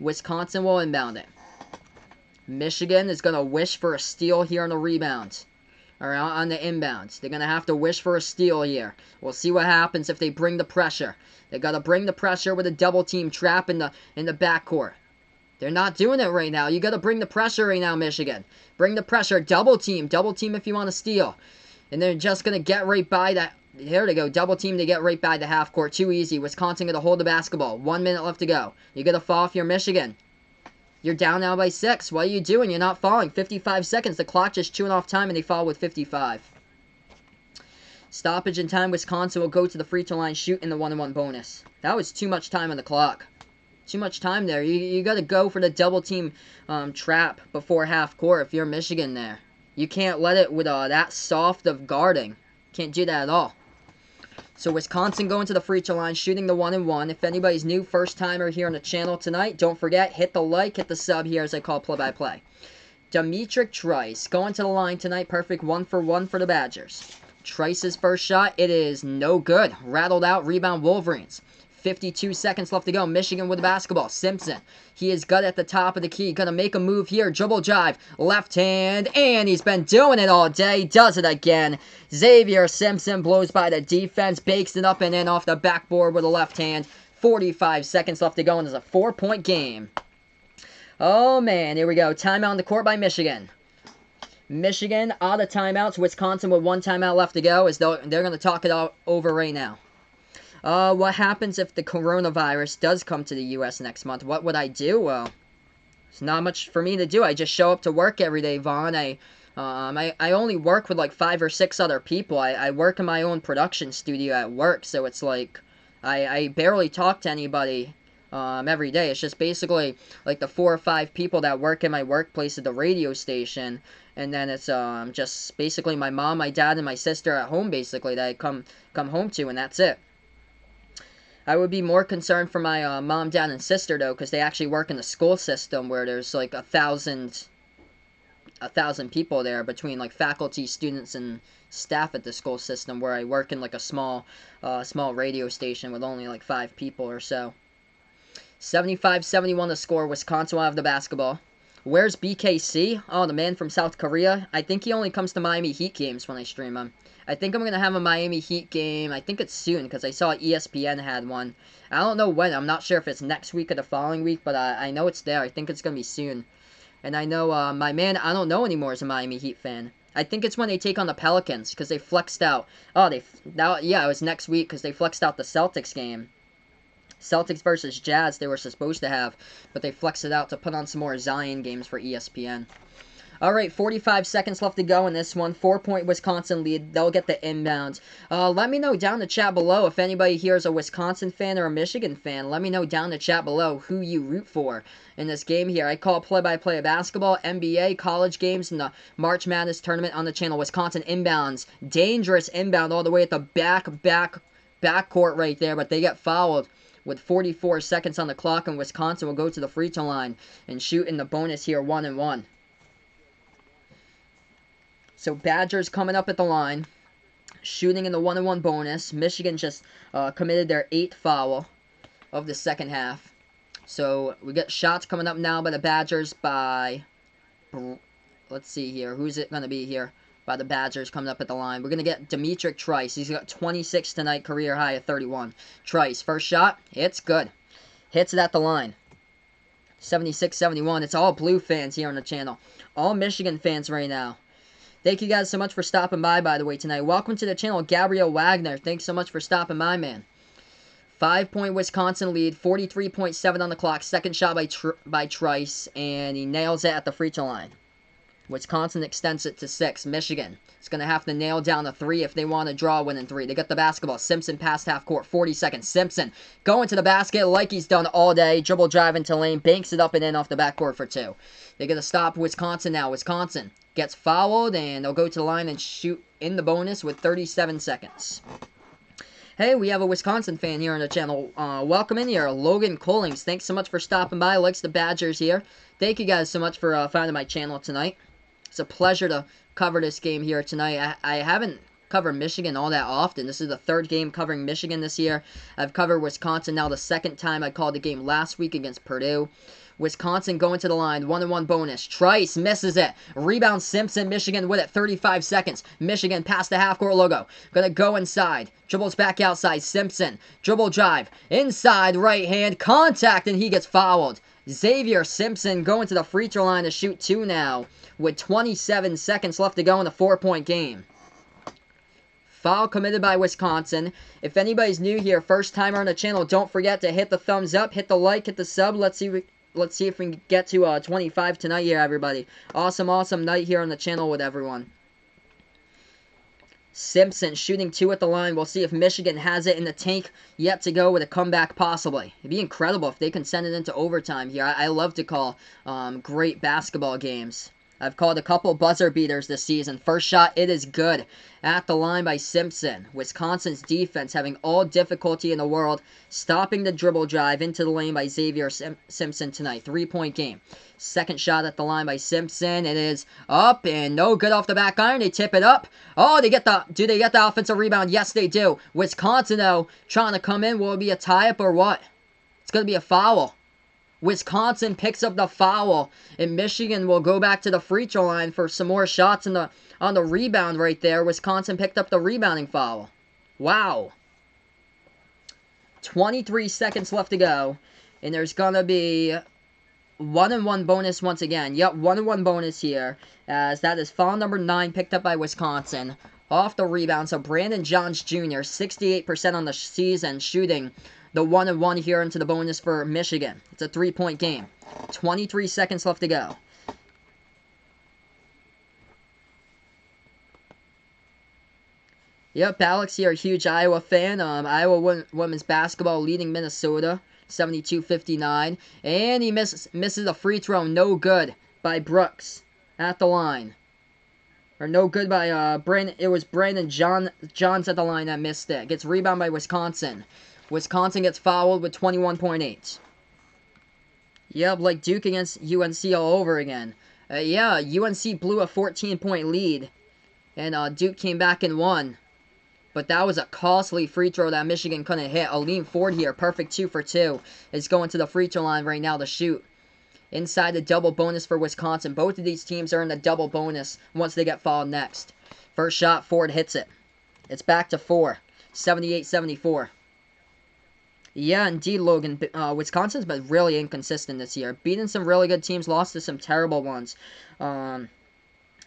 Wisconsin will inbound it. Michigan is going to wish for a steal here on the rebound. Or on the inbounds. They're going to have to wish for a steal here. We'll see what happens if they bring the pressure. They got to bring the pressure with a double team trap in the backcourt. They're not doing it right now. You got to bring the pressure right now, Michigan. Bring the pressure. Double team if you want to steal. And they're just going to get right by that. Here they go. Double team to get right by the half court. Too easy. Wisconsin going to hold the basketball. 1 minute left to go. You got to fall off your Michigan. You're down now by 6. What are you doing? You're not falling. 55 seconds. The clock just chewing off time, and they fall with 55. Stoppage in time. Wisconsin will go to the free throw line, shoot in the 1-1 bonus. That was too much time on the clock. Too much time there. You got to go for the double team trap before half court if you're Michigan there. You can't let it with that soft of guarding. Can't do that at all. So Wisconsin going to the free throw line, shooting the 1-1. If anybody's new, first timer here on the channel tonight, don't forget, hit the like, hit the sub here as I call play-by-play. Demetric Trice going to the line tonight, perfect 1-for-1 for the Badgers. Trice's first shot, it is no good. Rattled out, rebound Wolverines. 52 seconds left to go. Michigan with the basketball. Simpson. He is good at the top of the key. Gonna make a move here. Dribble drive. Left hand. And he's been doing it all day. Does it again. Xavier Simpson blows by the defense. Bakes it up and in off the backboard with a left hand. 45 seconds left to go. And it's a 4-point game. Oh, man. Here we go. Timeout on the court by Michigan. Michigan out of timeouts. Wisconsin with 1 timeout left to go. As though they're going to talk it all over right now. What happens if the coronavirus does come to the U.S. next month? What would I do? Well, it's not much for me to do. I just show up to work every day, Vaughn. I only work with like 5 or 6 other people. I work in my own production studio at work, so it's like I barely talk to anybody every day. It's just basically like the 4 or 5 people that work in my workplace at the radio station, and then it's just basically my mom, my dad, and my sister at home basically that I come home to, and that's it. I would be more concerned for my mom, dad, and sister, though, because they actually work in the school system where there's like 1,000 people there between like faculty, students, and staff at the school system, where I work in like a small radio station with only like 5 people or so. 75-71 the score. Wisconsin will have the basketball. Where's BKC? Oh, the man from South Korea. I think he only comes to Miami Heat games when I stream him. I think I'm going to have a Miami Heat game. I think it's soon because I saw ESPN had one. I don't know when. I'm not sure if it's next week or the following week, but I know it's there. I think it's going to be soon. And I know my man I don't know anymore is a Miami Heat fan. I think it's when they take on the Pelicans because they flexed out. Oh, yeah, it was next week because they flexed out the Celtics game. Celtics versus Jazz they were supposed to have, but they flexed it out to put on some more Zion games for ESPN. Alright, 45 seconds left to go in this one. 4-point Wisconsin lead. They'll get the inbounds. Let me know down in the chat below if anybody here is a Wisconsin fan or a Michigan fan. Let me know down in the chat below who you root for in this game here. I call play-by-play of basketball, NBA, college games, and the March Madness tournament on the channel. Wisconsin inbounds. Dangerous inbound all the way at the backcourt right there, but they get fouled with 44 seconds on the clock, and Wisconsin will go to the free throw line and shoot in the bonus here 1-1. So Badgers coming up at the line, shooting in the 1-1 bonus. Michigan just committed their 8th foul of the second half. So we got shots coming up now by the Badgers by, let's see here, who's it going to be here? by the Badgers coming up at the line. We're going to get Demetric Trice. He's got 26 tonight, career high of 31. Trice, first shot, it's good. Hits it at the line. 76-71. It's all Blue fans here on the channel. All Michigan fans right now. Thank you guys so much for stopping by the way, tonight. Welcome to the channel, Gabriel Wagner. Thanks so much for stopping by, man. 5-point Wisconsin lead, 43.7 on the clock. Second shot by Trice, and he nails it at the free throw line. Wisconsin extends it to 6. Michigan is going to have to nail down a 3 if they want to draw a winning 3. They got the basketball. Simpson past half court, 40 seconds. Simpson going to the basket like he's done all day. Dribble drive into lane, banks it up and in off the backboard for 2. They're going to stop Wisconsin now. Wisconsin gets fouled, and they'll go to the line and shoot in the bonus with 37 seconds. Hey, we have a Wisconsin fan here on the channel. Welcome in here, Logan Collings. Thanks so much for stopping by. Likes the Badgers here. Thank you guys so much for finding my channel tonight. It's a pleasure to cover this game here tonight. I haven't covered Michigan all that often. This is the 3rd game covering Michigan this year. I've covered Wisconsin now the 2nd time. I called the game last week against Purdue. Wisconsin going to the line, 1-on-1 bonus. Trice misses it. Rebound Simpson, Michigan with it, 35 seconds. Michigan past the half-court logo. Gonna go inside. Dribbles back outside. Simpson, dribble drive. Inside, right hand, contact, and he gets fouled. Xavier Simpson going to the free throw line to shoot 2 now, with 27 seconds left to go in the 4-point game. Foul committed by Wisconsin. If anybody's new here, first timer on the channel, don't forget to hit the thumbs up, hit the like, hit the sub. Let's see if we can get to 25 tonight here, everybody. Awesome night here on the channel with everyone. Simpson shooting 2 at the line. We'll see if Michigan has it in the tank yet to go with a comeback possibly. It'd be incredible if they can send it into overtime here. I love to call great basketball games. I've called a couple buzzer beaters this season. First shot, it is good. At the line by Simpson. Wisconsin's defense having all difficulty in the world stopping the dribble drive into the lane by Xavier Simpson tonight. 3-point game. Second shot at the line by Simpson. It is up and no good off the back iron. They tip it up. Oh, do they get the offensive rebound? Yes, they do. Wisconsin, though, trying to come in. Will it be a tie-up or what? It's going to be a foul. Wisconsin picks up the foul, and Michigan will go back to the free throw line for some more shots on the rebound right there. Wisconsin picked up the rebounding foul. Wow. 23 seconds left to go, and there's going to be 1-on-1 bonus once again. Yep, 1-on-1 bonus here, as that is foul number 9 picked up by Wisconsin. Off the rebound, so Brandon Johns Jr., 68% on the season, shooting the 1-on-1 here into the bonus for Michigan. It's a 3-point game. 23 seconds left to go. Yep, Alex here, a huge Iowa fan. Iowa women's basketball leading Minnesota, 72-59. And he misses a free throw, no good by Brooks at the line. Or no good by Brandon. It was Brandon Johns at the line that missed it. Gets rebound by Wisconsin. Wisconsin gets fouled with 21.8. Yep, like Duke against UNC all over again. Yeah, UNC blew a 14-point lead, and Duke came back and won. But that was a costly free throw that Michigan couldn't hit. Aleem Ford here, perfect 2 for 2, is going to the free throw line right now to shoot. Inside the double bonus for Wisconsin. Both of these teams are in the double bonus once they get fouled next. First shot, Ford hits it. It's back to 4, 78-74. Yeah, indeed, Logan. Wisconsin's been really inconsistent this year. Beating some really good teams, lost to some terrible ones.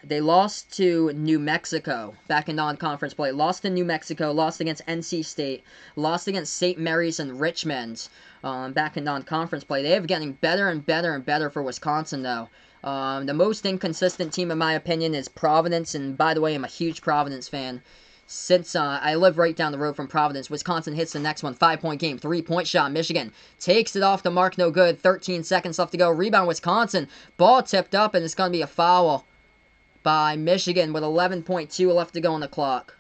They lost to New Mexico back in non-conference play. Lost to New Mexico, lost against NC State, lost against St. Mary's and Richmond back in non-conference play. They have getting better and better and better for Wisconsin, though. The most inconsistent team, in my opinion, is Providence, and by the way, I'm a huge Providence fan. Since I live right down the road from Providence, Wisconsin hits the next one. 5-point game. 3-point shot. Michigan takes it off the mark. No good. 13 seconds left to go. Rebound Wisconsin. Ball tipped up, and it's going to be a foul by Michigan with 11.2 left to go on the clock.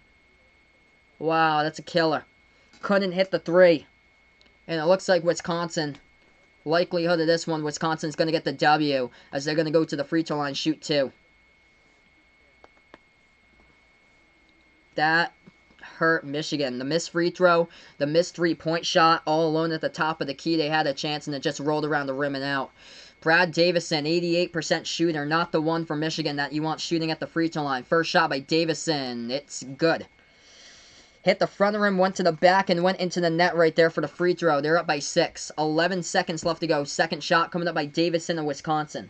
Wow, that's a killer. Couldn't hit the 3. And it looks like Wisconsin, likelihood of this one, Wisconsin's going to get the W as they're going to go to the free throw line, shoot 2. That hurt Michigan. The missed free throw, the missed 3-point shot, all alone at the top of the key. They had a chance, and it just rolled around the rim and out. Brad Davison, 88% shooter. Not the one from Michigan that you want shooting at the free throw line. First shot by Davison. It's good. Hit the front rim, went to the back, and went into the net right there for the free throw. They're up by 6. 11 seconds left to go. Second shot coming up by Davison of Wisconsin.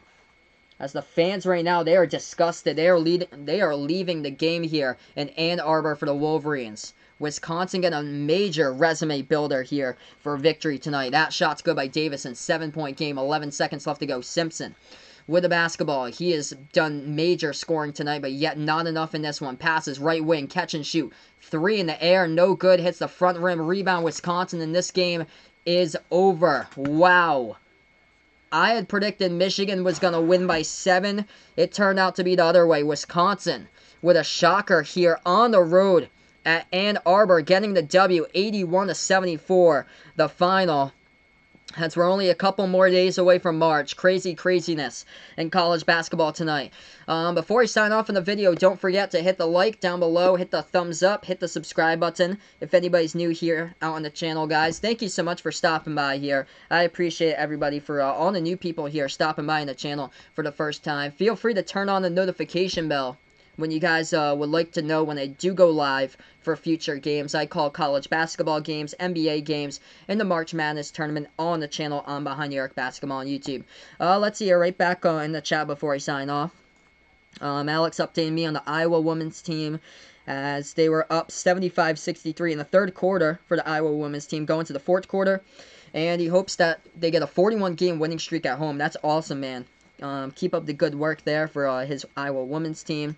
As the fans right now, they are disgusted. They are leaving the game here in Ann Arbor for the Wolverines. Wisconsin get a major resume builder here for victory tonight. That shot's good by Davison. 7-point game. 11 seconds left to go. Simpson with the basketball. He has done major scoring tonight, but yet not enough in this one. Passes right wing. Catch and shoot. 3 in the air. No good. Hits the front rim. Rebound Wisconsin. And this game is over. Wow. I had predicted Michigan was going to win by 7. It turned out to be the other way. Wisconsin with a shocker here on the road at Ann Arbor, getting the W, 81-74, the final. As we're only a couple more days away from March. Craziness in college basketball tonight. Before I sign off in the video, don't forget to hit the like down below, hit the thumbs up, hit the subscribe button if anybody's new here out on the channel, guys. Thank you so much for stopping by here. I appreciate everybody for all the new people here stopping by in the channel for the first time. Feel free to turn on the notification bell when you guys would like to know when I do go live for future games. I call college basketball games, NBA games, and the March Madness tournament on the channel on Behind the Arc Basketball on YouTube. Let's see here, right back in the chat before I sign off. Alex updated me on the Iowa women's team as they were up 75-63 in the third quarter for the Iowa women's team going to the fourth quarter. And he hopes that they get a 41-game winning streak at home. That's awesome, man. Keep up the good work there for his Iowa women's team.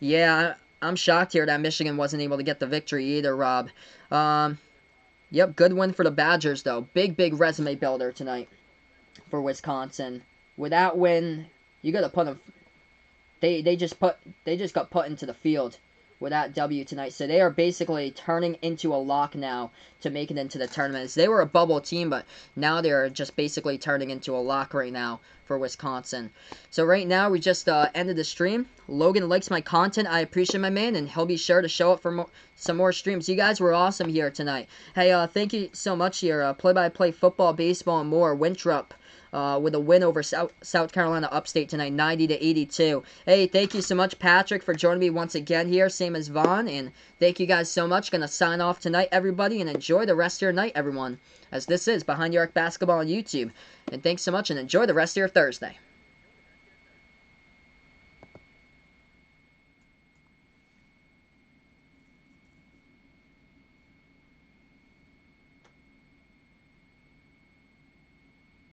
Yeah, I'm shocked here that Michigan wasn't able to get the victory either, Rob. Yep, good win for the Badgers, though. Big resume builder tonight for Wisconsin. With that win, you got to put them. They just got put into the field with that W tonight. So they are basically turning into a lock now to make it into the tournament. They were a bubble team, but now they're just basically turning into a lock right now for Wisconsin. So right now, we just ended the stream. Logan likes my content. I appreciate my man, and he'll be sure to show up for some more streams. You guys were awesome here tonight. Hey, thank you so much here. Play-by-play football, baseball, and more. Winthrop with a win over South Carolina Upstate tonight, 90-82. Hey, thank you so much, Patrick, for joining me once again here, same as Vaughn, and thank you guys so much. Gonna sign off tonight, everybody, and enjoy the rest of your night, everyone, as this is Behind the Arc Basketball on YouTube. And thanks so much, and enjoy the rest of your Thursday.